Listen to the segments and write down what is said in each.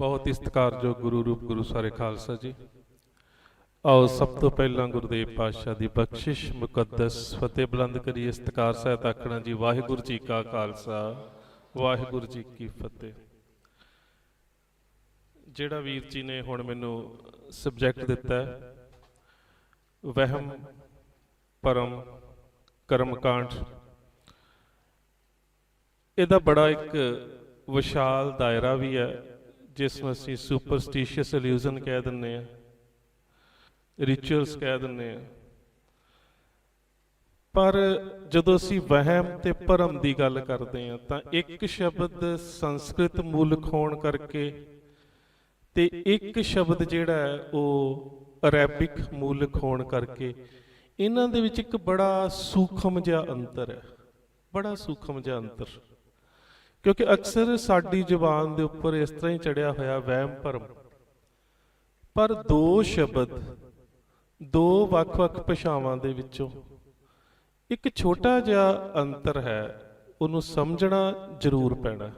बहुत ही सत्कारयोग गुरु रूप गुरु सारे खालसा जी। आओ सब तो पहला गुरुदेव पातशाह की बख्शिश मुकद्दस फतेह बुलंद करिए। सत्कार सहित आखना जी वाहिगुरू जी का खालसा वाहिगुरू जी की फतेह। जिहड़ा वीर जी ने हुण मैनू सबजैक्ट दिता है वहम परम कर्मकांड, इहदा बड़ा एक विशाल दायरा भी है जिसमें असीं सुपरस्टिशियस इल्यूजन कह दिंदे हैं, रिचुअल्स कह दिंदे हैं। पर जदों असीं वहम ते भरम की गल करते हैं तो एक शब्द संस्कृत मूलक होण करके ते एक शब्द जिहड़ा है वो अरैबिक मूलक होण करके इन्हां दे विच एक बड़ा सूखम जिहा अंतर है, बड़ा सूखम जिहा अंतर। क्योंकि अक्सर साडी जुबान दे उपर इस तरह ही चढ़िया होया वहम भरम, पर दो शब्द दो वख-वख भाषावां दे विचों एक छोटा जिहा अंतर है, उहनूं समझना जरूर पैना।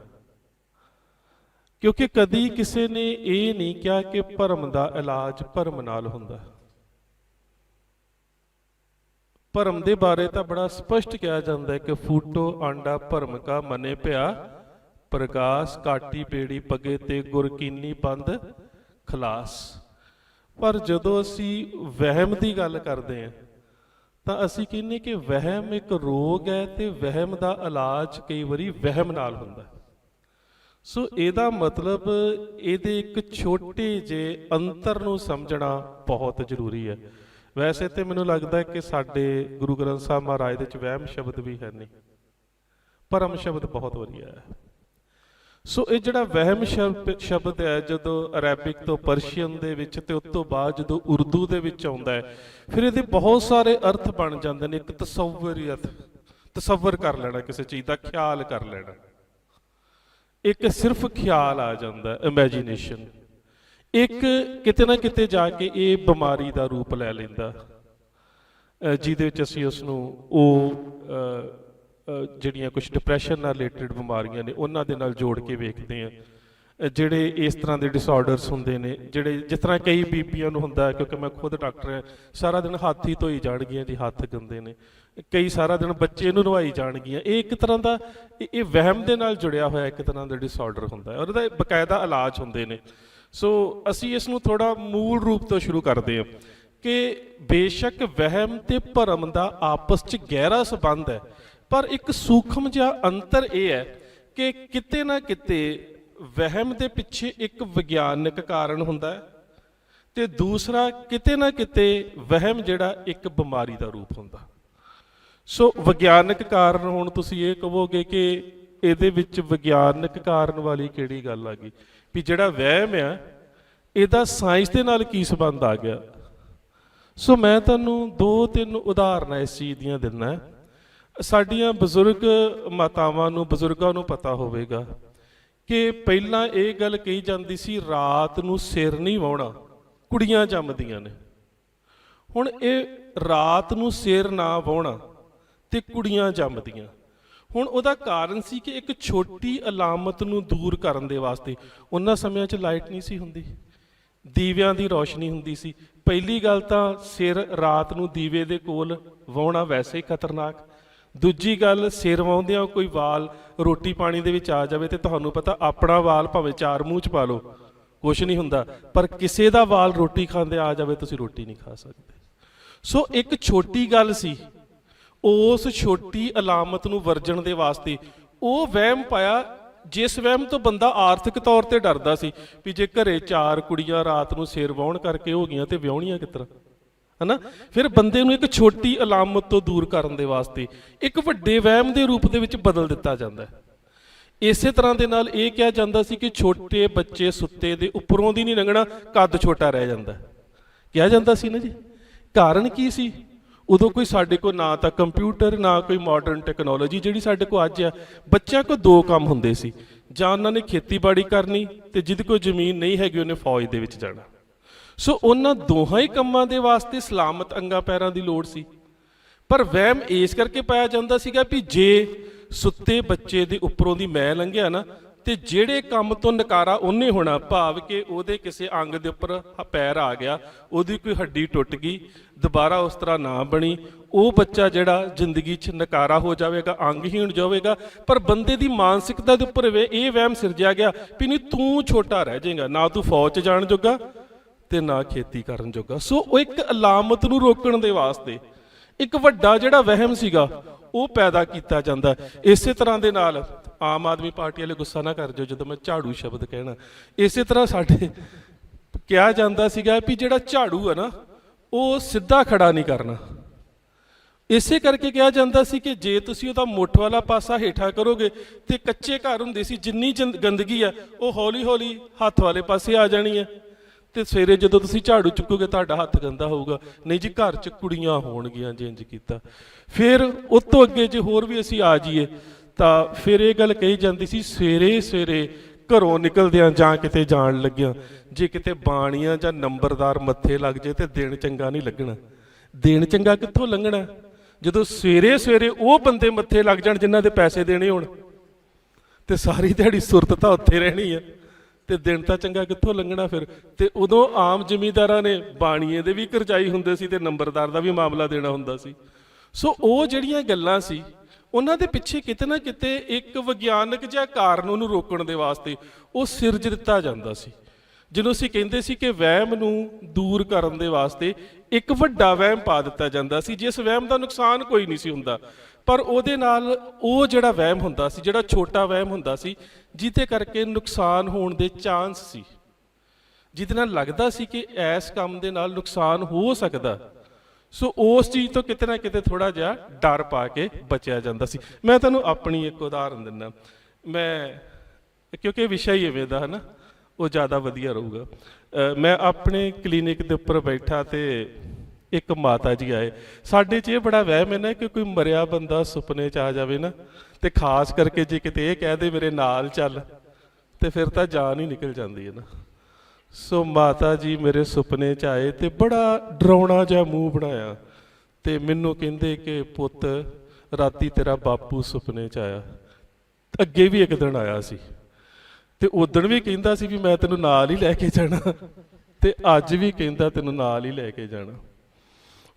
क्योंकि कदी किसी ने ये नहीं कहा कि भरम का इलाज भरम नाल हुंदा। भरम के बारे तो बड़ा स्पष्ट कहा जाता है कि फूटो आंडा भरम का मने पिया प्रकाश काटी बेड़ी पगे ते गुर कीनी बंद खलास। पर जदों असी वहम की गल करते हैं तो असी कहने कि वहम एक रोग है तो वहम का इलाज कई बारी वहम नाल हुंदा। सो इहदा मतलब इहदे एक छोटे जे अंतर नूं समझना बहुत जरूरी है। वैसे तो मैनूं लगता है कि साडे गुरु ग्रंथ साहब महाराज दे विच वहम शब्द भी है नहीं, भरम शब्द बहुत वधिया है। सो ये जिहड़ा वहम शब्द है जदों अरैबिक तो परशियन दे विच ते उस तों बाद जदों उर्दू दे विच आउंदा है फिर इहदे बहुत सारे अर्थ बन जांदे ने। एक तसव्वुरी अर्थ, तसव्वुर कर लेना किसी चीज़ का, ख्याल कर लेना। एक सिर्फ ख्याल आ जाता इमैजीनेशन। एक किते ना किते जाके ये बीमारी का रूप लै लैंदा जिहदे विच असीं उसनूं ਜਿਹੜੀਆਂ कुछ डिप्रैशन ਨਾਲ रिलेटेड बीमारियां ने उन्हां दे नाल जोड़ के वेखते हैं। ਜਿਹੜੇ इस तरह के डिसऑर्डरस होंदे ने, ਜਿਹੜੇ जिस तरह कई बीबियां नूं हुंदा है, क्योंकि मैं खुद डॉक्टर है, सारा दिन हाथ ही धोई जाणगियां जी, हाथ गंदे ने, कई सारा दिन बच्चे नूं नवाई जाणगियां। ये एक तरह का ये वहम दे नाल जुड़िया होया एक तरह का डिसऑर्डर हुंदा है और इहदा बकायदा इलाज हुंदे ने। सो असी इसनूं थोड़ा मूल रूप तो शुरू करते हैं कि बेशक वहम ते भरम का आपस च गहरा संबंध है, पर एक सूखम जिहा अंतर यह है कि किते ना किते वहम के पिछे एक विज्ञानक कारण हुंदा है ते दूसरा किते ना किते वहम जिहड़ा एक बीमारी का रूप हुंदा। सो विज्ञानक कारण हुण तुसीं ये कहोगे कि इहदे विच विज्ञानक कारण वाली किहड़ी गल आ गई भी जिहड़ा वहम है इहदा साइंस दे नाल की संबंध आ गया। सो मैं तुहानूं दो तीन उदाहरणां इस चीज़ दीयां दिंदा। साडियां बजुर्ग मातावां नूं बजुर्गां नूं पता होवेगा कि पहलां ये गल कही जाती सी रात नूं सिर नहीं वाहुणा, कुड़ियां जम्मदियां ने। हुण ये रात नूं सिर ना वाहुणा ते कुड़ियां जम्मदियां, हुण उहदा कारण सी कि एक छोटी अलामत नूं दूर करन दे वास्ते उन्हां समयां च लाइट नहीं सी हुंदी, दीविਆਂ ਦੀ रोशनी हुंदी सी। पहली गल तां सिर रात नूं दीवे दे कोल वाहुणा वैसे ही खतरनाक। दूजी गल सिर वाउंदियां कोई वाल रोटी पानी दे विच आ जावे ते तुहानूं पता अपना वाल भावें चार मूँह च पा लो कुछ नहीं हुंदा, पर किसी दा वाल रोटी खांदे आ जावे तुसीं रोटी नहीं खा सकदे। सो एक छोटी गल सी, उस छोटी अलामत नूं वरजण दे वास्ते वो वहम पाया जिस वहम तो बंदा आर्थिक तौर पर डरदा सी भी जे घरे चार कुड़ियां रात नूं सिर वाहुण करके हो गईयां ते विआहुणीआं किस तरह, है ना। फिर बंदे नूं एक छोटी अलामत तो दूर करन दे वास्ते एक वड्डे वहम के रूप दे विच बदल दिता जाता है। इस तरह के नाल ये कहा जाता सी कि छोटे बच्चे सुत्ते दे उपरों दी नहीं लंघना, कद छोटा रह जाता कहा जाता सी ना जी। कारण की सी, उदों कोई साडे को ना तो कंप्यूटर ना कोई मॉडर्न टैक्नोलॉजी जिहड़ी साडे को अज है। बच्चों को दो काम हुंदे सी, जां उन्हां ने खेतीबाड़ी करनी ते जिहदे कोल जमीन नहीं हैगी उन्हें फौज दे विच जाना। सो उन्हां दोहां ही कामां दे वास्ते सलामत अंगां पैरां दी लोड़ सी। पर वहम इस करके पाया जाता सीगा भी जे सुत्ते बच्चे दे उपरों दी मैं लंघिया ना ਤੇ ਜਿਹੜੇ ਕੰਮ ਤੋਂ ਨਕਾਰਾ ਉਹਨੇ ਹੋਣਾ, ਭਾਵ ਕਿ ਉਹਦੇ ਕਿਸੇ ਅੰਗ ਦੇ ਉੱਪਰ ਪੈਰ ਆ ਗਿਆ, ਉਹਦੀ ਕੋਈ ਹੱਡੀ ਟੁੱਟ ਗਈ, ਦੁਬਾਰਾ ਉਸ ਤਰ੍ਹਾਂ ਨਾ ਬਣੀ, ਉਹ ਬੱਚਾ ਜਿਹੜਾ ਜ਼ਿੰਦਗੀ 'ਚ ਨਕਾਰਾ ਹੋ ਜਾਵੇਗਾ, ਅੰਗਹੀਣ ਜਾਵੇਗਾ। ਪਰ ਬੰਦੇ ਦੀ ਮਾਨਸਿਕਤਾ ਦੇ ਉੱਪਰ ਇਹ ਵਹਿਮ ਸਿਰਜਿਆ ਗਿਆ ਵੀ ਨਹੀਂ ਤੂੰ ਛੋਟਾ ਰਹਿ ਜਾਏਗਾ, ਨਾ ਤੂੰ ਫੌਜ 'ਚ ਜਾਣ ਜੋਗਾ ਤੇ ਨਾ ਖੇਤੀ ਕਰਨ ਜੋਗਾ। ਸੋ ਉਹ ਇੱਕ ਅਲਾਮਤ ਨੂੰ ਰੋਕਣ ਦੇ ਵਾਸਤੇ ਇੱਕ ਵੱਡਾ ਜਿਹੜਾ ਵਹਿਮ ਸੀਗਾ ਉਹ ਪੈਦਾ ਕੀਤਾ ਜਾਂਦਾ। ਇਸੇ ਤਰ੍ਹਾਂ ਦੇ ਨਾਲ ਆਮ ਆਦਮੀ ਪਾਰਟੀ ਵਾਲੇ ਗੁੱਸਾ ਨਾ ਕਰ ਜਾਓ ਜਦੋਂ ਮੈਂ ਝਾੜੂ ਸ਼ਬਦ ਕਹਿਣਾ, ਇਸੇ ਤਰ੍ਹਾਂ ਸਾਡੇ ਕਿਹਾ ਜਾਂਦਾ ਸੀਗਾ ਵੀ ਜਿਹੜਾ ਝਾੜੂ ਹੈ ਨਾ ਉਹ ਸਿੱਧਾ ਖੜਾ ਨਹੀਂ ਕਰਨਾ। ਇਸੇ ਕਰਕੇ ਕਿਹਾ ਜਾਂਦਾ ਸੀ ਕਿ ਜੇ ਤੁਸੀਂ ਉਹਦਾ ਮੁੱਠ ਵਾਲਾ ਪਾਸਾ ਹੇਠਾਂ ਕਰੋਗੇ ਤੇ ਕੱਚੇ ਘਰ ਹੁੰਦੇ ਸੀ, ਜਿੰਨੀ ਗੰਦਗੀ ਆ ਉਹ ਹੌਲੀ ਹੌਲੀ ਹੱਥ ਵਾਲੇ ਪਾਸੇ ਆ ਜਾਣੀ ਹੈ, ਤੇ ਸਵੇਰੇ ਜਦੋਂ ਤੁਸੀਂ ਝਾੜੂ ਚੁੱਕੋਗੇ ਤੁਹਾਡਾ ਹੱਥ ਗੰਦਾ ਹੋਊਗਾ। ਨਹੀਂ ਜੀ, ਘਰ 'ਚ ਕੁੜੀਆਂ ਹੋਣਗੀਆਂ ਜੇ ਇੰਜ ਕੀਤਾ। ਫਿਰ ਉਹ ਤੋਂ ਅੱਗੇ ਜੇ ਹੋਰ ਵੀ ਅਸੀਂ ਆ ਜਾਈਏ ਤਾਂ ਫਿਰ ਇਹ ਗੱਲ ਕਹੀ ਜਾਂਦੀ ਸੀ, ਸਵੇਰੇ ਸਵੇਰੇ ਘਰੋਂ ਨਿਕਲਦਿਆਂ ਜਾਂ ਕਿਤੇ ਜਾਣ ਲੱਗਿਆਂ ਜੇ ਕਿਤੇ ਬਾਣੀਆਂ ਜਾਂ ਨੰਬਰਦਾਰ ਮੱਥੇ ਲੱਗ ਜੇ ਤੇ ਦਿਨ ਚੰਗਾ ਨਹੀਂ ਲੱਗਣਾ। ਦਿਨ ਚੰਗਾ ਕਿੱਥੋਂ ਲੰਘਣਾ ਜਦੋਂ ਸਵੇਰੇ ਸਵੇਰੇ ਉਹ ਬੰਦੇ ਮੱਥੇ ਲੱਗ ਜਾਣ ਜਿਨ੍ਹਾਂ ਦੇ ਪੈਸੇ ਦੇਣੇ ਹੋਣ, ਤੇ ਸਾਰੀ ਦਿਹਾੜੀ ਸੁਰਤ ਤਾਂ ਉੱਥੇ ਰਹਿਣੀ ਹੈ ਤੇ ਦਿਨ ਤਾਂ ਚੰਗਾ ਕਿੱਥੋਂ ਲੰਘਣਾ ਫਿਰ। ਤੇ ਉਦੋਂ ਆਮ ਜ਼ਿਮੀਂਦਾਰਾਂ ਨੇ ਬਾਣੀਏ ਦੇ ਵੀ ਕਰਜ਼ਾਈ ਹੁੰਦੇ ਸੀ ਤੇ ਨੰਬਰਦਾਰ ਦਾ ਵੀ ਮਾਮਲਾ ਦੇਣਾ ਹੁੰਦਾ ਸੀ। ਸੋ ਉਹ ਜਿਹੜੀਆਂ ਗੱਲਾਂ ਸੀ ਉਹਨਾਂ ਦੇ ਪਿੱਛੇ ਕਿਤੇ ਨਾ ਕਿਤੇ ਇੱਕ ਵਿਗਿਆਨਕ ਜਿਹਾ ਕਾਰਨ ਉਹਨੂੰ ਰੋਕਣ ਦੇ ਵਾਸਤੇ ਉਹ ਸਿਰਜ ਦਿੱਤਾ ਜਾਂਦਾ ਸੀ, ਜਿਹਨੂੰ ਅਸੀਂ ਕਹਿੰਦੇ ਸੀ ਕਿ ਵਹਿਮ ਨੂੰ ਦੂਰ ਕਰਨ ਦੇ ਵਾਸਤੇ ਇੱਕ ਵੱਡਾ ਵਹਿਮ ਪਾ ਦਿੱਤਾ ਜਾਂਦਾ ਸੀ, ਜਿਸ ਵਹਿਮ ਦਾ ਨੁਕਸਾਨ ਕੋਈ ਨਹੀਂ ਸੀ ਹੁੰਦਾ, ਪਰ ਉਹਦੇ ਨਾਲ ਉਹ ਜਿਹੜਾ ਵਹਿਮ ਹੁੰਦਾ ਸੀ, ਜਿਹੜਾ ਛੋਟਾ ਵਹਿਮ ਹੁੰਦਾ ਸੀ, ਜਿਹਦੇ ਕਰਕੇ ਨੁਕਸਾਨ ਹੋਣ ਦੇ ਚਾਂਸ ਸੀ, ਜਿਹਦੇ ਨਾਲ ਲੱਗਦਾ ਸੀ ਕਿ ਇਸ ਕੰਮ ਦੇ ਨਾਲ ਨੁਕਸਾਨ ਹੋ ਸਕਦਾ। ਸੋ ਉਸ ਚੀਜ਼ ਤੋਂ ਕਿਤੇ ਨਾ ਕਿਤੇ ਥੋੜ੍ਹਾ ਜਿਹਾ ਡਰ ਪਾ ਕੇ ਬਚਿਆ ਜਾਂਦਾ ਸੀ। ਮੈਂ ਤੁਹਾਨੂੰ ਆਪਣੀ ਇੱਕ ਉਦਾਹਰਨ ਦਿੰਦਾ, ਮੈਂ ਕਿਉਂਕਿ ਵਿਸ਼ਾ ਹੀ ਇਵੇਂ ਦਾ ਹੈ ਨਾ, ਉਹ ਜ਼ਿਆਦਾ ਵਧੀਆ ਰਹੂਗਾ। ਮੈਂ ਆਪਣੇ ਕਲੀਨਿਕ ਦੇ ਉੱਪਰ ਬੈਠਾ ਤੇ ਇੱਕ ਮਾਤਾ ਜੀ ਆਏ। ਸਾਡੇ 'ਚ ਇਹ ਬੜਾ ਵਹਿਮ ਹੈ ਨਾ ਕਿ ਕੋਈ ਮਰਿਆ ਬੰਦਾ ਸੁਪਨੇ 'ਚ ਆ ਜਾਵੇ ਨਾ, ਤੇ ਖਾਸ ਕਰਕੇ ਜੇ ਕਿਤੇ ਇਹ ਕਹਿ ਦੇ ਮੇਰੇ ਨਾਲ ਚੱਲ, ਤੇ ਫਿਰ ਤਾਂ ਜਾਨ ਹੀ ਨਿਕਲ ਜਾਂਦੀ ਹੈ ਨਾ। ਸੋ ਮਾਤਾ ਜੀ ਮੇਰੇ ਸੁਪਨੇ 'ਚ ਆਏ ਤੇ ਬੜਾ ਡਰਾਉਣਾ ਜਿਹਾ ਮੂੰਹ ਬਣਾਇਆ ਤੇ ਮੈਨੂੰ ਕਹਿੰਦੇ ਕਿ ਪੁੱਤ ਰਾਤੀ ਤੇਰਾ ਬਾਪੂ ਸੁਪਨੇ 'ਚ ਆਇਆ। ਅੱਗੇ ਵੀ ਇੱਕ ਦਿਨ ਆਇਆ ਸੀ ਤੇ ਉਦਣ ਵੀ ਕਹਿੰਦਾ ਸੀ ਵੀ ਮੈਂ ਤੈਨੂੰ ਨਾਲ ਹੀ ਲੈ ਕੇ ਜਾਣਾ, ਤੇ ਅੱਜ ਵੀ ਕਹਿੰਦਾ ਤੈਨੂੰ ਨਾਲ ਹੀ ਲੈ ਕੇ ਜਾਣਾ।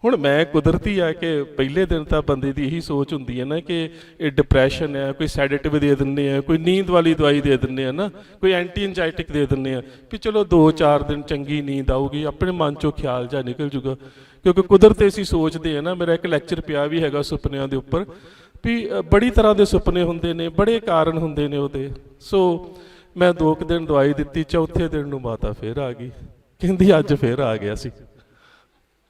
ਹੁਣ ਮੈਂ ਕੁਦਰਤੀ ਆ ਕਿ ਪਹਿਲੇ ਦਿਨ ਤਾਂ ਬੰਦੇ ਦੀ ਇਹੀ ਸੋਚ ਹੁੰਦੀ ਹੈ ਨਾ ਕਿ ਇਹ ਡਿਪਰੈਸ਼ਨ ਹੈ, ਕੋਈ ਸੈਡੇਟਿਵ ਦੇ ਦਿੰਦੇ ਆ, ਕੋਈ ਨੀਂਦ ਵਾਲੀ ਦਵਾਈ ਦੇ ਦਿੰਦੇ ਆ ਨਾ, ਕੋਈ ਐਂਟੀ ਐਂਜ਼ਾਈਟਿਕ ਦੇ ਦਿੰਦੇ ਆ ਵੀ ਚਲੋ 2-4 ਦਿਨ ਚੰਗੀ ਨੀਂਦ ਆਊਗੀ, ਆਪਣੇ ਮਨ 'ਚੋਂ ਖਿਆਲ ਜਾ ਨਿਕਲ ਜੂਗਾ। ਕਿਉਂਕਿ ਕੁਦਰਤ ਅਸੀਂ ਸੋਚਦੇ ਆ ਨਾ, ਮੇਰਾ ਇੱਕ ਲੈਕਚਰ ਪਿਆ ਵੀ ਹੈਗਾ ਸੁਪਨਿਆਂ ਦੇ ਉੱਪਰ ਵੀ ਬੜੀ ਤਰ੍ਹਾਂ ਦੇ ਸੁਪਨੇ ਹੁੰਦੇ ਨੇ, ਬੜੇ ਕਾਰਨ ਹੁੰਦੇ ਨੇ ਉਹਦੇ। ਸੋ ਮੈਂ 2 ਦਿਨ ਦਵਾਈ ਦਿੱਤੀ, ਚੌਥੇ ਦਿਨ ਨੂੰ ਮਾਤਾ ਫਿਰ ਆ ਗਈ, ਕਹਿੰਦੀ ਅੱਜ ਫਿਰ ਆ ਗਿਆ ਸੀ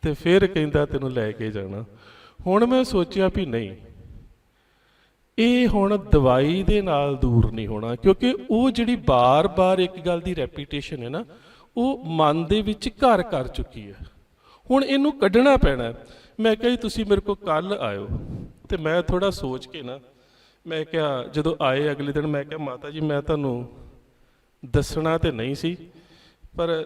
ਤੇ ਫਿਰ ਕਹਿੰਦਾ ਤੈਨੂੰ ਲੈ ਕੇ ਜਾਣਾ। ਹੁਣ ਮੈਂ ਸੋਚਿਆ ਵੀ ਨਹੀਂ, ਇਹ ਹੁਣ ਦਵਾਈ ਦੇ ਨਾਲ ਦੂਰ ਨਹੀਂ ਹੋਣਾ, ਕਿਉਂਕਿ ਉਹ ਜਿਹੜੀ ਬਾਰ-ਬਾਰ ਇੱਕ ਗੱਲ ਦੀ ਰੈਪੀਟੇਸ਼ਨ ਹੈ ਨਾ, ਉਹ ਮਨ ਦੇ ਵਿੱਚ ਘਰ ਕਰ ਚੁੱਕੀ ਹੈ। ਹੁਣ ਇਹਨੂੰ ਕੱਢਣਾ ਪੈਣਾ। ਮੈਂ ਕਿਹਾ ਜੀ ਤੁਸੀਂ ਮੇਰੇ ਕੋਲ ਕੱਲ੍ਹ ਆਇਓ, ਤੇ ਮੈਂ ਥੋੜ੍ਹਾ ਸੋਚ ਕੇ ਨਾ ਮੈਂ ਕਿਹਾ ਜਦੋਂ ਆਏ ਅਗਲੇ ਦਿਨ ਮੈਂ ਕਿਹਾ ਮਾਤਾ ਜੀ ਮੈਂ ਤੁਹਾਨੂੰ ਦੱਸਣਾ ਤੇ ਨਹੀਂ ਸੀ, ਪਰ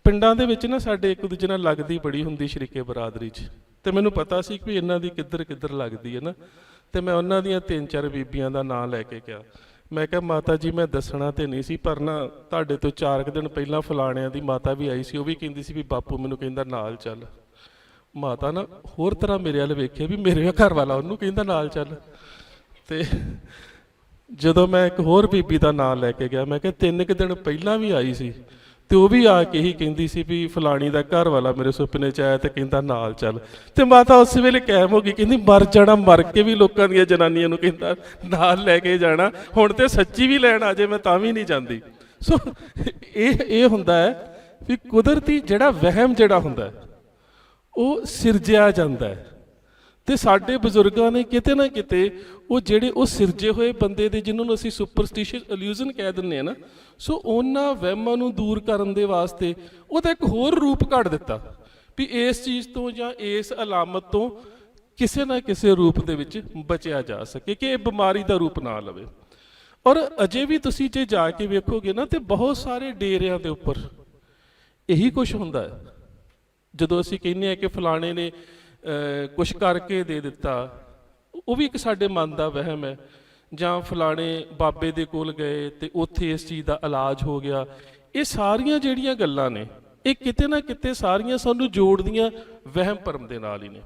ਪਿੰਡਾਂ ਦੇ ਵਿੱਚ ਨਾ ਸਾਡੇ ਇੱਕ ਦੂਜੇ ਨਾਲ ਲੱਗਦੀ ਬੜੀ ਹੁੰਦੀ ਸ਼ਰੀਕੇ ਬਰਾਦਰੀ 'ਚ, ਤੇ ਮੈਨੂੰ ਪਤਾ ਸੀ ਕਿ ਇਹਨਾਂ ਦੀ ਕਿੱਧਰ ਲੱਗਦੀ ਹੈ ਨਾ, ਤੇ ਮੈਂ ਉਹਨਾਂ ਦੀਆਂ 3-4 ਬੀਬੀਆਂ ਦਾ ਨਾਂ ਲੈ ਕੇ ਕਿਹਾ। ਮੈਂ ਕਿਹਾ ਮਾਤਾ ਜੀ ਮੈਂ ਦੱਸਣਾ ਤੇ ਨਹੀਂ ਸੀ, ਪਰ ਨਾ ਤੁਹਾਡੇ ਤੋਂ 4 ਦਿਨ ਪਹਿਲਾਂ ਫਲਾਣਿਆਂ ਦੀ ਮਾਤਾ ਵੀ ਆਈ ਸੀ, ਉਹ ਵੀ ਕਹਿੰਦੀ ਸੀ ਵੀ ਬਾਪੂ ਮੈਨੂੰ ਕਹਿੰਦਾ ਨਾਲ ਚੱਲ। ਮਾਤਾ ਨਾ ਹੋਰ ਤਰ੍ਹਾਂ ਮੇਰੇ ਵੱਲ ਵੇਖਿਆ ਵੀ ਮੇਰੇ ਘਰ ਵਾਲਾ ਉਹਨੂੰ ਕਹਿੰਦਾ ਨਾਲ ਚੱਲ। ਤੇ ਜਦੋਂ ਮੈਂ ਇੱਕ ਹੋਰ ਬੀਬੀ ਦਾ ਨਾਂ ਲੈ ਕੇ ਗਿਆ, ਮੈਂ ਕਿਹਾ 3 ਦਿਨ ਪਹਿਲਾਂ ਵੀ ਆਈ ਸੀ ਤੇ ਉਹ ਵੀ ਆ ਕੇ ਹੀ ਕਹਿੰਦੀ ਸੀ ਵੀ ਫਲਾਣੀ ਦਾ ਘਰ ਵਾਲਾ ਮੇਰੇ ਸੁਪਨੇ 'ਚ ਆਇਆ ਤੇ ਕਹਿੰਦਾ ਨਾਲ ਚੱਲ। ਤੇ ਮਾਤਾ ਉਸ ਵੇਲੇ ਕਾਇਮ ਹੋ ਗਈ, ਕਹਿੰਦੀ ਮਰ ਜਾਣਾ, ਮਰ ਕੇ ਵੀ ਲੋਕਾਂ ਦੀਆਂ ਜਨਾਨੀਆਂ ਨੂੰ ਕਹਿੰਦਾ ਨਾਲ ਲੈ ਕੇ ਜਾਣਾ, ਹੁਣ ਤੇ ਸੱਚੀ ਵੀ ਲੈਣ ਆ ਜੇ ਮੈਂ ਤਾਂ ਵੀ ਨਹੀਂ ਜਾਂਦੀ। ਸੋ ਇਹ ਹੁੰਦਾ ਹੈ ਵੀ ਕੁਦਰਤੀ ਜਿਹੜਾ ਵਹਿਮ ਜਿਹੜਾ ਹੁੰਦਾ ਉਹ ਸਿਰਜਿਆ ਜਾਂਦਾ ਹੈ, ਤੇ ਸਾਡੇ ਬਜ਼ੁਰਗਾਂ ਨੇ ਕਿਤੇ ਨਾ ਕਿਤੇ ਉਹ ਜਿਹੜੇ ਉਹ ਸਿਰਜੇ ਹੋਏ ਬੰਦੇ ਦੇ ਜਿਹਨਾਂ ਨੂੰ ਅਸੀਂ ਸੁਪਰਸਟੀਸ਼ੀਅਸ ਇਲੂਜ਼ਨ ਕਹਿ ਦਿੰਦੇ ਆ ਨਾ, ਸੋ ਉਹਨਾਂ ਵਹਿਮਾਂ ਨੂੰ ਦੂਰ ਕਰਨ ਦੇ ਵਾਸਤੇ ਉਹਦਾ ਇੱਕ ਹੋਰ ਰੂਪ ਕੱਢ ਦਿੱਤਾ ਵੀ ਇਸ ਚੀਜ਼ ਤੋਂ ਜਾਂ ਇਸ ਅਲਾਮਤ ਤੋਂ ਕਿਸੇ ਨਾ ਕਿਸੇ ਰੂਪ ਦੇ ਵਿੱਚ ਬਚਿਆ ਜਾ ਸਕੇ, ਕਿ ਇਹ ਬਿਮਾਰੀ ਦਾ ਰੂਪ ਨਾ ਲਵੇ। ਔਰ ਅਜੇ ਵੀ ਤੁਸੀਂ ਜੇ ਜਾ ਕੇ ਵੇਖੋਗੇ ਨਾ ਤੇ ਬਹੁਤ ਸਾਰੇ ਡੇਰਿਆਂ ਦੇ ਉੱਪਰ ਇਹੀ ਕੁਛ ਹੁੰਦਾ ਹੈ। ਜਦੋਂ ਅਸੀਂ ਕਹਿੰਦੇ ਹਾਂ ਕਿ ਫਲਾਣੇ ਨੇ ਕੁਛ ਕਰਕੇ ਦੇ ਦਿੱਤਾ, ਉਹ ਵੀ ਇੱਕ ਸਾਡੇ ਮਨ ਦਾ ਵਹਿਮ ਹੈ। ਜਾਂ ਫਲਾਣੇ ਬਾਬੇ ਦੇ ਕੋਲ ਗਏ ਤੇ ਉੱਥੇ ਇਸ ਚੀਜ਼ ਦਾ ਇਲਾਜ ਹੋ ਗਿਆ। ਇਹ ਸਾਰੀਆਂ ਜਿਹੜੀਆਂ ਗੱਲਾਂ ਨੇ ਇਹ ਕਿਤੇ ਨਾ ਕਿਤੇ ਸਾਰੀਆਂ ਸਾਨੂੰ ਜੋੜਦੀਆਂ ਵਹਿਮ ਭਰਮ ਦੇ ਨਾਲ ਹੀ ਨੇ।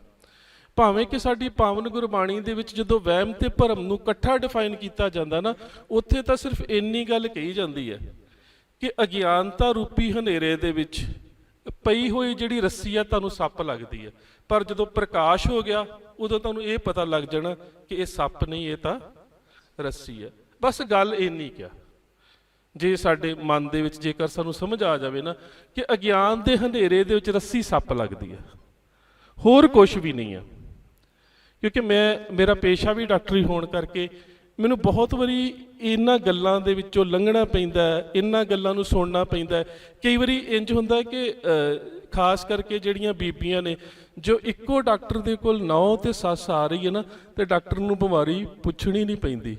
ਭਾਵੇਂ ਕਿ ਸਾਡੀ ਪਾਵਨ ਗੁਰਬਾਣੀ ਦੇ ਵਿੱਚ ਜਦੋਂ ਵਹਿਮ ਤੇ ਭਰਮ ਨੂੰ ਇਕੱਠਾ ਡਿਫਾਈਨ ਕੀਤਾ ਜਾਂਦਾ ਨਾ, ਉੱਥੇ ਤਾਂ ਸਿਰਫ ਇੰਨੀ ਗੱਲ ਕਹੀ ਜਾਂਦੀ ਹੈ ਕਿ ਅਗਿਆਨਤਾ ਰੂਪੀ ਹਨੇਰੇ ਦੇ ਵਿੱਚ ਪਈ ਹੋਈ ਜਿਹੜੀ ਰੱਸੀ ਆ ਤੁਹਾਨੂੰ ਸੱਪ ਲੱਗਦੀ ਹੈ, ਪਰ ਜਦੋਂ ਪ੍ਰਕਾਸ਼ ਹੋ ਗਿਆ ਉਦੋਂ ਤੁਹਾਨੂੰ ਇਹ ਪਤਾ ਲੱਗ ਜਾਣਾ ਕਿ ਇਹ ਸੱਪ ਨਹੀਂ, ਇਹ ਤਾਂ ਰੱਸੀ ਹੈ। ਬਸ ਗੱਲ ਇੰਨੀ ਕਿਆ, ਜੇ ਸਾਡੇ ਮਨ ਦੇ ਵਿੱਚ ਜੇਕਰ ਸਾਨੂੰ ਸਮਝ ਆ ਜਾਵੇ ਨਾ ਕਿ ਅਗਿਆਨ ਦੇ ਹਨੇਰੇ ਦੇ ਵਿੱਚ ਰੱਸੀ ਸੱਪ ਲੱਗਦੀ ਹੈ, ਹੋਰ ਕੁਝ ਵੀ ਨਹੀਂ ਹੈ। ਕਿਉਂਕਿ ਮੇਰਾ ਪੇਸ਼ਾ ਵੀ ਡਾਕਟਰੀ ਹੋਣ ਕਰਕੇ ਮੈਨੂੰ ਬਹੁਤ ਵਾਰੀ ਇਹਨਾਂ ਗੱਲਾਂ ਦੇ ਵਿੱਚੋਂ ਲੰਘਣਾ ਪੈਂਦਾ, ਇਹਨਾਂ ਗੱਲਾਂ ਨੂੰ ਸੁਣਨਾ ਪੈਂਦਾ। ਕਈ ਵਾਰੀ ਇੰਜ ਹੁੰਦਾ ਕਿ ਖਾਸ ਕਰਕੇ ਜਿਹੜੀਆਂ ਬੀਬੀਆਂ ਨੇ ਜੋ ਇੱਕੋ ਡਾਕਟਰ ਦੇ ਕੋਲ ਨੌਂ ਤੇ ਸੱਸ ਆ ਰਹੀ ਹੈ ਨਾ, ਤੇ ਡਾਕਟਰ ਨੂੰ ਬਿਮਾਰੀ ਪੁੱਛਣੀ ਨਹੀਂ ਪੈਂਦੀ,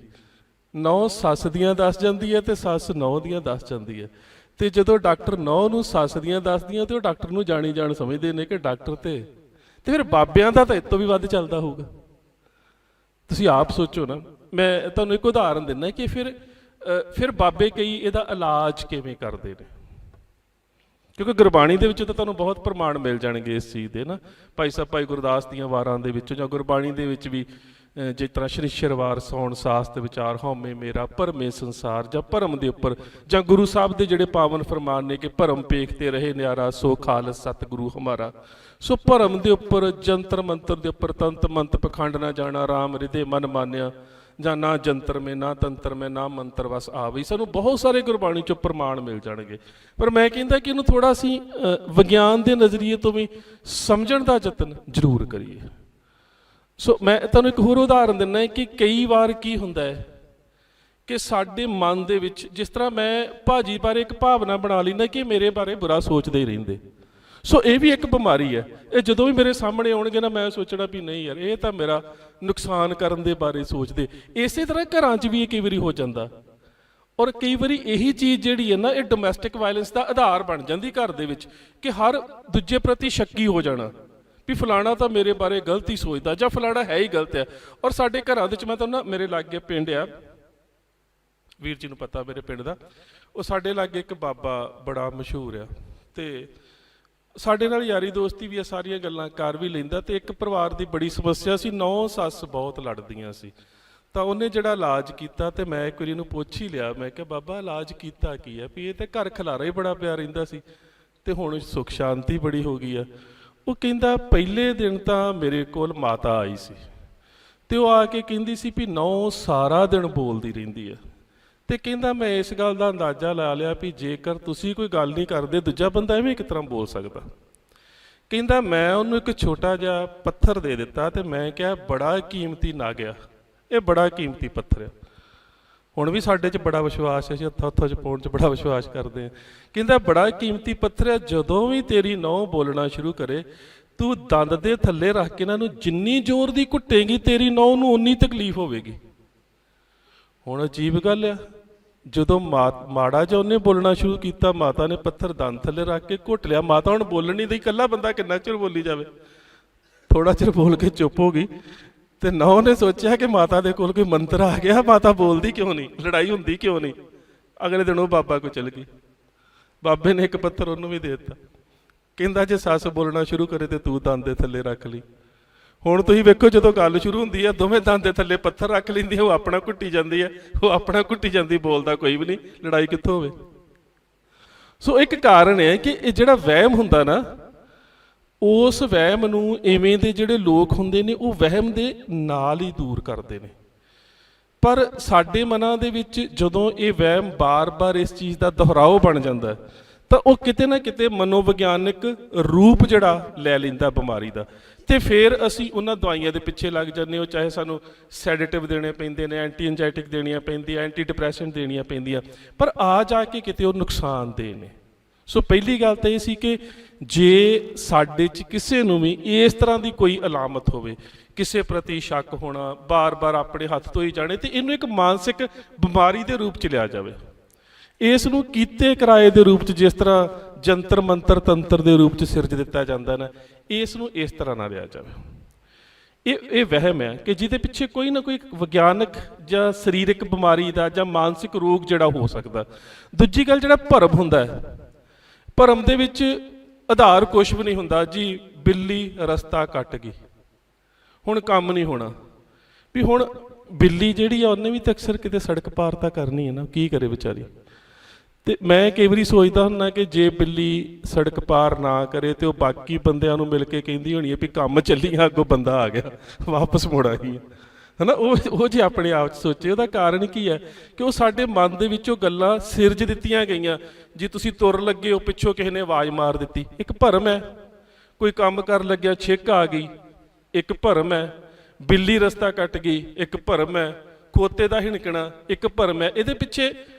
ਨੌਂ ਸੱਸ ਦੀਆਂ ਦੱਸ ਜਾਂਦੀ ਹੈ ਤੇ ਸੱਸ ਨੌਂ ਦੀਆਂ ਦੱਸ ਜਾਂਦੀ ਹੈ। ਤੇ ਜਦੋਂ ਡਾਕਟਰ ਨੌਂ ਨੂੰ ਸੱਸ ਦੀਆਂ ਦੱਸਦੀਆਂ ਤੇ ਉਹ ਡਾਕਟਰ ਨੂੰ ਜਾਣੀ ਜਾਣ ਸਮਝਦੇ ਨੇ ਕਿ ਡਾਕਟਰ ਤੇ ਫਿਰ ਬਾਬਿਆਂ ਦਾ ਤਾਂ ਇਸ ਤੋਂ ਵੀ ਵੱਧ ਚੱਲਦਾ ਹੋਊਗਾ। ਤੁਸੀਂ ਆਪ ਸੋਚੋ ਨਾ, ਮੈਂ ਤੁਹਾਨੂੰ ਇੱਕ ਉਦਾਹਰਨ ਦਿੰਦਾ ਕਿ ਫਿਰ ਬਾਬੇ ਕਈ ਇਹਦਾ ਇਲਾਜ ਕਿਵੇਂ ਕਰਦੇ ਨੇ, ਕਿਉਂਕਿ ਗੁਰਬਾਣੀ ਦੇ ਵਿੱਚੋਂ ਤਾਂ ਤੁਹਾਨੂੰ ਬਹੁਤ ਪ੍ਰਮਾਣ ਮਿਲ ਜਾਣਗੇ ਇਸ ਚੀਜ਼ ਦੇ ਨਾ। ਭਾਈ ਸਾਹਿਬ ਭਾਈ ਗੁਰਦਾਸ ਦੀਆਂ ਵਾਰਾਂ ਦੇ ਵਿੱਚੋਂ ਜਾਂ ਗੁਰਬਾਣੀ ਦੇ ਵਿੱਚ ਵੀ ਜਿਸ ਤਰ੍ਹਾਂ ਸ਼ਨੀਚਰਵਾਰ ਸੌਣ ਸਾਸ ਤੇ ਵਿਚਾਰ ਹਉਮੈ ਮੇਰਾ ਭਰਮੇ ਸੰਸਾਰ, ਜਾਂ ਭਰਮ ਦੇ ਉੱਪਰ, ਜਾਂ ਗੁਰੂ ਸਾਹਿਬ ਦੇ ਜਿਹੜੇ ਪਾਵਨ ਫਰਮਾਨ ਨੇ ਕਿ ਭਰਮ ਪੇਖਤੇ ਰਹੇ ਨਿਆਰਾ ਸੋ ਖਾਲਸ ਸਤਿਗੁਰੂ ਹਮਾਰਾ। ਸੋ ਭਰਮ ਦੇ ਉੱਪਰ, ਜੰਤਰ ਮੰਤਰ ਦੇ ਉੱਪਰ ਤੰਤ ਮੰਤ ਪਖੰਡ ਨਾ ਜਾਣਾ ਰਾਮ ਹਿਰਦੇ ਮਨ ਮਾਨਿਆ, ਜਾਂ ਨਾ ਜੰਤਰ ਮੈਂ ਨਾ ਤੰਤਰ ਮੈਂ ਨਾ ਮੰਤਰ ਵਸ ਆਵਈ। ਸਾਨੂੰ ਬਹੁਤ ਸਾਰੇ ਗੁਰਬਾਣੀ ਚੋਂ ਪ੍ਰਮਾਣ ਮਿਲ ਜਾਣਗੇ, ਪਰ ਮੈਂ ਕਹਿੰਦਾ ਕਿ ਇਹਨੂੰ ਥੋੜਾ ਅਸੀਂ ਵਿਗਿਆਨ ਦੇ ਨਜ਼ਰੀਏ ਤੋਂ ਵੀ ਸਮਝਣ ਦਾ ਯਤਨ ਜ਼ਰੂਰ ਕਰੀਏ। ਸੋ ਮੈਂ ਤੁਹਾਨੂੰ ਇੱਕ ਹੋਰ ਉਦਾਹਰਨ ਦਿੰਦਾ ਕਿ ਕਈ ਵਾਰ ਕੀ ਹੁੰਦਾ ਹੈ ਕਿ ਸਾਡੇ ਮਨ ਦੇ ਵਿੱਚ, ਜਿਸ ਤਰ੍ਹਾਂ ਮੈਂ ਭਾਜੀ ਬਾਰੇ ਇੱਕ ਭਾਵਨਾ ਬਣਾ ਲੈਂਦਾ ਕਿ ਮੇਰੇ ਬਾਰੇ ਬੁਰਾ ਸੋਚਦੇ ਹੀ ਰਹਿੰਦੇ, ਸੋ ਇਹ ਵੀ ਇੱਕ ਬਿਮਾਰੀ ਹੈ। ਇਹ ਜਦੋਂ ਵੀ ਮੇਰੇ ਸਾਹਮਣੇ ਆਉਣਗੇ ਨਾ, ਮੈਂ ਸੋਚਣਾ ਵੀ ਨਹੀਂ ਯਾਰ ਇਹ ਤਾਂ ਮੇਰਾ ਨੁਕਸਾਨ ਕਰਨ ਦੇ ਬਾਰੇ ਸੋਚਦੇ। ਇਸੇ ਤਰ੍ਹਾਂ ਘਰਾਂ 'ਚ ਵੀ ਇਹ ਕਈ ਵਾਰੀ ਹੋ ਜਾਂਦਾ, ਔਰ ਕਈ ਵਾਰੀ ਇਹੀ ਚੀਜ਼ ਜਿਹੜੀ ਹੈ ਨਾ, ਇਹ ਡੋਮੈਸਟਿਕ ਵਾਇਲੈਂਸ ਦਾ ਆਧਾਰ ਬਣ ਜਾਂਦੀ ਘਰ ਦੇ ਵਿੱਚ, ਕਿ ਹਰ ਦੂਜੇ ਪ੍ਰਤੀ ਸ਼ੱਕੀ ਹੋ ਜਾਣਾ ਵੀ ਫਲਾਣਾ ਤਾਂ ਮੇਰੇ ਬਾਰੇ ਗਲਤ ਹੀ ਸੋਚਦਾ, ਜਾਂ ਫਲਾਣਾ ਹੈ ਹੀ ਗਲਤ ਹੈ। ਔਰ ਸਾਡੇ ਘਰਾਂ ਦੇ ਵਿੱਚ, ਮੈਂ ਤੁਹਾਨੂੰ ਨਾ, ਮੇਰੇ ਲਾਗੇ ਪਿੰਡ ਆ, ਵੀਰ ਜੀ ਨੂੰ ਪਤਾ ਮੇਰੇ ਪਿੰਡ ਦਾ, ਉਹ ਸਾਡੇ ਲਾਗੇ ਇੱਕ ਬਾਬਾ ਬੜਾ ਮਸ਼ਹੂਰ ਆ, ਤੇ ਸਾਡੇ ਨਾਲ ਯਾਰੀ ਦੋਸਤੀ ਵੀ ਆ, ਸਾਰੀਆਂ ਗੱਲਾਂ ਕਰ ਵੀ ਲੈਂਦਾ। ਤੇ ਇੱਕ ਪਰਿਵਾਰ ਦੀ ਬੜੀ ਸਮੱਸਿਆ ਸੀ, ਨੌ ਸੱਸ ਬਹੁਤ ਲੜਦੀਆਂ ਸੀ। ਤਾਂ ਉਹਨੇ ਜਿਹੜਾ ਇਲਾਜ ਕੀਤਾ, ਤੇ ਮੈਂ ਇੱਕ ਵਾਰੀ ਇਹਨੂੰ ਪੁੱਛ ਹੀ ਲਿਆ, ਮੈਂ ਕਿਹਾ ਬਾਬਾ ਇਲਾਜ ਕੀਤਾ ਕੀ ਹੈ? ਵੀ ਇਹ ਤਾਂ ਘਰ ਖਲਾਰਾ ਹੀ ਬੜਾ ਪਿਆ ਰਹਿੰਦਾ ਸੀ ਤੇ ਹੁਣ ਸੁੱਖ ਸ਼ਾਂਤੀ ਬੜੀ ਹੋ ਗਈ ਆ। ਉਹ ਕਹਿੰਦਾ ਪਹਿਲੇ ਦਿਨ ਤਾਂ ਮੇਰੇ ਕੋਲ ਮਾਤਾ ਆਈ ਸੀ, ਤੇ ਉਹ ਆ ਕੇ ਕਹਿੰਦੀ ਸੀ ਵੀ ਨੌ ਸਾਰਾ ਦਿਨ ਬੋਲਦੀ ਰਹਿੰਦੀ ਹੈ। ਤੇ ਕਹਿੰਦਾ ਮੈਂ ਇਸ ਗੱਲ ਦਾ ਅੰਦਾਜ਼ਾ ਲਾ ਲਿਆ ਵੀ ਜੇਕਰ ਤੁਸੀਂ ਕੋਈ ਗੱਲ ਨਹੀਂ ਕਰਦੇ, ਦੂਜਾ ਬੰਦਾ ਐਵੇਂ ਕਿਸ ਤਰ੍ਹਾਂ ਬੋਲ ਸਕਦਾ। ਕਹਿੰਦਾ ਮੈਂ ਉਹਨੂੰ ਇੱਕ ਛੋਟਾ ਜਿਹਾ ਪੱਥਰ ਦੇ ਦਿੱਤਾ, ਤੇ ਮੈਂ ਕਿਹਾ ਬੜਾ ਕੀਮਤੀ ਨਗ ਆ, ਇਹ ਬੜਾ ਕੀਮਤੀ ਪੱਥਰ ਆ। ਹੁਣ ਵੀ ਸਾਡੇ 'ਚ ਬੜਾ ਵਿਸ਼ਵਾਸ ਹੈ, ਅਸੀਂ ਹੱਥਾਂ 'ਚ ਪਾਉਣ 'ਚ ਬੜਾ ਵਿਸ਼ਵਾਸ ਕਰਦੇ ਹਾਂ। ਕਹਿੰਦਾ ਬੜਾ ਕੀਮਤੀ ਪੱਥਰ ਹੈ, ਜਦੋਂ ਵੀ ਤੇਰੀ ਨਹੁੰ ਬੋਲਣਾ ਸ਼ੁਰੂ ਕਰੇ, ਤੂੰ ਦੰਦ ਦੇ ਥੱਲੇ ਰੱਖ ਕੇ ਇਹਨਾਂ ਨੂੰ ਜਿੰਨੀ ਜ਼ੋਰ ਦੀ ਘੁੱਟੇਂਗੀ, ਤੇਰੀ ਨਹੁੰ ਨੂੰ ਉਨੀ ਤਕਲੀਫ ਹੋਵੇਗੀ। ਹੁਣ ਅਜੀਬ ਗੱਲ ਆ, ਜਦੋਂ ਮਾੜਾ ਜਿਹਾ ਉਹਨੇ ਬੋਲਣਾ ਸ਼ੁਰੂ ਕੀਤਾ, ਮਾਤਾ ਨੇ ਪੱਥਰ ਦੰਦ ਥੱਲੇ ਰੱਖ ਕੇ ਘੁੱਟ ਲਿਆ। ਮਾਤਾ ਹੁਣ ਬੋਲਣ ਨਹੀਂ ਦਈ, ਇਕੱਲਾ ਬੰਦਾ ਕਿੰਨਾ ਚਿਰ ਬੋਲੀ ਜਾਵੇ। ਥੋੜਾ ਚਿਰ ਬੋਲ ਕੇ ਚੁੱਪ ਹੋ ਗਈ, ਤੇ ਨੌ ਨੇ ਸੋਚਿਆ ਕਿ ਮਾਤਾ ਦੇ ਕੋਲ ਕੋਈ ਮੰਤਰ ਆ ਗਿਆ, ਮਾਤਾ ਬੋਲਦੀ ਕਿਉਂ ਨਹੀਂ, ਲੜਾਈ ਹੁੰਦੀ ਕਿਉਂ ਨਹੀਂ। ਅਗਲੇ ਦਿਨ ਉਹ ਬਾਬਾ ਕੋਲ ਚਲ ਗਈ, ਬਾਬੇ ਨੇ ਇੱਕ ਪੱਥਰ ਉਹਨੂੰ ਵੀ ਦੇ ਦਿੱਤਾ। ਕਹਿੰਦਾ ਜੇ ਸੱਸ ਬੋਲਣਾ ਸ਼ੁਰੂ ਕਰੇ ਤੇ ਤੂੰ ਦੰਦ ਦੇ ਥੱਲੇ ਰੱਖ ਲਈ। ਹੁਣ ਤੁਸੀਂ ਵੇਖੋ, ਜਦੋਂ ਗੱਲ ਸ਼ੁਰੂ ਹੁੰਦੀ ਹੈ, ਦੋਵੇਂ ਦੰਦ ਦੇ ਥੱਲੇ ਪੱਥਰ ਰੱਖ ਲੈਂਦੀ ਹੈ, ਉਹ ਆਪਣਾ ਘੁੱਟੀ ਜਾਂਦੀ ਹੈ, ਉਹ ਆਪਣਾ ਘੁੱਟੀ ਜਾਂਦੀ, ਬੋਲਦਾ ਕੋਈ ਵੀ ਨਹੀਂ, ਲੜਾਈ ਕਿੱਥੋਂ ਹੋਵੇ। ਸੋ ਇੱਕ ਕਾਰਨ ਹੈ ਕਿ ਇਹ ਜਿਹੜਾ ਵਹਿਮ ਹੁੰਦਾ ਨਾ, ਉਸ ਵਹਿਮ ਨੂੰ ਇਵੇਂ ਦੇ ਜਿਹੜੇ ਲੋਕ ਹੁੰਦੇ ਨੇ, ਉਹ ਵਹਿਮ ਦੇ ਨਾਲ ਹੀ ਦੂਰ ਕਰਦੇ ਨੇ। ਪਰ ਸਾਡੇ ਮਨਾਂ ਦੇ ਵਿੱਚ ਜਦੋਂ ਇਹ ਵਹਿਮ ਬਾਰ-ਬਾਰ ਇਸ ਚੀਜ਼ ਦਾ ਦੁਹਰਾਓ ਬਣ ਜਾਂਦਾ, ਤਾਂ ਉਹ ਕਿਤੇ ਨਾ ਕਿਤੇ ਮਨੋਵਿਗਿਆਨਿਕ ਰੂਪ ਜਿਹੜਾ ਲੈ ਲੈਂਦਾ ਬਿਮਾਰੀ ਦਾ, ਤੇ ਫਿਰ ਅਸੀਂ ਉਹਨਾਂ ਦਵਾਈਆਂ ਦੇ ਪਿੱਛੇ ਲੱਗ ਜਾਂਦੇ ਹੋ। ਚਾਹੇ ਸਾਨੂੰ ਸੈਡੇਟਿਵ ਦੇਣੇ ਪੈਂਦੇ ਨੇ, ਐਂਟੀ ਐਂਜ਼ਾਈਟਿਕ ਦੇਣੀਆਂ ਪੈਂਦੀਆਂ, ਐਂਟੀ ਡਿਪਰੈਸੈਂਟ ਦੇਣੀਆਂ ਪੈਂਦੀਆਂ, ਪਰ ਆ ਜਾ ਕੇ ਕਿਤੇ ਉਹ ਨੁਕਸਾਨਦੇਹ ਨੇ। ਸੋ ਪਹਿਲੀ ਗੱਲ ਤਾਂ ਇਹ ਸੀ ਕਿ ਜੇ ਸਾਡੇ 'ਚ ਕਿਸੇ ਨੂੰ ਵੀ ਇਸ ਤਰ੍ਹਾਂ ਦੀ ਕੋਈ ਅਲਾਮਤ ਹੋਵੇ, ਕਿਸੇ ਪ੍ਰਤੀ ਸ਼ੱਕ ਹੋਣਾ, ਬਾਰ-ਬਾਰ ਆਪਣੇ ਹੱਥ ਧੋਈ ਜਾਣੇ, ਤੇ ਇਹਨੂੰ ਇੱਕ ਮਾਨਸਿਕ ਬਿਮਾਰੀ ਦੇ ਰੂਪ 'ਚ ਲਿਆ ਜਾਵੇ। ਇਸ ਨੂੰ ਕੀਤੇ ਕਿਰਾਏ ਦੇ ਰੂਪ 'ਚ, ਜਿਸ ਤਰ੍ਹਾਂ ਜੰਤਰ ਮੰਤਰ ਤੰਤਰ ਦੇ ਰੂਪ 'ਚ ਸਿਰਜ ਦਿੱਤਾ ਜਾਂਦਾ ਨਾ, ਇਸ ਨੂੰ ਇਸ ਤਰ੍ਹਾਂ ਨਾ ਲਿਆ ਜਾਵੇ। ਇਹ ਵਹਿਮ ਹੈ ਕਿ ਜਿਹਦੇ ਪਿੱਛੇ ਕੋਈ ਨਾ ਕੋਈ ਵਿਗਿਆਨਕ ਜਾਂ ਸਰੀਰਕ ਬਿਮਾਰੀ ਦਾ ਜਾਂ ਮਾਨਸਿਕ ਰੋਗ ਜਿਹੜਾ ਹੋ ਸਕਦਾ। ਦੂਜੀ ਗੱਲ, ਜਿਹੜਾ ਭਰਮ ਹੁੰਦਾ ਹੈ, ਭਰਮ ਦੇ ਵਿੱਚ ਆਧਾਰ ਕੁਛ ਵੀ ਨਹੀਂ ਹੁੰਦਾ ਜੀ। ਬਿੱਲੀ ਰਸਤਾ ਕੱਟ ਗਈ, ਹੁਣ ਕੰਮ ਨਹੀਂ ਹੋਣਾ। ਵੀ ਹੁਣ ਬਿੱਲੀ ਜਿਹੜੀ ਆ ਉਹਨੇ ਵੀ ਤਾਂ ਅਕਸਰ ਕਿਤੇ ਸੜਕ ਪਾਰ ਤਾਂ ਕਰਨੀ ਹੈ ਨਾ, ਕੀ ਕਰੇ ਵਿਚਾਰੀ। ਤੇ ਮੈਂ ਕਈ ਵਾਰੀ ਸੋਚਦਾ ਹੁੰਦਾ ਕਿ ਜੇ ਬਿੱਲੀ ਸੜਕ ਪਾਰ ਨਾ ਕਰੇ ਤੇ ਉਹ ਬਾਕੀ ਬੰਦਿਆਂ ਨੂੰ ਮਿਲ ਕੇ ਕਹਿੰਦੀ ਹੋਣੀ ਹੈ ਵੀ ਕੰਮ ਚੱਲੀ ਆ, ਅੱਗੋਂ ਬੰਦਾ ਆ ਗਿਆ, ਵਾਪਸ ਮੁੜ ਆਈ ਹੈ ਨਾ। ਉਹ ਜੇ ਆਪਣੇ ਆਪ 'ਚ ਸੋਚੇ, ਉਹਦਾ ਕਾਰਨ ਕੀ ਹੈ ਕਿ ਉਹ ਸਾਡੇ ਮਨ ਦੇ ਵਿੱਚੋਂ ਗੱਲਾਂ ਸਿਰਜ ਦਿੱਤੀਆਂ ਗਈਆਂ। ਜੇ ਤੁਸੀਂ ਤੁਰ ਲੱਗੇ ਹੋ, ਪਿੱਛੋਂ ਕਿਸੇ ਨੇ ਆਵਾਜ਼ ਮਾਰ ਦਿੱਤੀ, ਇੱਕ ਭਰਮ ਹੈ। ਕੋਈ ਕੰਮ ਕਰਨ ਲੱਗਿਆ ਛਿੱਕ ਆ ਗਈ, ਇੱਕ ਭਰਮ ਹੈ। ਬਿੱਲੀ ਰਸਤਾ ਕੱਟ ਗਈ, ਇੱਕ ਭਰਮ ਹੈ। ਖੋਤੇ ਦਾ ਹਿਣਕਣਾ, ਇੱਕ ਭਰਮ ਹੈ। ਇਹਦੇ ਪਿੱਛੇ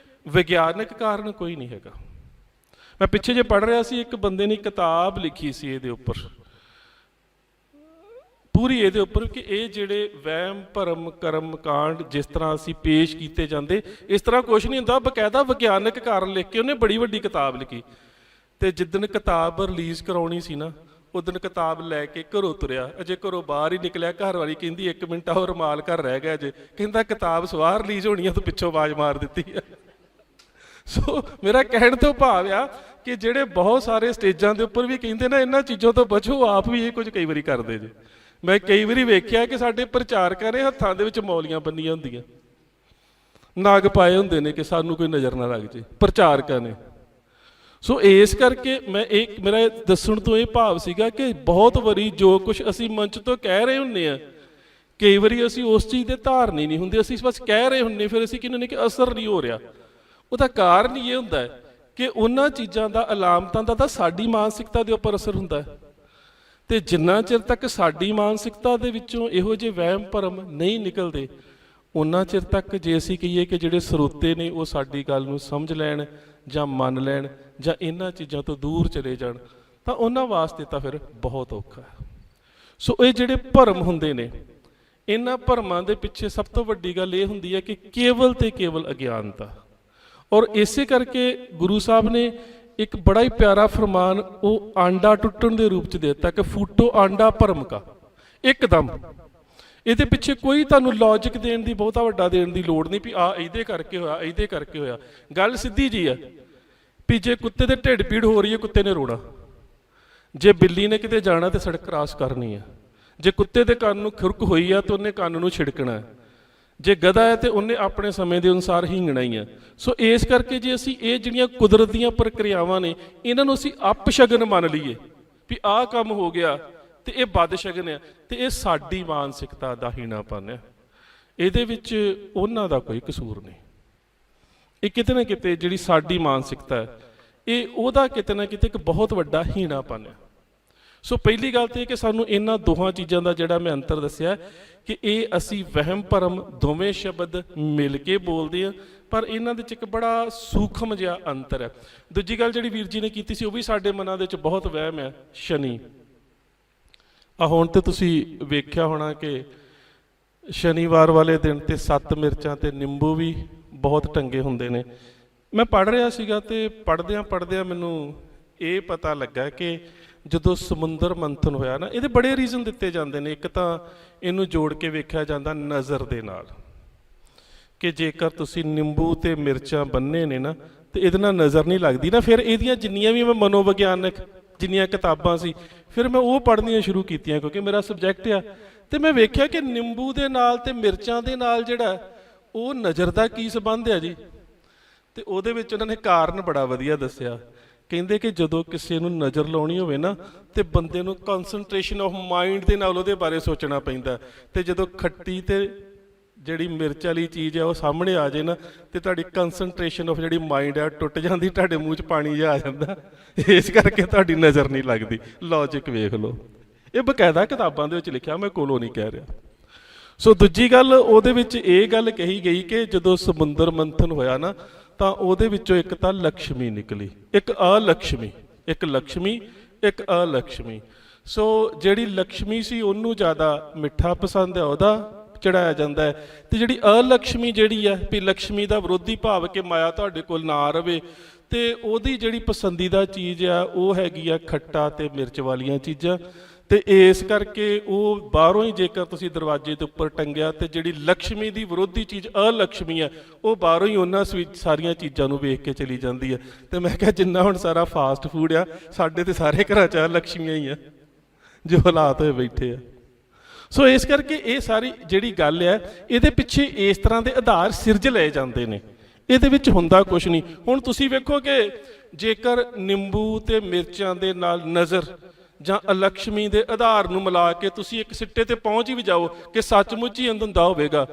ਵਿਗਿਆਨਕ ਕਾਰਨ ਕੋਈ ਨਹੀਂ ਹੈਗਾ। ਮੈਂ ਪਿੱਛੇ ਜੇ ਪੜ੍ਹ ਰਿਹਾ ਸੀ, ਇੱਕ ਬੰਦੇ ਨੇ ਕਿਤਾਬ ਲਿਖੀ ਸੀ ਇਹਦੇ ਉੱਪਰ, ਪੂਰੀ ਇਹਦੇ ਉੱਪਰ, ਕਿ ਇਹ ਜਿਹੜੇ ਵਹਿਮ ਭਰਮ ਕਰਮ ਕਾਂਡ ਜਿਸ ਤਰ੍ਹਾਂ ਅਸੀਂ ਪੇਸ਼ ਕੀਤੇ ਜਾਂਦੇ, ਇਸ ਤਰ੍ਹਾਂ ਕੁਛ ਨਹੀਂ ਹੁੰਦਾ। ਬਕਾਇਦਾ ਵਿਗਿਆਨਕ ਕਾਰਨ ਲਿਖ ਕੇ ਉਹਨੇ ਬੜੀ ਵੱਡੀ ਕਿਤਾਬ ਲਿਖੀ। ਤੇ ਜਿੱਦਣ ਕਿਤਾਬ ਰਿਲੀਜ਼ ਕਰਾਉਣੀ ਸੀ ਨਾ, ਉਦਣ ਕਿਤਾਬ ਲੈ ਕੇ ਘਰੋਂ ਤੁਰਿਆ, ਅਜੇ ਘਰੋਂ ਬਾਹਰ ਹੀ ਨਿਕਲਿਆ, ਘਰ ਵਾਲੀ ਕਹਿੰਦੀ 1 ਮਿੰਟ ਉਹ ਰੁਮਾਲ ਘਰ ਰਹਿ ਗਿਆ ਜੇ। ਕਹਿੰਦਾ ਕਿਤਾਬ ਸਵਾਰ ਰਿਲੀਜ਼ ਹੋਣੀ ਆ, ਤੂੰ ਪਿੱਛੋਂ ਆਵਾਜ਼ ਮਾਰ ਦਿੱਤੀ ਆ। ਸੋ ਮੇਰਾ ਕਹਿਣ ਤੋਂ ਭਾਵ ਆ ਕਿ ਜਿਹੜੇ ਬਹੁਤ ਸਾਰੇ ਸਟੇਜਾਂ ਦੇ ਉੱਪਰ ਵੀ ਕਹਿੰਦੇ ਨਾ ਇਹਨਾਂ ਚੀਜ਼ਾਂ ਤੋਂ ਬਚੋ, ਆਪ ਵੀ ਇਹ ਕੁਝ ਕਈ ਵਾਰੀ ਕਰਦੇ ਜੇ। ਮੈਂ ਕਈ ਵਾਰੀ ਵੇਖਿਆ ਕਿ ਸਾਡੇ ਪ੍ਰਚਾਰਕਾਂ ਨੇ ਹੱਥਾਂ ਦੇ ਵਿੱਚ ਮੌਲੀਆਂ ਬੰਨੀਆਂ ਹੁੰਦੀਆਂ, ਨਗ ਪਾਏ ਹੁੰਦੇ ਨੇ ਕਿ ਸਾਨੂੰ ਕੋਈ ਨਜ਼ਰ ਨਾ ਲੱਗ ਜੇ, ਪ੍ਰਚਾਰਕਾਂ ਨੇ। ਸੋ ਇਸ ਕਰਕੇ ਮੇਰਾ ਦੱਸਣ ਤੋਂ ਇਹ ਭਾਵ ਸੀਗਾ ਕਿ ਬਹੁਤ ਵਾਰੀ ਜੋ ਕੁਝ ਅਸੀਂ ਮੰਚ ਤੋਂ ਕਹਿ ਰਹੇ ਹੁੰਦੇ ਆ, ਕਈ ਵਾਰੀ ਅਸੀਂ ਉਸ ਚੀਜ਼ ਦੇ ਧਾਰਨੀ ਨਹੀਂ ਹੁੰਦੇ, ਅਸੀਂ ਬਸ ਕਹਿ ਰਹੇ ਹੁੰਦੇ, ਫਿਰ ਅਸੀਂ ਕਹਿੰਦੇ ਕਿ ਅਸਰ ਨਹੀਂ ਹੋ ਰਿਹਾ। ਉਹਦਾ ਕਾਰਨ ਇਹ ਹੁੰਦਾ ਹੈ ਕਿ ਉਹਨਾਂ ਚੀਜ਼ਾਂ ਦਾ, ਅਲਾਮਤਾਂ ਦਾ ਤਾਂ ਸਾਡੀ ਮਾਨਸਿਕਤਾ ਦੇ ਉੱਪਰ ਅਸਰ ਹੁੰਦਾ ਹੈ। ਤੇ ਜਿੰਨਾ ਚਿਰ ਤੱਕ ਸਾਡੀ ਮਾਨਸਿਕਤਾ ਦੇ ਵਿੱਚੋਂ ਇਹੋ ਜਿਹੇ ਵਹਿਮ ਭਰਮ ਨਹੀਂ ਨਿਕਲਦੇ, ਉਹਨਾਂ ਚਿਰ ਤੱਕ ਜੇ ਅਸੀਂ ਕਹੀਏ ਕਿ ਜਿਹੜੇ ਸਰੋਤੇ ਨੇ ਉਹ ਸਾਡੀ ਗੱਲ ਨੂੰ ਸਮਝ ਲੈਣ ਜਾਂ ਮੰਨ ਲੈਣ ਜਾਂ ਇਹਨਾਂ ਚੀਜ਼ਾਂ ਤੋਂ ਦੂਰ ਚਲੇ ਜਾਣ, ਤਾਂ ਉਹਨਾਂ ਵਾਸਤੇ ਤਾਂ ਫਿਰ ਬਹੁਤ ਔਖਾ ਹੈ। ਸੋ ਇਹ ਜਿਹੜੇ ਭਰਮ ਹੁੰਦੇ ਨੇ, ਇਹਨਾਂ ਭਰਮਾਂ ਦੇ ਪਿੱਛੇ ਸਭ ਤੋਂ ਵੱਡੀ ਗੱਲ ਇਹ ਹੁੰਦੀ ਹੈ ਕਿ ਕੇਵਲ ਤੇ ਕੇਵਲ ਅਗਿਆਨਤਾ। ਔਰ ਇਸੇ ਕਰਕੇ ਗੁਰੂ ਸਾਹਿਬ ਨੇ ਇੱਕ ਬੜਾ ਹੀ ਪਿਆਰਾ ਫਰਮਾਨ ਉਹ ਆਂਡਾ ਟੁੱਟਣ ਦੇ ਰੂਪ 'ਚ ਦੇ ਦਿੱਤਾ ਕਿ ਫੂਟੋ ਆਂਡਾ ਭਰਮ ਕਾ, ਇੱਕਦਮ। ਇਹਦੇ ਪਿੱਛੇ ਕੋਈ ਤੁਹਾਨੂੰ ਲੌਜਿਕ ਦੇਣ ਦੀ, ਬਹੁਤਾ ਵੱਡਾ ਦੇਣ ਦੀ ਲੋੜ ਨਹੀਂ ਵੀ ਆ ਇਹਦੇ ਕਰਕੇ ਹੋਇਆ, ਇਹਦੇ ਕਰਕੇ ਹੋਇਆ। ਗੱਲ ਸਿੱਧੀ ਜੀ ਆ ਵੀ ਜੇ ਕੁੱਤੇ ਦੇ ਢਿੱਡ ਪੀੜ ਹੋ ਰਹੀ ਹੈ, ਕੁੱਤੇ ਨੇ ਰੋਣਾ। ਜੇ ਬਿੱਲੀ ਨੇ ਕਿਤੇ ਜਾਣਾ ਤੇ ਸੜਕ ਕ੍ਰਾਸ ਕਰਨੀ ਹੈ। ਜੇ ਕੁੱਤੇ ਦੇ ਕੰਨ ਨੂੰ ਖੁਰਕ ਹੋਈ ਆ ਤਾਂ ਉਹਨੇ ਕੰਨ ਨੂੰ ਛਿੜਕਣਾ ਹੈ। ਜੇ ਗਧਾ ਹੈ ਤੇ ਉਹਨੇ ਆਪਣੇ ਸਮੇਂ ਦੇ ਅਨੁਸਾਰ ਹੀਂਗਣਾ ਹੀ ਆ। ਸੋ ਇਸ ਕਰਕੇ ਜੇ ਅਸੀਂ ਇਹ ਜਿਹੜੀਆਂ ਕੁਦਰਤ ਦੀਆਂ ਪ੍ਰਕਿਰਿਆਵਾਂ ਨੇ, ਇਹਨਾਂ ਨੂੰ ਅਸੀਂ ਅਪਸ਼ਗਨ ਮੰਨ ਲਈਏ ਵੀ ਆਹ ਕੰਮ ਹੋ ਗਿਆ ਤੇ ਇਹ ਬਦਸ਼ਗਨ ਆ, ਤੇ ਇਹ ਸਾਡੀ ਮਾਨਸਿਕਤਾ ਦਾ ਹੀਣਾਪਨ ਹੈ। ਇਹਦੇ ਵਿੱਚ ਉਹਨਾਂ ਦਾ ਕੋਈ ਕਸੂਰ ਨਹੀਂ। ਇਹ ਕਿਤੇ ਨਾ ਕਿਤੇ ਜਿਹੜੀ ਸਾਡੀ ਮਾਨਸਿਕਤਾ ਹੈ, ਇਹ ਉਹਦਾ ਕਿਤੇ ਨਾ ਕਿਤੇ ਇੱਕ ਬਹੁਤ ਵੱਡਾ ਹੀਣਾਪਨ ਹੈ। ਸੋ ਪਹਿਲੀ ਗੱਲ ਤਾਂ ਇਹ ਕਿ ਸਾਨੂੰ ਇਹਨਾਂ ਦੋਹਾਂ ਚੀਜ਼ਾਂ ਦਾ ਜਿਹੜਾ ਮੈਂ ਅੰਤਰ ਦੱਸਿਆ ਕਿ ਇਹ ਅਸੀਂ ਵਹਿਮ ਭਰਮ ਦੋਵੇਂ ਸ਼ਬਦ ਮਿਲ ਕੇ ਬੋਲਦੇ ਹਾਂ, ਪਰ ਇਹਨਾਂ ਦੇ 'ਚ ਇੱਕ ਬੜਾ ਸੂਖਮ ਜਿਹਾ ਅੰਤਰ ਹੈ। ਦੂਜੀ ਗੱਲ ਜਿਹੜੀ ਵੀਰ ਜੀ ਨੇ ਕੀਤੀ ਸੀ, ਉਹ ਵੀ ਸਾਡੇ ਮਨਾਂ ਦੇ ਵਿੱਚ ਬਹੁਤ ਵਹਿਮ ਹੈ, ਸ਼ਨੀ। ਹੁਣ ਤੇ ਤੁਸੀਂ ਵੇਖਿਆ ਹੋਣਾ ਕਿ ਸ਼ਨੀਵਾਰ ਵਾਲੇ ਦਿਨ ਤੇ 7 ਮਿਰਚਾਂ ਤੇ ਨਿੰਬੂ ਵੀ ਬਹੁਤ ਟੰਗੇ ਹੁੰਦੇ ਨੇ। ਮੈਂ ਪੜ੍ਹ ਰਿਹਾ ਸੀਗਾ ਤੇ ਪੜ੍ਹਦਿਆਂ ਮੈਨੂੰ ਇਹ ਪਤਾ ਲੱਗਾ ਕਿ ਜਦੋਂ ਸਮੁੰਦਰ ਮੰਥਨ ਹੋਇਆ ਨਾ, ਇਹਦੇ ਬੜੇ ਰੀਜ਼ਨ ਦਿੱਤੇ ਜਾਂਦੇ ਨੇ। ਇੱਕ ਤਾਂ ਇਹਨੂੰ ਜੋੜ ਕੇ ਵੇਖਿਆ ਜਾਂਦਾ ਨਜ਼ਰ ਦੇ ਨਾਲ, ਕਿ ਜੇਕਰ ਤੁਸੀਂ ਨਿੰਬੂ ਤੇ ਮਿਰਚਾਂ ਬੰਨੇ ਨੇ ਨਾ ਤੇ ਇਹਦੇ ਨਾਲ ਨਜ਼ਰ ਨਹੀਂ ਲੱਗਦੀ ਨਾ। ਫਿਰ ਇਹਦੀਆਂ ਜਿੰਨੀਆਂ ਵੀ ਮੈਂ ਮਨੋਵਿਗਿਆਨਕ ਜਿੰਨੀਆਂ ਕਿਤਾਬਾਂ ਸੀ, ਫਿਰ ਮੈਂ ਉਹ ਪੜ੍ਹਨੀਆਂ ਸ਼ੁਰੂ ਕੀਤੀਆਂ ਕਿਉਂਕਿ ਮੇਰਾ ਸਬਜੈਕਟ ਆ। ਤੇ ਮੈਂ ਵੇਖਿਆ ਕਿ ਨਿੰਬੂ ਦੇ ਨਾਲ ਤੇ ਮਿਰਚਾਂ ਦੇ ਨਾਲ ਜਿਹੜਾ ਉਹ ਨਜ਼ਰ ਦਾ ਕੀ ਸੰਬੰਧ ਹੈ ਜੀ। ਤੇ ਉਹਦੇ ਵਿੱਚ ਉਹਨਾਂ ਨੇ ਕਾਰਨ ਬੜਾ ਵਧੀਆ ਦੱਸਿਆ। ਕਹਿੰਦੇ ਕਿ ਜਦੋਂ ਕਿਸੇ ਨੂੰ ਨਜ਼ਰ ਲਾਉਣੀ ਹੋਵੇ ਨਾ ਤੇ ਬੰਦੇ ਨੂੰ ਕਨਸਨਟ੍ਰੇਸ਼ਨ ਆਫ ਮਾਈਂਡ ਦੇ ਨਾਲ ਉਹਦੇ ਬਾਰੇ ਸੋਚਣਾ ਪੈਂਦਾ। ਤੇ ਜਦੋਂ ਖੱਟੀ ਤੇ ਜਿਹੜੀ ਮਿਰਚ ਵਾਲੀ ਚੀਜ਼ ਹੈ ਉਹ ਸਾਹਮਣੇ ਆ ਜਾਏ ਨਾ ਤੇ ਤੁਹਾਡੀ ਕਨਸਨਟ੍ਰੇਸ਼ਨ ਆਫ ਜਿਹੜੀ ਮਾਈਂਡ ਹੈ ਟੁੱਟ ਜਾਂਦੀ, ਤੁਹਾਡੇ ਮੂੰਹ 'ਚ ਪਾਣੀ ਜਿਹਾ ਆ ਜਾਂਦਾ। ਇਸ ਕਰਕੇ ਤੁਹਾਡੀ ਨਜ਼ਰ ਨਹੀਂ ਲੱਗਦੀ। ਲੌਜਿਕ ਵੇਖ ਲਓ, ਇਹ ਬਕਾਇਦਾ ਕਿਤਾਬਾਂ ਦੇ ਵਿੱਚ ਲਿਖਿਆ, ਮੈਂ ਕੋਲੋਂ ਨਹੀਂ ਕਹਿ ਰਿਹਾ। ਸੋ ਦੂਜੀ ਗੱਲ ਉਹਦੇ ਵਿੱਚ ਇਹ ਗੱਲ ਕਹੀ ਗਈ ਕਿ ਜਦੋਂ ਸਮੁੰਦਰ ਮੰਥਨ ਹੋਇਆ ਨਾ ਤਾਂ ਉਹਦੇ ਵਿੱਚੋਂ ਇੱਕ ਤਾਂ ਲਕਸ਼ਮੀ ਨਿਕਲੀ, ਇੱਕ ਅਲਕਸ਼ਮੀ, ਇੱਕ ਲਕਸ਼ਮੀ ਇੱਕ ਅਲਕਸ਼ਮੀ। ਸੋ ਜਿਹੜੀ ਲਕਸ਼ਮੀ ਸੀ ਉਹਨੂੰ ਜ਼ਿਆਦਾ ਮਿੱਠਾ ਪਸੰਦ ਹੈ, ਉਹਦਾ ਚੜਾਇਆ ਜਾਂਦਾ ਹੈ। ਤੇ ਜਿਹੜੀ ਅਲਕਸ਼ਮੀ ਜਿਹੜੀ ਹੈ ਵੀ ਲਕਸ਼ਮੀ ਦਾ ਵਿਰੋਧੀ ਭਾਵ ਕਿ ਮਾਇਆ ਤੁਹਾਡੇ ਕੋਲ ਨਾ ਰਵੇ, ਤੇ ਉਹਦੀ ਜਿਹੜੀ ਪਸੰਦੀਦਾ ਚੀਜ਼ ਆ ਉਹ ਹੈਗੀ ਆ ਖੱਟਾ ਤੇ ਮਿਰਚ ਵਾਲੀਆਂ ਚੀਜ਼ਾਂ। ਤੇ ਇਸ ਕਰਕੇ ਉਹ ਬਾਹਰੋਂ ਹੀ ਜੇਕਰ ਤੁਸੀਂ ਦਰਵਾਜ਼ੇ ਦੇ ਉੱਪਰ ਟੰਗਿਆ ਤੇ ਜਿਹੜੀ ਲక్ష్ਮੀ ਦੀ ਵਿਰੋਧੀ ਚੀਜ਼ ਅਲక్ష్ਮੀ ਹੈ ਉਹ ਬਾਹਰੋਂ ਹੀ ਉਹਨਾਂ ਸਾਰੀਆਂ ਚੀਜ਼ਾਂ ਨੂੰ ਵੇਖ ਕੇ ਚਲੀ ਜਾਂਦੀ ਹੈ। ਤੇ ਮੈਂ ਕਿਹਾ ਜਿੰਨਾ ਹੁਣ ਸਾਰਾ ਫਾਸਟ ਫੂਡ ਆ, ਸਾਡੇ ਤੇ ਸਾਰੇ ਘਰਾਂ 'ਚ ਲక్ష్ਮੀਆਂ ਹੀ ਆ ਜੋ ਹਾਲਾਤ ਹੋਏ ਬੈਠੇ ਆ। ਸੋ ਇਸ ਕਰਕੇ ਇਹ ਸਾਰੀ ਜਿਹੜੀ ਗੱਲ ਹੈ ਇਹਦੇ ਪਿੱਛੇ ਇਸ ਤਰ੍ਹਾਂ ਦੇ ਆਧਾਰ ਸਿਰਜ ਲਏ ਜਾਂਦੇ ਨੇ, ਇਹਦੇ ਵਿੱਚ ਹੁੰਦਾ ਕੁਛ ਨਹੀਂ। ਹੁਣ ਤੁਸੀਂ ਵੇਖੋ ਕਿ ਜੇਕਰ ਨਿੰਬੂ ਤੇ ਮਿਰਚਾਂ ਦੇ ਨਾਲ ਨਜ਼ਰ ਜਾਂ ਅਲਕਸ਼ਮੀ ਦੇ ਆਧਾਰ ਨੂੰ ਮਿਲਾ ਕੇ ਤੁਸੀਂ ਇੱਕ ਸਿੱਟੇ ਤੇ ਪਹੁੰਚ ਹੀ ਵੀ ਜਾਓ ਕਿ ਸੱਚਮੁੱਚ ਹੀ ਹੁੰਦਾ ਹੋਵੇਗਾ,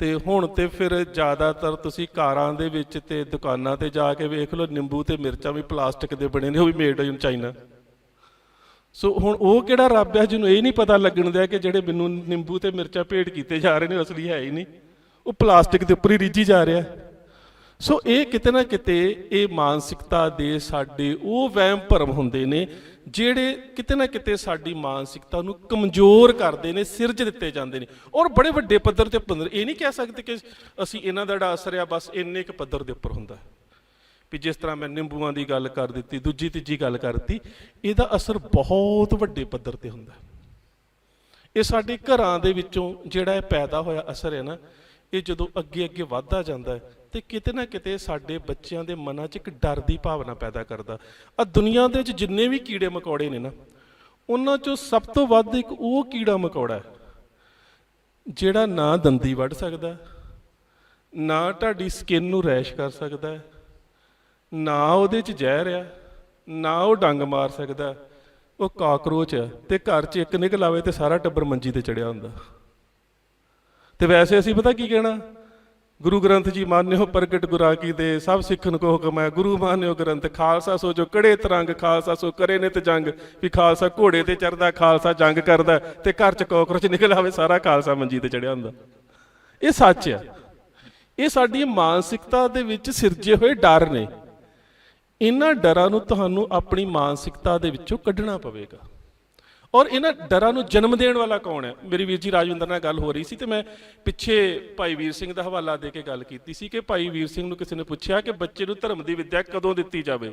ਤੇ ਹੁਣ ਤੇ ਫਿਰ ਜ਼ਿਆਦਾਤਰ ਤੁਸੀਂ ਕਾਰਾਂ ਦੇ ਵਿੱਚ ਤੇ ਦੁਕਾਨਾਂ ਤੇ ਜਾ ਕੇ ਵੇਖ ਲਓ, ਨਿੰਬੂ ਤੇ ਮਿਰਚਾਂ ਵੀ ਪਲਾਸਟਿਕ ਦੇ ਬਣੇ ਨੇ, ਉਹ ਵੀ ਮੇਡ ਇਨ ਚਾਈਨਾ। ਸੋ ਹੁਣ ਉਹ ਕਿਹੜਾ ਰੱਬ ਹੈ ਜਿਹਨੂੰ ਇਹ ਨਹੀਂ ਪਤਾ ਲੱਗਣ ਦਿਆ ਕਿ ਜਿਹੜੇ ਮੈਨੂੰ ਨਿੰਬੂ ਤੇ ਮਿਰਚਾਂ ਭੇਟ ਕੀਤੇ ਜਾ ਰਹੇ ਨੇ ਅਸਲੀ ਹੈ ਹੀ ਨਹੀਂ, ਉਹ ਪਲਾਸਟਿਕ ਦੇ ਉੱਪਰ ਹੀ ਰੀਝੀ ਜਾ ਰਿਹਾ। ਸੋ ਇਹ ਕਿਤੇ ਨਾ ਕਿਤੇ ਇਹ ਮਾਨਸਿਕਤਾ ਦੇ ਸਾਡੇ ਉਹ ਵਹਿਮ ਭਰਮ ਹੁੰਦੇ ਨੇ ਜਿਹੜੇ ਕਿਤੇ ਨਾ ਕਿਤੇ ਸਾਡੀ ਮਾਨਸਿਕਤਾ ਨੂੰ ਕਮਜ਼ੋਰ ਕਰਦੇ ਨੇ, ਸਿਰਜ ਦਿੱਤੇ ਜਾਂਦੇ ਨੇ, ਔਰ ਬੜੇ ਵੱਡੇ ਪੱਧਰ ਤੇ ਪੱਧਰ। ਇਹ ਨਹੀਂ ਕਹਿ ਸਕਦੇ ਕਿ ਅਸੀਂ ਇਹਨਾਂ ਦਾ ਜਿਹੜਾ ਅਸਰ ਆ ਬਸ ਇੰਨੇ ਕੁ ਪੱਧਰ ਦੇ ਉੱਪਰ ਹੁੰਦਾ ਵੀ ਜਿਸ ਤਰ੍ਹਾਂ ਮੈਂ ਨਿੰਬੂਆਂ ਦੀ ਗੱਲ ਕਰ ਦਿੱਤੀ, ਦੂਜੀ ਤੀਜੀ ਗੱਲ ਕਰ ਦਿੱਤੀ, ਇਹਦਾ ਅਸਰ ਬਹੁਤ ਵੱਡੇ ਪੱਧਰ ਤੇ ਹੁੰਦਾ। ਇਹ ਸਾਡੇ ਘਰਾਂ ਦੇ ਵਿੱਚੋਂ ਜਿਹੜਾ ਇਹ ਪੈਦਾ ਹੋਇਆ ਅਸਰ ਹੈ ਨਾ, ਇਹ ਜਦੋਂ ਅੱਗੇ ਅੱਗੇ ਵੱਧਦਾ ਜਾਂਦਾ ਹੈ ਤੇ ਕਿਤੇ ਨਾ ਕਿਤੇ ਸਾਡੇ ਬੱਚਿਆਂ ਦੇ ਮਨਾਂ 'ਚ ਇੱਕ ਡਰ ਦੀ ਭਾਵਨਾ ਪੈਦਾ ਕਰਦਾ। ਆ ਦੁਨੀਆ ਦੇ ਵਿੱਚ ਜਿੰਨੇ ਵੀ ਕੀੜੇ ਮਕੌੜੇ ਨੇ ਨਾ, ਉਹਨਾਂ 'ਚੋਂ ਸਭ ਤੋਂ ਵੱਧ ਇੱਕ ਉਹ ਕੀੜਾ ਮਕੌੜਾ ਹੈ ਜਿਹੜਾ ਨਾ ਦੰਦੀ ਵੱਢ ਸਕਦਾ, ਨਾ ਤੁਹਾਡੀ ਸਕਿਨ ਨੂੰ ਰੈਸ਼ ਕਰ ਸਕਦਾ, ਨਾ ਉਹਦੇ 'ਚ ਜ਼ਹਿਰ ਆ, ਨਾ ਉਹ ਡੰਗ ਮਾਰ ਸਕਦਾ, ਉਹ ਕਾਕਰੋਚ ਆ। ਤੇ ਘਰ 'ਚ ਇੱਕ ਨਿਕਲ ਆਵੇ ਤੇ ਸਾਰਾ ਟੱਬਰ ਮੰਜੀ ਤੇ ਚੜਿਆ ਹੁੰਦਾ। ਤੇ ਵੈਸੇ ਅਸੀਂ ਪਤਾ ਕੀ ਕਹਿਣਾ, ਗੁਰੂ ਗ੍ਰੰਥ ਜੀ ਮਾਨਿਓ ਪ੍ਰਗਟ ਗੁਰਾਂ ਕੀ ਦੇ, ਸਭ ਸਿੱਖਣ ਕੋ ਹੁਕਮ ਹੈ, ਗੁਰੂ ਮਾਨਿਓ ਗ੍ਰੰਥ, ਖਾਲਸਾ ਸੋ ਜੋ ਕੜੇ ਤਰੰਗ, ਖਾਲਸਾ ਸੋ ਕਰੇ ਨਿਤ ਜੰਗ। ਵੀ ਖਾਲਸਾ ਘੋੜੇ ਤੇ ਚੜਦਾ, ਖਾਲਸਾ ਜੰਗ ਕਰਦਾ, ਤੇ ਘਰ 'ਚ ਕਾਕਰੋਚ ਨਿਕਲ ਆਵੇ ਸਾਰਾ ਖਾਲਸਾ ਮੰਜੀ ਤੇ ਚੜਿਆ ਹੁੰਦਾ। ਇਹ ਸੱਚ ਆ। ਇਹ ਸਾਡੀ ਮਾਨਸਿਕਤਾ ਦੇ ਵਿੱਚ ਸਿਰਜੇ ਹੋਏ ਡਰ ਨੇ। ਇਹਨਾਂ ਡਰਾਂ ਨੂੰ ਤੁਹਾਨੂੰ ਆਪਣੀ ਮਾਨਸਿਕਤਾ ਦੇ ਵਿੱਚੋਂ ਕੱਢਣਾ ਪਵੇਗਾ। ਔਰ ਇਹਨਾਂ ਡਰਾਂ ਨੂੰ ਜਨਮ ਦੇਣ ਵਾਲਾ ਕੌਣ ਹੈ? ਮੇਰੀ ਵੀਰ ਜੀ ਰਾਜਵਿੰਦਰ ਨਾਲ ਗੱਲ ਹੋ ਰਹੀ ਸੀ ਤੇ ਮੈਂ ਪਿੱਛੇ ਭਾਈ ਵੀਰ ਸਿੰਘ ਦਾ ਹਵਾਲਾ ਦੇ ਕੇ ਗੱਲ ਕੀਤੀ ਸੀ ਕਿ ਭਾਈ ਵੀਰ ਸਿੰਘ ਨੂੰ ਕਿਸੇ ਨੇ ਪੁੱਛਿਆ ਕਿ ਬੱਚੇ ਨੂੰ ਧਰਮ ਦੀ ਵਿੱਦਿਆ ਕਦੋਂ ਦਿੱਤੀ ਜਾਵੇ,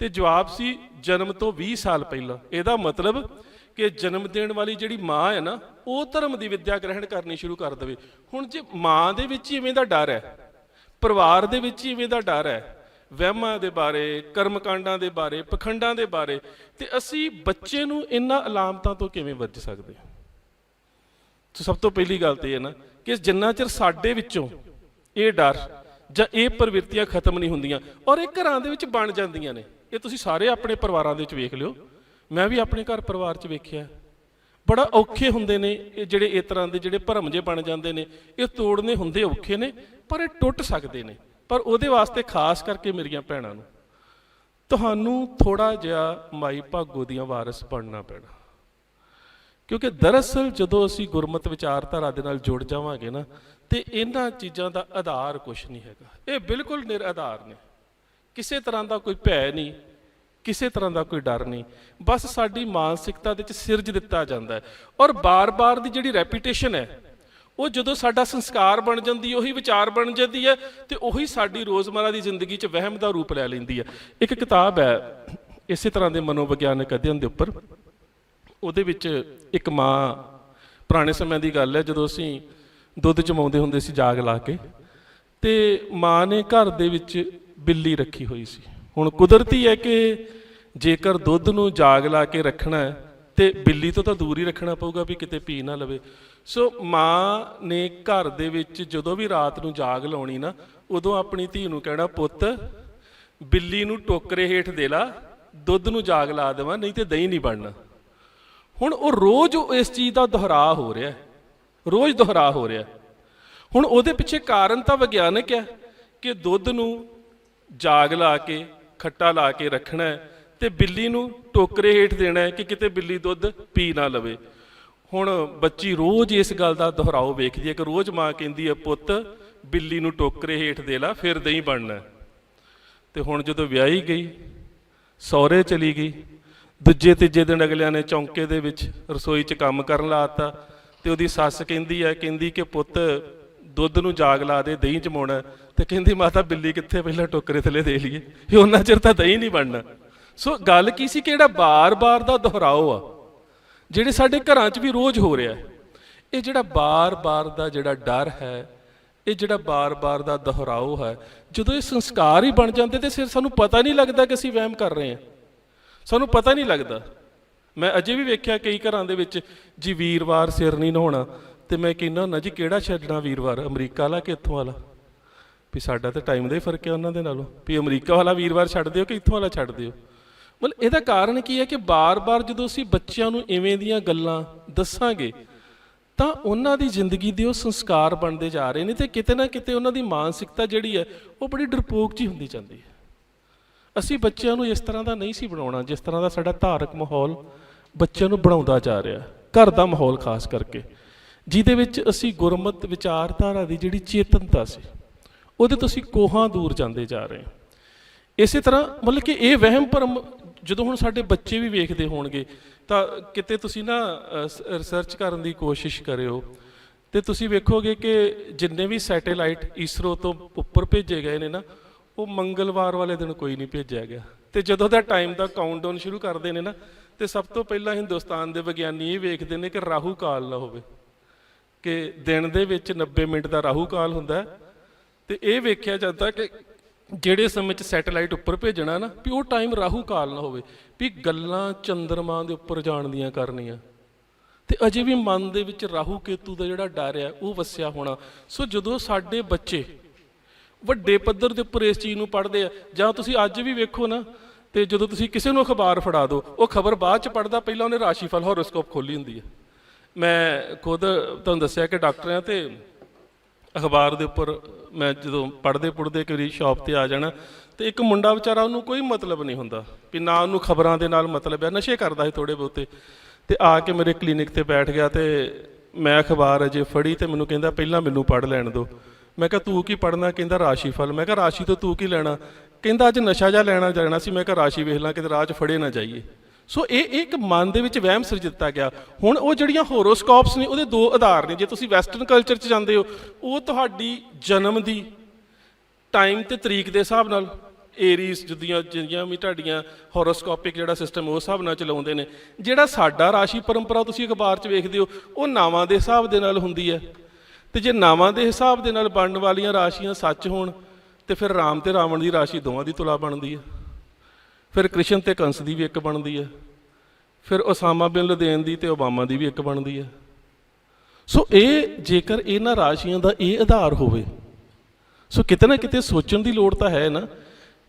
ਤੇ ਜਵਾਬ ਸੀ ਜਨਮ ਤੋਂ 20 ਸਾਲ ਪਹਿਲਾਂ। ਇਹਦਾ ਮਤਲਬ ਕਿ ਜਨਮ ਦੇਣ ਵਾਲੀ ਜਿਹੜੀ ਮਾਂ ਹੈ ਨਾ, ਉਹ ਧਰਮ ਦੀ ਵਿੱਦਿਆ ਗ੍ਰਹਿਣ ਕਰਨੀ ਸ਼ੁਰੂ ਕਰ ਦੇਵੇ। ਹੁਣ ਜੇ ਮਾਂ ਦੇ ਵਿੱਚ ਹੀ ਇਵੇਂ ਦਾ ਡਰ ਹੈ, ਪਰਿਵਾਰ ਦੇ ਵਿੱਚ ਹੀ ਇਵੇਂ ਦਾ ਡਰ ਹੈ, ਵਹਿਮਾਂ ਦੇ ਬਾਰੇ, ਕਰਮਕਾਂਡਾਂ ਦੇ ਬਾਰੇ, ਪਖੰਡਾਂ ਦੇ ਬਾਰੇ, ਤੇ ਅਸੀਂ ਬੱਚੇ ਨੂੰ ਇਹਨਾਂ ਅਲਾਮਤਾਂ ਤੋਂ ਕਿਵੇਂ ਬਚ ਸਕਦੇ ਹਾਂ? ਸੋ ਸਭ ਤੋਂ ਪਹਿਲੀ ਗੱਲ ਤਾਂ ਇਹ ਹੈ ਨਾ ਕਿ ਜਿੰਨਾ ਚਿਰ ਸਾਡੇ ਵਿੱਚੋਂ ਇਹ ਡਰ ਜਾਂ ਇਹ ਪ੍ਰਵਿਰਤੀਆਂ ਖਤਮ ਨਹੀਂ ਹੁੰਦੀਆਂ, ਔਰ ਇਹ ਘਰਾਂ ਦੇ ਵਿੱਚ ਬਣ ਜਾਂਦੀਆਂ ਨੇ। ਇਹ ਤੁਸੀਂ ਸਾਰੇ ਆਪਣੇ ਪਰਿਵਾਰਾਂ ਦੇ ਵਿੱਚ ਵੇਖ ਲਿਓ, ਮੈਂ ਵੀ ਆਪਣੇ ਘਰ ਪਰਿਵਾਰ 'ਚ ਵੇਖਿਆ। ਬੜਾ ਔਖੇ ਹੁੰਦੇ ਨੇ ਇਹ ਜਿਹੜੇ ਇਸ ਤਰ੍ਹਾਂ ਦੇ ਜਿਹੜੇ ਭਰਮ ਜੇ ਬਣ ਜਾਂਦੇ ਨੇ। ਇਹ ਤੋੜਨੇ ਹੁੰਦੇ ਔਖੇ ਨੇ, ਪਰ ਇਹ ਟੁੱਟ ਸਕਦੇ ਨੇ। ਪਰ ਉਹਦੇ ਵਾਸਤੇ ਖਾਸ ਕਰਕੇ ਮੇਰੀਆਂ ਭੈਣਾਂ ਨੂੰ ਤੁਹਾਨੂੰ ਥੋੜ੍ਹਾ ਜਿਹਾ ਮਾਈ ਭਾਗੋ ਦੀਆਂ ਵਾਰਿਸ ਬਣਨਾ ਪੈਣਾ, ਕਿਉਂਕਿ ਦਰਅਸਲ ਜਦੋਂ ਅਸੀਂ ਗੁਰਮਤਿ ਵਿਚਾਰਧਾਰਾ ਦੇ ਨਾਲ ਜੁੜ ਜਾਵਾਂਗੇ ਨਾ, ਤੇ ਇਹਨਾਂ ਚੀਜ਼ਾਂ ਦਾ ਆਧਾਰ ਕੁਛ ਨਹੀਂ ਹੈਗਾ। ਇਹ ਬਿਲਕੁਲ ਨਿਰ-ਆਧਾਰ ਨੇ। ਕਿਸੇ ਤਰ੍ਹਾਂ ਦਾ ਕੋਈ ਭੈ ਨਹੀਂ, ਕਿਸੇ ਤਰ੍ਹਾਂ ਦਾ ਕੋਈ ਡਰ ਨਹੀਂ, ਬਸ ਸਾਡੀ ਮਾਨਸਿਕਤਾ ਦੇ ਵਿੱਚ ਸਿਰਜ ਦਿੱਤਾ ਜਾਂਦਾ ਹੈ। ਔਰ ਬਾਰ-ਬਾਰ ਦੀ ਜਿਹੜੀ ਰੈਪੀਟੇਸ਼ਨ ਹੈ, ਉਹ ਜਦੋਂ ਸਾਡਾ ਸੰਸਕਾਰ ਬਣ ਜਾਂਦੀ, ਉਹੀ ਵਿਚਾਰ ਬਣ ਜਾਂਦੀ ਹੈ, ਤੇ ਉਹੀ ਸਾਡੀ ਰੋਜ਼ਮਰਾ ਦੀ ਜ਼ਿੰਦਗੀ 'ਚ ਵਹਿਮ ਦਾ ਰੂਪ ਲੈ ਲੈਂਦੀ ਹੈ। ਇੱਕ ਕਿਤਾਬ ਹੈ ਇਸੇ ਤਰ੍ਹਾਂ ਦੇ ਮਨੋਵਿਗਿਆਨਕ ਅਧਿਐਨ ਦੇ ਉੱਪਰ, ਉਹਦੇ ਵਿੱਚ ਇੱਕ ਮਾਂ, ਪੁਰਾਣੇ ਸਮਿਆਂ ਦੀ ਗੱਲ ਹੈ ਜਦੋਂ ਅਸੀਂ ਦੁੱਧ ਜਮਾਉਂਦੇ ਹੁੰਦੇ ਸੀ ਜਾਗ ਲਾ ਕੇ, ਤੇ ਮਾਂ ਨੇ ਘਰ ਦੇ ਵਿੱਚ ਬਿੱਲੀ ਰੱਖੀ ਹੋਈ ਸੀ। ਹੁਣ ਕੁਦਰਤੀ ਹੈ ਕਿ ਜੇਕਰ ਦੁੱਧ ਨੂੰ ਜਾਗ ਲਾ ਕੇ ਰੱਖਣਾ ਹੈ ਤੇ ਬਿੱਲੀ ਤੋਂ ਤਾਂ ਦੂਰ ਹੀ ਰੱਖਣਾ ਪਊਗਾ ਵੀ ਕਿਤੇ ਪੀ ਨਾ ਲਵੇ। ਸੋ ਮਾਂ ਨੇ ਘਰ ਦੇ ਵਿੱਚ ਜਦੋਂ ਵੀ ਰਾਤ ਨੂੰ ਜਾਗ ਲਾਉਣੀ ਨਾ, ਉਦੋਂ ਆਪਣੀ ਧੀ ਨੂੰ ਕਹਿਣਾ, ਪੁੱਤ ਬਿੱਲੀ ਨੂੰ ਟੋਕਰੇ ਹੇਠ ਦੇ ਲਾ, ਦੁੱਧ ਨੂੰ ਜਾਗ ਲਾ ਦੇਵਾਂ, ਨਹੀਂ ਤੇ ਦਹੀਂ ਨਹੀਂ ਬਣਨਾ। ਹੁਣ ਉਹ ਰੋਜ਼ ਇਸ ਚੀਜ਼ ਦਾ ਦੁਹਰਾਅ ਹੋ ਰਿਹਾ, ਰੋਜ਼ ਦੁਹਰਾਅ ਹੋ ਰਿਹਾ। ਹੁਣ ਉਹਦੇ ਪਿੱਛੇ ਕਾਰਨ ਤਾਂ ਵਿਗਿਆਨਕ ਹੈ ਕਿ ਦੁੱਧ ਨੂੰ ਜਾਗ ਲਾ ਕੇ, ਖੱਟਾ ਲਾ ਕੇ ਰੱਖਣਾ ਹੈ, ਤੇ ਬਿੱਲੀ ਨੂੰ ਟੋਕਰੇ ਹੇਠ ਦੇਣਾ ਹੈ ਕਿ ਕਿਤੇ ਬਿੱਲੀ ਦੁੱਧ ਪੀ ਨਾ ਲਵੇ। ਹੁਣ ਬੱਚੀ ਰੋਜ਼ ਇਸ ਗੱਲ ਦਾ ਦੁਹਰਾਓ ਵੇਖਦੀ ਹੈ ਕਿ ਰੋਜ਼ ਮਾਂ ਕਹਿੰਦੀ ਹੈ, ਪੁੱਤ ਬਿੱਲੀ ਨੂੰ ਟੋਕਰੇ ਹੇਠ ਦੇ ਲਾ, ਫਿਰ ਦਹੀਂ ਬਣਨਾ। ਤੇ ਹੁਣ ਜਦੋਂ ਵਿਆਹੀ ਗਈ, ਸਹੁਰੇ ਚਲੀ ਗਈ, ਦੂਜੇ ਤੀਜੇ ਦਿਨ ਅਗਲਿਆਂ ਨੇ ਚੌਂਕੇ ਦੇ ਵਿੱਚ ਰਸੋਈ 'ਚ ਕੰਮ ਕਰਨ ਲਾ ਦਿੱਤਾ, ਤੇ ਉਹਦੀ ਸੱਸ ਕਹਿੰਦੀ ਕਿ ਪੁੱਤ ਦੁੱਧ ਨੂੰ ਜਾਗ ਲਾ ਦੇ, ਦਹੀਂ ਜਮਾਉਣਾ। ਤੇ ਕਹਿੰਦੀ ਮਾਤਾ ਬਿੱਲੀ ਕਿੱਥੇ, ਪਹਿਲਾਂ ਟੋਕਰੇ ਥੱਲੇ ਦੇ ਲਈਏ, ਉਹਨਾਂ ਚਿਰ ਤਾਂ ਦਹੀਂ ਨਹੀਂ ਬਣਨਾ। ਸੋ ਗੱਲ ਕੀ ਸੀ ਕਿ ਜਿਹੜਾ ਬਾਰ-ਬਾਰ ਦਾ ਦੁਹਰਾਓ ਆ, ਜਿਹੜੇ ਸਾਡੇ ਘਰਾਂ 'ਚ ਵੀ ਰੋਜ਼ ਹੋ ਰਿਹਾ। ਇਹ ਜਿਹੜਾ ਬਾਰ-ਬਾਰ ਦਾ ਜਿਹੜਾ ਡਰ ਹੈ, ਇਹ ਜਿਹੜਾ ਬਾਰ-ਬਾਰ ਦਾ ਦੁਹਰਾਓ ਹੈ, ਜਦੋਂ ਇਹ ਸੰਸਕਾਰ ਹੀ ਬਣ ਜਾਂਦੇ ਤੇ ਫਿਰ ਸਾਨੂੰ ਪਤਾ ਨਹੀਂ ਲੱਗਦਾ ਕਿ ਅਸੀਂ ਵਹਿਮ ਕਰ ਰਹੇ ਹਾਂ, ਸਾਨੂੰ ਪਤਾ ਨਹੀਂ ਲੱਗਦਾ। ਮੈਂ ਅਜੇ ਵੀ ਵੇਖਿਆ ਕਈ ਘਰਾਂ ਦੇ ਵਿੱਚ ਜੀ ਵੀਰਵਾਰ ਸਿਰ ਨਹੀਂ ਨਹਾਉਣਾ, ਤੇ ਮੈਂ ਕਹਿੰਦਾ ਹੁੰਦਾ ਜੀ ਕਿਹੜਾ ਛੱਡਣਾ ਵੀਰਵਾਰ, ਅਮਰੀਕਾ ਵਾਲਾ ਕਿ ਇੱਥੋਂ ਵਾਲਾ? ਵੀ ਸਾਡਾ ਤਾਂ ਟਾਈਮ ਦਾ ਹੀ ਫਰਕ ਹੈ ਉਹਨਾਂ ਦੇ ਨਾਲੋਂ, ਵੀ ਅਮਰੀਕਾ ਵਾਲਾ ਵੀਰਵਾਰ ਛੱਡ ਦਿਓ ਕਿ ਇੱਥੋਂ ਵਾਲਾ ਛੱਡ ਦਿਓ। ਮਤਲਬ ਇਹਦਾ ਕਾਰਨ ਕੀ ਹੈ ਕਿ ਬਾਰ-ਬਾਰ ਜਦੋਂ ਅਸੀਂ ਬੱਚਿਆਂ ਨੂੰ ਇਵੇਂ ਦੀਆਂ ਗੱਲਾਂ ਦੱਸਾਂਗੇ ਤਾਂ ਉਹਨਾਂ ਦੀ ਜ਼ਿੰਦਗੀ ਦੇ ਉਹ ਸੰਸਕਾਰ ਬਣਦੇ ਜਾ ਰਹੇ ਨੇ, ਤੇ ਕਿਤੇ ਨਾ ਕਿਤੇ ਉਹਨਾਂ ਦੀ ਮਾਨਸਿਕਤਾ ਜਿਹੜੀ ਹੈ ਉਹ ਬੜੀ ਡਰਪੋਕ ਜਿਹੀ ਹੁੰਦੀ ਜਾਂਦੀ ਹੈ। ਅਸੀਂ ਬੱਚਿਆਂ ਨੂੰ ਇਸ ਤਰ੍ਹਾਂ ਦਾ ਨਹੀਂ ਸੀ ਬਣਾਉਣਾ ਜਿਸ ਤਰ੍ਹਾਂ ਦਾ ਸਾਡਾ ਧਾਰਕ ਮਾਹੌਲ ਬੱਚਿਆਂ ਨੂੰ ਬਣਾਉਂਦਾ ਜਾ ਰਿਹਾ, ਘਰ ਦਾ ਮਾਹੌਲ ਖਾਸ ਕਰਕੇ, ਜਿਹਦੇ ਵਿੱਚ ਅਸੀਂ ਗੁਰਮਤਿ ਵਿਚਾਰਧਾਰਾ ਦੀ ਜਿਹੜੀ ਚੇਤਨਤਾ ਸੀ ਉਹਦੇ ਤੋਂ ਅਸੀਂ ਕੋਹਾਂ ਦੂਰ ਜਾਂਦੇ ਜਾ ਰਹੇ ਹਾਂ। ਇਸੇ ਤਰ੍ਹਾਂ ਮਤਲਬ ਕਿ ਇਹ ਵਹਿਮ ਭਰਮ ਜਦੋਂ ਹੁਣ ਸਾਡੇ ਬੱਚੇ ਵੀ ਵੇਖਦੇ ਹੋਣਗੇ ਤਾਂ ਕਿਤੇ ਤੁਸੀਂ ਨਾ ਰਿਸਰਚ ਕਰਨ ਦੀ ਕੋਸ਼ਿਸ਼ ਕਰਿਓ, ਤੇ ਤੁਸੀਂ ਵੇਖੋਗੇ ਕਿ ਜਿੰਨੇ ਵੀ ਸੈਟੇਲਾਈਟ ਇਸਰੋ ਤੋਂ ਉੱਪਰ ਭੇਜੇ ਗਏ ਨੇ ਨਾ, ਉਹ ਮੰਗਲਵਾਰ ਵਾਲੇ ਦਿਨ ਕੋਈ ਨਹੀਂ ਭੇਜਿਆ ਗਿਆ। ਤੇ ਜਦੋਂ ਦਾ ਟਾਈਮ ਦਾ ਕਾਊਂਟਡਾਊਨ ਸ਼ੁਰੂ ਕਰਦੇ ਨੇ ਨਾ, ਤੇ ਸਭ ਤੋਂ ਪਹਿਲਾਂ ਹਿੰਦੁਸਤਾਨ ਦੇ ਵਿਗਿਆਨੀ ਇਹ ਵੇਖਦੇ ਨੇ ਕਿ ਰਾਹੂ ਕਾਲ ਨਾ ਹੋਵੇ, ਕਿ ਦਿਨ ਦੇ ਵਿੱਚ 90 ਮਿੰਟ ਦਾ ਰਾਹੂ ਕਾਲ ਹੁੰਦਾ, ਤੇ ਇਹ ਵੇਖਿਆ ਜਾਂਦਾ ਕਿ ਜਿਹੜੇ ਸਮੇਂ 'ਚ ਸੈਟੇਲਾਈਟ ਉੱਪਰ ਭੇਜਣਾ ਨਾ, ਵੀ ਉਹ ਟਾਈਮ ਰਾਹੂ ਕਾਲ ਨਾ ਹੋਵੇ, ਵੀ ਗੱਲਾਂ ਚੰਦਰਮਾ ਦੇ ਉੱਪਰ ਜਾਣ ਦੀਆਂ ਕਰਨੀਆਂ। ਤੇ ਅਜੇ ਵੀ ਮਨ ਦੇ ਵਿੱਚ ਰਾਹੂ ਕੇਤੂ ਦਾ ਜਿਹੜਾ ਡਰ ਹੈ ਉਹ ਵਸਿਆ ਹੋਣਾ। ਸੋ ਜਦੋਂ ਸਾਡੇ ਬੱਚੇ ਵੱਡੇ ਪੱਧਰ ਦੇ ਉੱਪਰ ਇਸ ਚੀਜ਼ ਨੂੰ ਪੜ੍ਹਦੇ ਆ, ਜਾਂ ਤੁਸੀਂ ਅੱਜ ਵੀ ਵੇਖੋ ਨਾ, ਤੇ ਜਦੋਂ ਤੁਸੀਂ ਕਿਸੇ ਨੂੰ ਅਖਬਾਰ ਫੜਾ ਦਿਓ, ਉਹ ਖਬਰ ਬਾਅਦ 'ਚ ਪੜ੍ਹਦਾ, ਪਹਿਲਾਂ ਉਹਨੇ ਰਾਸ਼ੀਫਲ ਹੋਰੋਸਕੋਪ ਖੋਲ੍ਹੀ ਹੁੰਦੀ ਹੈ। ਮੈਂ ਖੁਦ ਤੁਹਾਨੂੰ ਦੱਸਿਆ ਕਿ ਡਾਕਟਰ ਹਾਂ, ਤੇ ਅਖਬਾਰ ਦੇ ਉੱਪਰ ਮੈਂ ਜਦੋਂ ਪੜ੍ਹਦੇ ਪੁੜ੍ਹਦੇ ਕਈ ਸ਼ਾਪ 'ਤੇ ਆ ਜਾਣਾ, ਤੇ ਇੱਕ ਮੁੰਡਾ ਵਿਚਾਰਾ, ਉਹਨੂੰ ਕੋਈ ਮਤਲਬ ਨਹੀਂ ਹੁੰਦਾ, ਵੀ ਨਾ ਉਹਨੂੰ ਖਬਰਾਂ ਦੇ ਨਾਲ ਮਤਲਬ ਹੈ, ਨਸ਼ੇ ਕਰਦਾ ਸੀ ਥੋੜ੍ਹੇ ਬਹੁਤੇ, ਤੇ ਆ ਕੇ ਮੇਰੇ ਕਲੀਨਿਕ 'ਤੇ ਬੈਠ ਗਿਆ, ਤੇ ਮੈਂ ਅਖਬਾਰ ਅਜੇ ਫੜੀ, ਤੇ ਮੈਨੂੰ ਕਹਿੰਦਾ ਪਹਿਲਾਂ ਮੈਨੂੰ ਪੜ੍ਹ ਲੈਣ ਦਿਓ। ਮੈਂ ਕਿਹਾ ਤੂੰ ਕੀ ਪੜ੍ਹਨਾ? ਕਹਿੰਦਾ ਰਾਸ਼ੀਫਲ। ਮੈਂ ਕਿਹਾ ਰਾਸ਼ੀ ਤੋਂ ਤੂੰ ਕੀ ਲੈਣਾ? ਕਹਿੰਦਾ ਅੱਜ ਨਸ਼ਾ ਜਿਹਾ ਲੈਣਾ ਜਾਣਾ ਸੀ। ਮੈਂ ਕਿਹਾ ਰਾਸ਼ੀ ਵੇਖ ਲਾਂ, ਕਿਤੇ ਰਾਹ 'ਚ ਫੜੇ ਨਾ ਜਾਈਏ। ਸੋ ਇਹ ਇੱਕ ਮਨ ਦੇ ਵਿੱਚ ਵਹਿਮ ਸਿਰ ਦਿੱਤਾ ਗਿਆ। ਹੁਣ ਉਹ ਜਿਹੜੀਆਂ ਹੋਰੋਸਕੋਪਸ ਨੇ ਉਹਦੇ ਦੋ ਆਧਾਰ ਨੇ। ਜੇ ਤੁਸੀਂ ਵੈਸਟਰਨ ਕਲਚਰ 'ਚ ਜਾਂਦੇ ਹੋ, ਉਹ ਤੁਹਾਡੀ ਜਨਮ ਦੀ ਟਾਈਮ ਤੇ ਤਰੀਕ ਦੇ ਹਿਸਾਬ ਨਾਲ, ਏਰੀਸ ਜਿਹੀਆਂ ਵੀ ਤੁਹਾਡੀਆਂ ਹੋਰੋਸਕੋਪਿਕ ਜਿਹੜਾ ਸਿਸਟਮ ਉਸ ਹਿਸਾਬ ਨਾਲ ਚਲਾਉਂਦੇ ਨੇ। ਜਿਹੜਾ ਸਾਡਾ ਰਾਸ਼ੀ ਪਰੰਪਰਾ ਤੁਸੀਂ ਅਖਬਾਰ 'ਚ ਵੇਖਦੇ ਹੋ, ਉਹ ਨਾਵਾਂ ਦੇ ਹਿਸਾਬ ਦੇ ਨਾਲ ਹੁੰਦੀ ਹੈ। ਤੇ ਜੇ ਨਾਵਾਂ ਦੇ ਹਿਸਾਬ ਦੇ ਨਾਲ ਬਣਨ ਵਾਲੀਆਂ ਰਾਸ਼ੀਆਂ ਸੱਚ ਹੋਣ, ਤੇ ਫਿਰ ਰਾਮ ਤੇ ਰਾਵਣ ਦੀ ਰਾਸ਼ੀ ਦੋਵਾਂ ਦੀ ਤੁਲਾ ਬਣਦੀ ਹੈ, ਫਿਰ ਕ੍ਰਿਸ਼ਨ ਤੇ ਕੰਸ ਦੀ ਵੀ ਇੱਕ ਬਣਦੀ ਹੈ, ਫਿਰ ਉਸਾਮਾ ਬਿਨ ਲਦੇਨ ਦੀ ਤੇ ਓਬਾਮਾ ਦੀ ਵੀ ਇੱਕ ਬਣਦੀ ਹੈ। ਸੋ ਇਹ ਜੇਕਰ ਇਹਨਾਂ ਰਾਸ਼ੀਆਂ ਦਾ ਇਹ ਆਧਾਰ ਹੋਵੇ, ਸੋ ਕਿਤੇ ਨਾ ਕਿਤੇ ਸੋਚਣ ਦੀ ਲੋੜ ਤਾਂ ਹੈ ਨਾ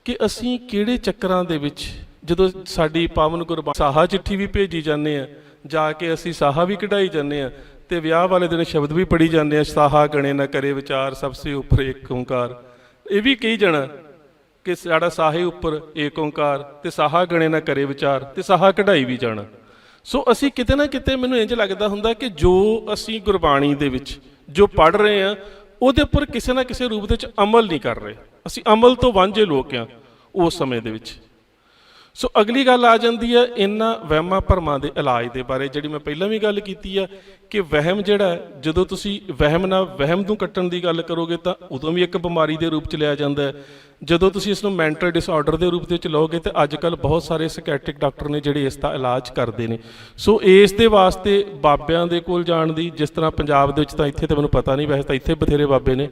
ਕਿ ਅਸੀਂ ਕਿਹੜੇ ਚੱਕਰਾਂ ਦੇ ਵਿੱਚ, ਜਦੋਂ ਸਾਡੀ ਪਾਵਨ ਗੁਰਬਾਣੀ ਸਾਹਾ ਚਿੱਠੀ ਵੀ ਭੇਜੀ ਜਾਂਦੇ ਆ, ਜਾ ਕੇ ਅਸੀਂ ਸਾਹਾ ਵੀ ਕਢਾਈ ਜਾਂਦੇ ਆ, ਤੇ ਵਿਆਹ ਵਾਲੇ ਦਿਨ ਸ਼ਬਦ ਵੀ ਪੜ੍ਹੀ ਜਾਂਦੇ ਆ, ਸਾਹਾ ਗਣੇ ਨਾ ਕਰੇ ਵਿਚਾਰ ਸਭ ਸੇ ਉੱਪਰ ਏਕ ਓਂਕਾਰ। ਇਹ ਵੀ ਕਹੀ ਜਾਣਾ ਕਿ ਸਾਡਾ ਸਾਹੇ ਉੱਪਰ ਏਕ ਓਂਕਾਰ, ਤੇ ਸਾਹਾ ਗਣੇ ਨਾ ਕਰੇ ਵਿਚਾਰ, ਤੇ ਸਾਹਾ ਕਢਾਈ ਵੀ ਜਾਣਾ। ਸੋ ਅਸੀਂ ਕਿਤੇ ਨਾ ਕਿਤੇ, ਮੈਨੂੰ ਇੰਝ ਲੱਗਦਾ ਹੁੰਦਾ ਕਿ ਜੋ ਅਸੀਂ ਗੁਰਬਾਣੀ ਦੇ ਵਿੱਚ ਜੋ ਪੜ੍ਹ ਰਹੇ ਹਾਂ, ਉਹਦੇ ਉੱਪਰ ਕਿਸੇ ਨਾ ਕਿਸੇ ਰੂਪ ਦੇ ਵਿੱਚ ਅਮਲ ਨਹੀਂ ਕਰ ਰਹੇ। ਅਸੀਂ ਅਮਲ ਤੋਂ ਵਾਂਝੇ ਲੋਕ ਹਾਂ ਉਸ ਸਮੇਂ ਦੇ ਵਿੱਚ। ਸੋ ਅਗਲੀ ਗੱਲ ਆ ਜਾਂਦੀ ਹੈ ਇਹਨਾਂ ਵਹਿਮਾਂ ਭਰਮਾਂ ਦੇ ਇਲਾਜ ਦੇ ਬਾਰੇ, ਜਿਹੜੀ ਮੈਂ ਪਹਿਲਾਂ ਵੀ ਗੱਲ ਕੀਤੀ ਆ ਕਿ ਵਹਿਮ ਜਿਹੜਾ, ਜਦੋਂ ਤੁਸੀਂ ਵਹਿਮ ਨਾਲ ਵਹਿਮ ਨੂੰ ਕੱਟਣ ਦੀ ਗੱਲ ਕਰੋਗੇ ਤਾਂ ਉਦੋਂ ਵੀ ਇੱਕ ਬਿਮਾਰੀ ਦੇ ਰੂਪ 'ਚ ਲਿਆ ਜਾਂਦਾ ਹੈ। ਜਦੋਂ ਤੁਸੀਂ ਇਸ ਨੂੰ ਮੈਂਟਲ ਡਿਸਆਰਡਰ ਦੇ ਰੂਪ ਦੇ ਵਿੱਚ ਲਓਗੇ, ਤਾਂ ਅੱਜ ਕੱਲ੍ਹ ਬਹੁਤ ਸਾਰੇ ਸਾਈਕੈਟ੍ਰਿਕ ਡਾਕਟਰ ਨੇ ਜਿਹੜੇ ਇਸ ਦਾ ਇਲਾਜ ਕਰਦੇ ਨੇ। ਸੋ ਇਸ ਦੇ ਵਾਸਤੇ ਬਾਬਿਆਂ ਦੇ ਕੋਲ ਜਾਣ ਦੀ, ਜਿਸ ਤਰ੍ਹਾਂ ਪੰਜਾਬ ਦੇ ਵਿੱਚ ਤਾਂ ਇੱਥੇ ਤਾਂ ਮੈਨੂੰ ਪਤਾ ਨਹੀਂ, ਵੈਸੇ ਤਾਂ ਇੱਥੇ ਬਥੇਰੇ ਬਾਬੇ ਨੇ,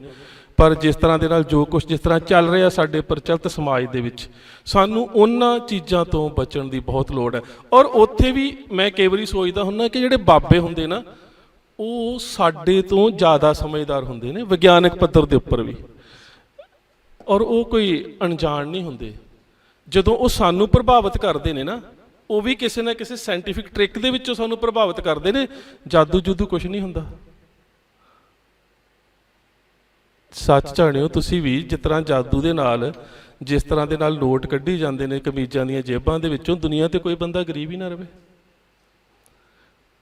ਪਰ ਜਿਸ ਤਰ੍ਹਾਂ ਦੇ ਨਾਲ ਜੋ ਕੁਛ ਜਿਸ ਤਰ੍ਹਾਂ ਚੱਲ ਰਿਹਾ ਸਾਡੇ ਪ੍ਰਚਲਿਤ ਸਮਾਜ ਦੇ ਵਿੱਚ, ਸਾਨੂੰ ਉਹਨਾਂ ਚੀਜ਼ਾਂ ਤੋਂ ਬਚਣ ਦੀ ਬਹੁਤ ਲੋੜ ਹੈ। ਔਰ ਉੱਥੇ ਵੀ ਮੈਂ ਕਈ ਵਾਰੀ ਸੋਚਦਾ ਹੁੰਦਾ ਕਿ ਜਿਹੜੇ ਬਾਬੇ ਹੁੰਦੇ ਨਾ, ਉਹ ਸਾਡੇ ਤੋਂ ਜ਼ਿਆਦਾ ਸਮਝਦਾਰ ਹੁੰਦੇ ਨੇ ਵਿਗਿਆਨਕ ਪੱਧਰ ਦੇ ਉੱਪਰ ਵੀ, ਔਰ ਉਹ ਕੋਈ ਅਣਜਾਣ ਨਹੀਂ ਹੁੰਦੇ। ਜਦੋਂ ਉਹ ਸਾਨੂੰ ਪ੍ਰਭਾਵਿਤ ਕਰਦੇ ਨੇ ਨਾ, ਉਹ ਵੀ ਕਿਸੇ ਨਾ ਕਿਸੇ ਸਾਇੰਟੀਫਿਕ ਟ੍ਰਿਕ ਦੇ ਵਿੱਚੋਂ ਸਾਨੂੰ ਪ੍ਰਭਾਵਿਤ ਕਰਦੇ ਨੇ। ਜਾਦੂ ਜੂਦੂ ਕੁਛ ਨਹੀਂ ਹੁੰਦਾ। ਸੱਚ ਜਾਣਿਓ ਤੁਸੀਂ ਵੀ, ਜਿਸ ਤਰ੍ਹਾਂ ਜਾਦੂ ਦੇ ਨਾਲ, ਜਿਸ ਤਰ੍ਹਾਂ ਦੇ ਨਾਲ ਨੋਟ ਕੱਢੀ ਜਾਂਦੇ ਨੇ ਕਮੀਜ਼ਾਂ ਦੀਆਂ ਜੇਬਾਂ ਦੇ ਵਿੱਚੋਂ, ਦੁਨੀਆ ਤੇ ਕੋਈ ਬੰਦਾ ਗਰੀਬ ਹੀ ਨਾ ਰਹੇ।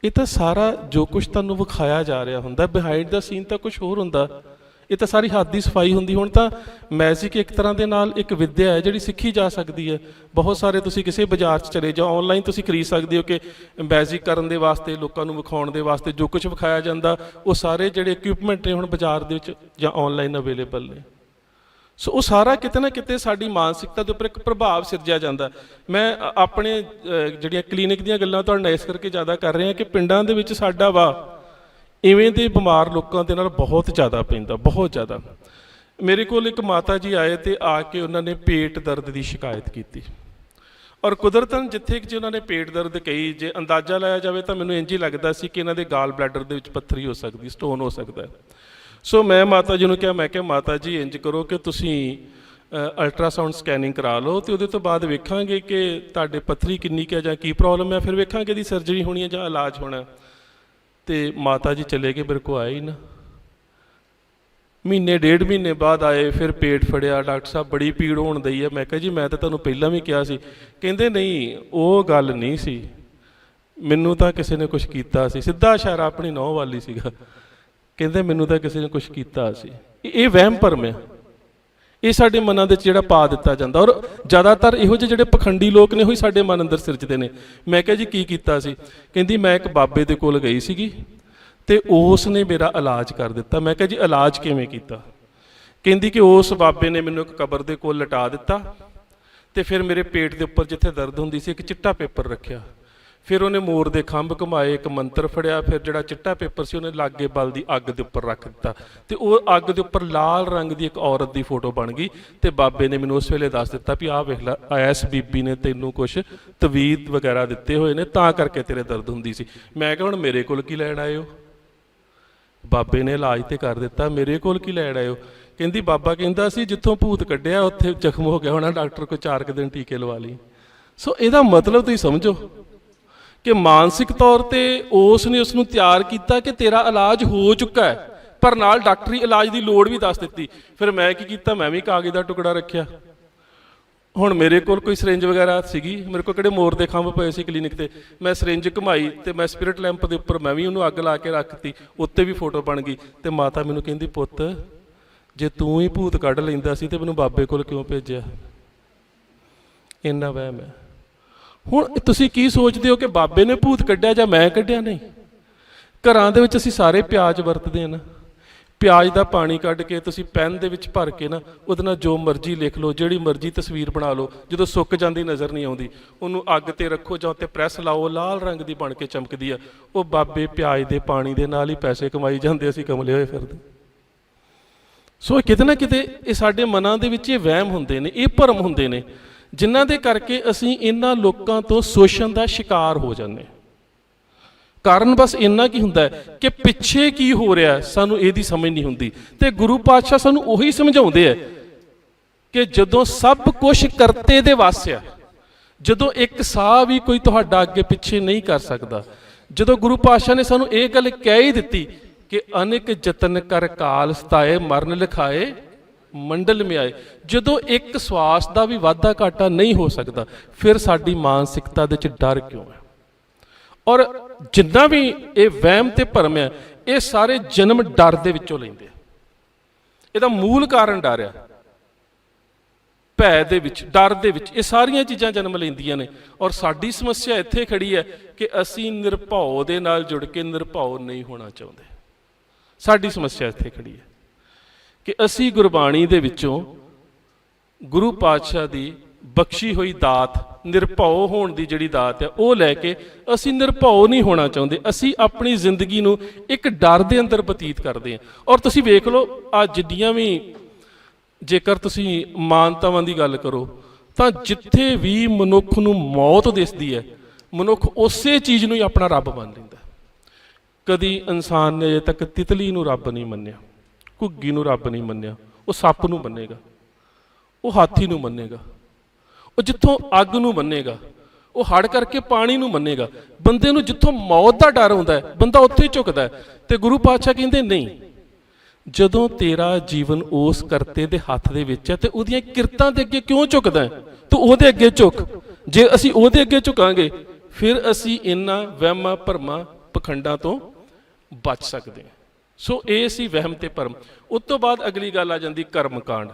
ਇਹ ਤਾਂ ਸਾਰਾ ਜੋ ਕੁਛ ਤੁਹਾਨੂੰ ਵਿਖਾਇਆ ਜਾ ਰਿਹਾ ਹੁੰਦਾ, ਬਿਹਾਈਂਡ ਦਾ ਸੀਨ ਤਾਂ ਕੁਛ ਹੋਰ ਹੁੰਦਾ। ਇਹ ਤਾਂ ਸਾਰੀ ਹੱਥ ਦੀ ਸਫਾਈ ਹੁੰਦੀ। ਹੁਣ ਤਾਂ ਮੈਜਿਕ ਇੱਕ ਤਰ੍ਹਾਂ ਦੇ ਨਾਲ ਇੱਕ ਵਿੱਦਿਆ ਹੈ ਜਿਹੜੀ ਸਿੱਖੀ ਜਾ ਸਕਦੀ ਹੈ। ਬਹੁਤ ਸਾਰੇ ਤੁਸੀਂ ਕਿਸੇ ਬਾਜ਼ਾਰ 'ਚ ਚਲੇ ਜਾਓ, ਆਨਲਾਈਨ ਤੁਸੀਂ ਖਰੀਦ ਸਕਦੇ ਹੋ ਕਿ ਮੈਜਿਕ ਕਰਨ ਦੇ ਵਾਸਤੇ, ਲੋਕਾਂ ਨੂੰ ਵਿਖਾਉਣ ਦੇ ਵਾਸਤੇ ਜੋ ਕੁਝ ਵਿਖਾਇਆ ਜਾਂਦਾ, ਉਹ ਸਾਰੇ ਜਿਹੜੇ ਇਕਵਿਪਮੈਂਟ ਨੇ ਹੁਣ ਬਾਜ਼ਾਰ ਦੇ ਵਿੱਚ ਜਾਂ ਆਨਲਾਈਨ ਅਵੇਲੇਬਲ ਨੇ। ਸੋ ਉਹ ਸਾਰਾ ਕਿਤੇ ਨਾ ਕਿਤੇ ਸਾਡੀ ਮਾਨਸਿਕਤਾ ਦੇ ਉੱਪਰ ਇੱਕ ਪ੍ਰਭਾਵ ਸਿਰਜਿਆ ਜਾਂਦਾ। ਮੈਂ ਆਪਣੇ ਜਿਹੜੀਆਂ ਕਲੀਨਿਕ ਦੀਆਂ ਗੱਲਾਂ ਤੁਹਾਡੇ ਨਾਲ ਇਸ ਕਰਕੇ ਜ਼ਿਆਦਾ ਕਰ ਰਿਹਾ ਕਿ ਪਿੰਡਾਂ ਦੇ ਵਿੱਚ ਸਾਡਾ ਵਾ ਇਵੇਂ ਦੇ ਬਿਮਾਰ ਲੋਕਾਂ ਦੇ ਨਾਲ ਬਹੁਤ ਜ਼ਿਆਦਾ ਪੈਂਦਾ, ਬਹੁਤ ਜ਼ਿਆਦਾ। ਮੇਰੇ ਕੋਲ ਇੱਕ ਮਾਤਾ ਜੀ ਆਏ ਤੇ ਆ ਕੇ ਉਹਨਾਂ ਨੇ ਪੇਟ ਦਰਦ ਦੀ ਸ਼ਿਕਾਇਤ ਕੀਤੀ, ਔਰ ਕੁਦਰਤਨ ਜਿੱਥੇ ਕਿ ਉਹਨਾਂ ਨੇ ਪੇਟ ਦਰਦ ਕਹੀ, ਜੇ ਅੰਦਾਜ਼ਾ ਲਾਇਆ ਜਾਵੇ ਤਾਂ ਮੈਨੂੰ ਇੰਝ ਹੀ ਲੱਗਦਾ ਸੀ ਕਿ ਇਹਨਾਂ ਦੇ ਗਾਲ ਬਲੈਡਰ ਦੇ ਵਿੱਚ ਪੱਥਰੀ ਹੋ ਸਕਦੀ, ਸਟੋਨ ਹੋ ਸਕਦਾ। ਸੋ ਮੈਂ ਮਾਤਾ ਜੀ ਨੂੰ ਕਿਹਾ, ਮੈਂ ਕਿਹਾ ਮਾਤਾ ਜੀ ਇੰਝ ਕਰੋ ਕਿ ਤੁਸੀਂ ਅਲਟਰਾਸਾਊਂਡ ਸਕੈਨਿੰਗ ਕਰਾ ਲਓ ਤੇ ਉਹਦੇ ਤੋਂ ਬਾਅਦ ਵੇਖਾਂਗੇ ਕਿ ਤੁਹਾਡੇ ਪੱਥਰੀ ਕਿੰਨੀ ਕੁ ਹੈ ਜਾਂ ਕੀ ਪ੍ਰੋਬਲਮ ਹੈ, ਫਿਰ ਵੇਖਾਂਗੇ ਇਹਦੀ ਸਰਜਰੀ ਹੋਣੀ ਹੈ ਜਾਂ ਇਲਾਜ ਹੋਣਾ। ਤੇ ਮਾਤਾ ਜੀ ਚਲੇ ਗਏ, ਮੇਰੇ ਕੋਲ ਆਏ ਹੀ ਨਾ। ਮਹੀਨੇ ਡੇਢ ਮਹੀਨੇ ਬਾਅਦ ਆਏ, ਫਿਰ ਪੇਟ ਫੜਿਆ, ਡਾਕਟਰ ਸਾਹਿਬ ਬੜੀ ਪੀੜ ਹੋਣ ਦਈ ਹੈ। ਮੈਂ ਕਿਹਾ ਜੀ ਮੈਂ ਤਾਂ ਤੁਹਾਨੂੰ ਪਹਿਲਾਂ ਵੀ ਕਿਹਾ ਸੀ। ਕਹਿੰਦੇ ਨਹੀਂ ਉਹ ਗੱਲ ਨਹੀਂ ਸੀ, ਮੈਨੂੰ ਤਾਂ ਕਿਸੇ ਨੇ ਕੁਛ ਕੀਤਾ ਸੀ। ਸਿੱਧਾ ਇਸ਼ਾਰਾ ਆਪਣੀ ਨਹੁੰ ਵੱਲ ਹੀ ਸੀਗਾ। ਕਹਿੰਦੇ ਮੈਨੂੰ ਤਾਂ ਕਿਸੇ ਨੇ ਕੁਛ ਕੀਤਾ ਸੀ। ਇਹ ਵਹਿਮ ਭਰਮ ਹੈ, ਇਹ ਸਾਡੇ ਮਨਾਂ ਦੇ ਵਿੱਚ ਜਿਹੜਾ ਪਾ ਦਿੱਤਾ ਜਾਂਦਾ, ਔਰ ਜ਼ਿਆਦਾਤਰ ਇਹੋ ਜਿਹੇ ਜਿਹੜੇ ਪਖੰਡੀ ਲੋਕ ਨੇ ਉਹੀ ਸਾਡੇ ਮਨ ਅੰਦਰ ਸਿਰਜਦੇ ਨੇ। ਮੈਂ ਕਿਹਾ ਜੀ ਕੀ ਕੀਤਾ ਸੀ? ਕਹਿੰਦੀ ਮੈਂ ਇੱਕ ਬਾਬੇ ਦੇ ਕੋਲ ਗਈ ਸੀਗੀ ਤੇ ਉਸ ਨੇ ਮੇਰਾ ਇਲਾਜ ਕਰ ਦਿੱਤਾ। ਮੈਂ ਕਿਹਾ ਜੀ ਇਲਾਜ ਕਿਵੇਂ ਕੀਤਾ? ਕਹਿੰਦੀ ਕਿ ਉਸ ਬਾਬੇ ਨੇ ਮੈਨੂੰ ਇੱਕ ਕਬਰ ਦੇ ਕੋਲ ਲਟਾ ਦਿੱਤਾ ਤੇ ਫਿਰ ਮੇਰੇ ਪੇਟ ਦੇ ਉੱਪਰ ਜਿੱਥੇ ਦਰਦ ਹੁੰਦੀ ਸੀ ਇੱਕ ਚਿੱਟਾ ਪੇਪਰ ਰੱਖਿਆ, ਫਿਰ ਉਹਨੇ ਮੋਰ ਦੇ ਖੰਭ ਘੁਮਾਏ, ਇੱਕ ਮੰਤਰ ਫੜਿਆ, ਫਿਰ ਜਿਹੜਾ ਚਿੱਟਾ ਪੇਪਰ ਸੀ ਉਹਨੇ ਲਾਗੇ ਬਲਦੀ ਅੱਗ ਦੇ ਉੱਪਰ ਰੱਖ ਦਿੱਤਾ ਤੇ ਉਹ ਅੱਗ ਦੇ ਉੱਪਰ ਲਾਲ ਰੰਗ ਦੀ ਇੱਕ ਔਰਤ ਦੀ ਫੋਟੋ ਬਣ ਗਈ। ਤੇ ਬਾਬੇ ਨੇ ਮੈਨੂੰ ਉਸ ਵੇਲੇ ਦੱਸ ਦਿੱਤਾ ਵੀ ਆਹ ਵੇਖ ਲੈ ਇਸ ਬੀਬੀ ਨੇ ਤੈਨੂੰ ਕੁਛ ਤਵੀਤ ਵਗੈਰਾ ਦਿੱਤੇ ਹੋਏ ਨੇ, ਤਾਂ ਕਰਕੇ ਤੇਰੇ ਦਰਦ ਹੁੰਦੀ ਸੀ। ਮੈਂ ਕਿਹਾ ਹੁਣ ਮੇਰੇ ਕੋਲ ਕੀ ਲੈਣ ਆਏ ਹੋ? ਬਾਬੇ ਨੇ ਇਲਾਜ ਤੇ ਕਰ ਦਿੱਤਾ, ਮੇਰੇ ਕੋਲ ਕੀ ਲੈਣ ਆਏ ਹੋ? ਕਹਿੰਦੀ ਬਾਬਾ ਕਹਿੰਦਾ ਸੀ ਜਿੱਥੋਂ ਭੂਤ ਕੱਢਿਆ ਉੱਥੇ ਜ਼ਖਮ ਹੋ ਗਿਆ ਹੋਣਾ, ਡਾਕਟਰ ਕੋਲ 4 ਦਿਨ ਟੀਕੇ ਲਵਾ ਲਈ। ਸੋ ਇਹਦਾ ਮਤਲਬ ਤੁਸੀਂ ਸਮਝੋ ਕਿ ਮਾਨਸਿਕ ਤੌਰ ਤੇ ਉਸ ਨੇ ਉਸ ਨੂੰ ਤਿਆਰ ਕੀਤਾ ਕਿ ਤੇਰਾ ਇਲਾਜ ਹੋ ਚੁੱਕਾ ਹੈ, ਪਰ ਨਾਲ ਡਾਕਟਰੀ ਇਲਾਜ ਦੀ ਲੋੜ ਵੀ ਦੱਸ ਦਿੱਤੀ। ਫਿਰ ਮੈਂ ਕੀ ਕੀਤਾ, ਮੈਂ ਵੀ ਕਾਗਜ਼ ਦਾ ਟੁਕੜਾ ਰੱਖਿਆ। ਹੁਣ ਮੇਰੇ ਕੋਲ ਕੋਈ ਸਿਰਿੰਜ ਵਗੈਰਾ ਸੀਗੀ, ਮੇਰੇ ਕੋਲ ਕਿਹੜੇ ਮੋਰ ਦੇ ਖੰਭ ਪਏ ਸੀ ਕਲੀਨਿਕ ਤੇ, ਮੈਂ ਸਿਰਿੰਜ ਘੁਮਾਈ ਤੇ ਮੈਂ ਸਪਿਰਿਟ ਲੈਂਪ ਦੇ ਉੱਪਰ ਮੈਂ ਵੀ ਉਹਨੂੰ ਅੱਗ ਲਾ ਕੇ ਰੱਖਤੀ, ਉੱਤੇ ਵੀ ਫੋਟੋ ਬਣ ਗਈ। ਤੇ ਮਾਤਾ ਮੈਨੂੰ ਕਹਿੰਦੀ ਪੁੱਤ ਜੇ ਤੂੰ ਹੀ ਭੂਤ ਕੱਢ ਲੈਂਦਾ ਸੀ ਤੇ ਮੈਨੂੰ ਬਾਬੇ ਕੋਲ ਕਿਉਂ ਭੇਜਿਆ? ਇੰਨਾ ਵਹਿਮ ਹੈ। ਹੁਣ ਤੁਸੀਂ ਕੀ ਸੋਚਦੇ ਹੋ ਕਿ ਬਾਬੇ ਨੇ ਭੂਤ ਕੱਢਿਆ ਜਾਂ ਮੈਂ ਕੱਢਿਆ? ਨਹੀਂ। ਘਰਾਂ ਦੇ ਵਿੱਚ ਅਸੀਂ ਸਾਰੇ ਪਿਆਜ਼ ਵਰਤਦੇ ਹਾਂ ਨਾ, ਪਿਆਜ਼ ਦਾ ਪਾਣੀ ਕੱਢ ਕੇ ਤੁਸੀਂ ਪੈਨ ਦੇ ਵਿੱਚ ਭਰ ਕੇ ਨਾ ਉਹਦੇ ਨਾਲ ਜੋ ਮਰਜ਼ੀ ਲਿਖ ਲਓ, ਜਿਹੜੀ ਮਰਜ਼ੀ ਤਸਵੀਰ ਬਣਾ ਲਓ, ਜਦੋਂ ਸੁੱਕ ਜਾਂਦੀ ਨਜ਼ਰ ਨਹੀਂ ਆਉਂਦੀ ਉਹਨੂੰ ਅੱਗ ਤੇ ਰੱਖੋ ਜਾਂ ਉੱਤੇ ਪ੍ਰੈਸ ਲਾਓ, ਲਾਲ ਰੰਗ ਦੀ ਬਣ ਕੇ ਚਮਕਦੀ ਆ। ਉਹ ਬਾਬੇ ਪਿਆਜ਼ ਦੇ ਪਾਣੀ ਦੇ ਨਾਲ ਹੀ ਪੈਸੇ ਕਮਾਈ ਜਾਂਦੇ, ਅਸੀਂ ਕਮਲੇ ਹੋਏ ਫਿਰਦੇ। ਸੋ ਕਿਤੇ ਨਾ ਕਿਤੇ ਇਹ ਸਾਡੇ ਮਨਾਂ ਦੇ ਵਿੱਚ ਇਹ ਵਹਿਮ ਹੁੰਦੇ ਨੇ, ਇਹ ਭਰਮ ਹੁੰਦੇ ਨੇ, ਜਿਨ੍ਹਾਂ ਦੇ ਕਰਕੇ ਅਸੀਂ ਇਹਨਾਂ ਲੋਕਾਂ ਤੋਂ ਸ਼ੋਸ਼ਣ ਦਾ ਸ਼ਿਕਾਰ ਹੋ ਜਾਂਦੇ। ਕਾਰਨ ਬਸ ਇੰਨਾ ਕੀ ਹੁੰਦਾ ਹੈ ਕਿ ਪਿੱਛੇ ਕੀ ਹੋ ਰਿਹਾ ਸਾਨੂੰ ਇਹਦੀ ਸਮਝ ਨਹੀਂ ਹੁੰਦੀ। ਤੇ ਗੁਰੂ ਪਾਤਸ਼ਾਹ ਸਾਨੂੰ ਉਹੀ ਸਮਝਾਉਂਦੇ ਆ ਕਿ ਜਦੋਂ ਸਭ ਕੁਝ ਕਰਤੇ ਦੇ ਵੱਸ ਆ, ਜਦੋਂ ਇੱਕ ਸਾਹ ਵੀ ਕੋਈ ਤੁਹਾਡਾ ਅੱਗੇ ਪਿੱਛੇ ਨਹੀਂ ਕਰ ਸਕਦਾ, ਜਦੋਂ ਗੁਰੂ ਪਾਤਸ਼ਾਹ ਨੇ ਸਾਨੂੰ ਇਹ ਗੱਲ ਕਹਿ ਹੀ ਦਿੱਤੀ ਕਿ ਅਨੇਕ ਯਤਨ ਕਰ ਕਾਲ ਸਤਾਏ ਮਰਨ ਲਿਖਾਏ ਮੰਡਲ ਮੇ ਆਏ, ਜਦੋਂ ਇੱਕ ਸਵਾਸ ਦਾ ਵੀ ਵਾਧਾ ਘਾਟਾ ਨਹੀਂ ਹੋ ਸਕਦਾ, ਫਿਰ ਸਾਡੀ ਮਾਨਸਿਕਤਾ ਦੇ ਵਿੱਚ ਡਰ ਕਿਉਂ ਹੈ? ਔਰ ਜਿੰਨਾ ਵੀ ਇਹ ਵਹਿਮ ਤੇ ਭਰਮ ਹੈ, ਇਹ ਸਾਰੇ ਜਨਮ ਡਰ ਦੇ ਵਿੱਚੋਂ ਲੈਂਦੇ ਆ। ਇਹਦਾ ਮੂਲ ਕਾਰਨ ਡਰ ਆ, ਭੈ ਦੇ ਵਿੱਚ, ਡਰ ਦੇ ਵਿੱਚ ਇਹ ਸਾਰੀਆਂ ਚੀਜ਼ਾਂ ਜਨਮ ਲੈਂਦੀਆਂ ਨੇ। ਔਰ ਸਾਡੀ ਸਮੱਸਿਆ ਇੱਥੇ ਖੜੀ ਹੈ ਕਿ ਅਸੀਂ ਨਿਰਭਉ ਦੇ ਨਾਲ ਜੁੜ ਕੇ ਨਿਰਭਉ ਨਹੀਂ ਹੋਣਾ ਚਾਹੁੰਦੇ। ਸਾਡੀ ਸਮੱਸਿਆ ਇੱਥੇ ਖੜੀ ਹੈ ਕਿ ਅਸੀਂ ਗੁਰਬਾਣੀ ਦੇ ਵਿੱਚੋਂ ਗੁਰੂ ਪਾਤਸ਼ਾਹ ਦੀ ਬਖਸ਼ੀ ਹੋਈ ਦਾਤ, ਨਿਰਭਉ ਹੋਣ ਦੀ ਜਿਹੜੀ ਦਾਤ ਹੈ, ਉਹ ਲੈ ਕੇ ਅਸੀਂ ਨਿਰਭਉ ਨਹੀਂ ਹੋਣਾ ਚਾਹੁੰਦੇ। ਅਸੀਂ ਆਪਣੀ ਜ਼ਿੰਦਗੀ ਨੂੰ ਇੱਕ ਡਰ ਦੇ ਅੰਦਰ ਬਤੀਤ ਕਰਦੇ ਹਾਂ। ਔਰ ਤੁਸੀਂ ਵੇਖ ਲਓ ਆ ਜਿੱਡੀਆਂ ਵੀ, ਜੇਕਰ ਤੁਸੀਂ ਮਾਨਤਾਵਾਂ ਦੀ ਗੱਲ ਕਰੋ ਤਾਂ ਜਿੱਥੇ ਵੀ ਮਨੁੱਖ ਨੂੰ ਮੌਤ ਦਿਸਦੀ ਹੈ, ਮਨੁੱਖ ਉਸੇ ਚੀਜ਼ ਨੂੰ ਹੀ ਆਪਣਾ ਰੱਬ ਮੰਨ ਲੈਂਦਾ। ਕਦੀ ਇਨਸਾਨ ਨੇ ਅਜੇ ਤੱਕ ਤਿਤਲੀ ਨੂੰ ਰੱਬ ਨਹੀਂ ਮੰਨਿਆ, ਘੁੱਗੀ ਨੂੰ ਰੱਬ ਨਹੀਂ ਮੰਨਿਆ, ਉਹ ਸੱਪ ਨੂੰ ਮੰਨੇਗਾ, ਉਹ ਹਾਥੀ ਨੂੰ ਮੰਨੇਗਾ, ਉਹ ਜਿੱਥੋਂ ਅੱਗ ਨੂੰ ਮੰਨੇਗਾ, ਉਹ ਹੜ ਕਰਕੇ ਪਾਣੀ ਨੂੰ ਮੰਨੇਗਾ। ਬੰਦੇ ਨੂੰ ਜਿੱਥੋਂ ਮੌਤ ਦਾ ਡਰ ਹੁੰਦਾ ਹੈ ਬੰਦਾ ਉੱਥੇ ਹੀ ਝੁਕਦਾ ਹੈ। ਤੇ ਗੁਰੂ ਪਾਤਸ਼ਾਹ ਕਹਿੰਦੇ ਨਹੀਂ, ਜਦੋਂ ਤੇਰਾ ਜੀਵਨ ਉਸ ਕਰਤੇ ਦੇ ਹੱਥ ਦੇ ਵਿੱਚ ਹੈ ਤੇ ਉਹਦੀਆਂ ਕਿਰਤਾਂ ਦੇ ਅੱਗੇ ਕਿਉਂ ਝੁਕਦਾ ਹੈ? ਤੂੰ ਉਹਦੇ ਅੱਗੇ ਝੁਕ। ਜੇ ਅਸੀਂ ਉਹਦੇ ਅੱਗੇ ਝੁਕਾਂਗੇ ਫਿਰ ਅਸੀਂ ਇਹਨਾਂ ਵਹਿਮਾਂ ਭਰਮਾਂ ਪਖੰਡਾਂ ਤੋਂ ਬਚ ਸਕਦੇ ਹਾਂ। ਸੋ ਇਹ ਸੀ ਵਹਿਮ ਤੇ ਭਰਮ। ਉਸ ਤੋਂ ਬਾਅਦ ਅਗਲੀ ਗੱਲ ਆ ਜਾਂਦੀ ਕਰਮਕਾਂਡ।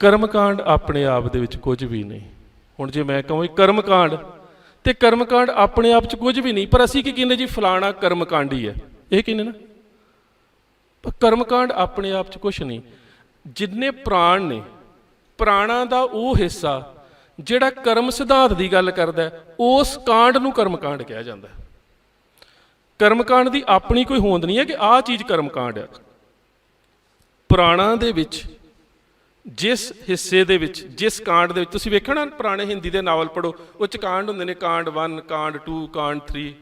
ਕਰਮਕਾਂਡ ਆਪਣੇ ਆਪ ਦੇ ਵਿੱਚ ਕੁਝ ਵੀ ਨਹੀਂ। ਹੁਣ ਜੇ ਮੈਂ ਕਹਾਂ ਕਰਮਕਾਂਡ, ਤੇ ਕਰਮਕਾਂਡ ਆਪਣੇ ਆਪ 'ਚ ਕੁਝ ਵੀ ਨਹੀਂ, ਪਰ ਅਸੀਂ ਕੀ ਕਹਿੰਦੇ ਜੀ ਫਲਾਣਾ ਕਰਮਕਾਂਡੀ ਹੈ, ਇਹ ਕਹਿੰਦੇ ਨਾ। ਪਰ ਕਰਮਕਾਂਡ ਆਪਣੇ ਆਪ 'ਚ ਕੁਛ ਨਹੀਂ। ਜਿੰਨੇ ਪ੍ਰਾਣ ਨੇ, ਪ੍ਰਾਣਾਂ ਦਾ ਉਹ ਹਿੱਸਾ ਜਿਹੜਾ ਕਰਮ ਸਿਧਾਂਤ ਦੀ ਗੱਲ ਕਰਦਾ ਹੈ, ਉਸ ਕਾਂਡ ਨੂੰ ਕਰਮਕਾਂਡ ਕਿਹਾ ਜਾਂਦਾ ਹੈ। ਕਰਮਕਾਂਡ ਦੀ ਆਪਣੀ ਕੋਈ ਹੋਂਦ ਨਹੀਂ ਹੈ ਕਿ ਆਹ ਚੀਜ਼ ਕਰਮਕਾਂਡ ਹੈ। ਪ੍ਰਾਣਾਂ ਦੇ ਵਿੱਚ ਜਿਸ ਹਿੱਸੇ ਦੇ ਵਿੱਚ, ਜਿਸ ਕਾਂਡ ਦੇ ਵਿੱਚ, ਤੁਸੀਂ ਵੇਖੋ ਨਾ ਪੁਰਾਣੇ ਹਿੰਦੀ ਦੇ ਨਾਵਲ ਪੜ੍ਹੋ, ਉਹ 'ਚ ਕਾਂਡ ਹੁੰਦੇ ਨੇ, ਕਾਂਡ 1, ਕਾਂਡ 2, ਕਾਂਡ 3।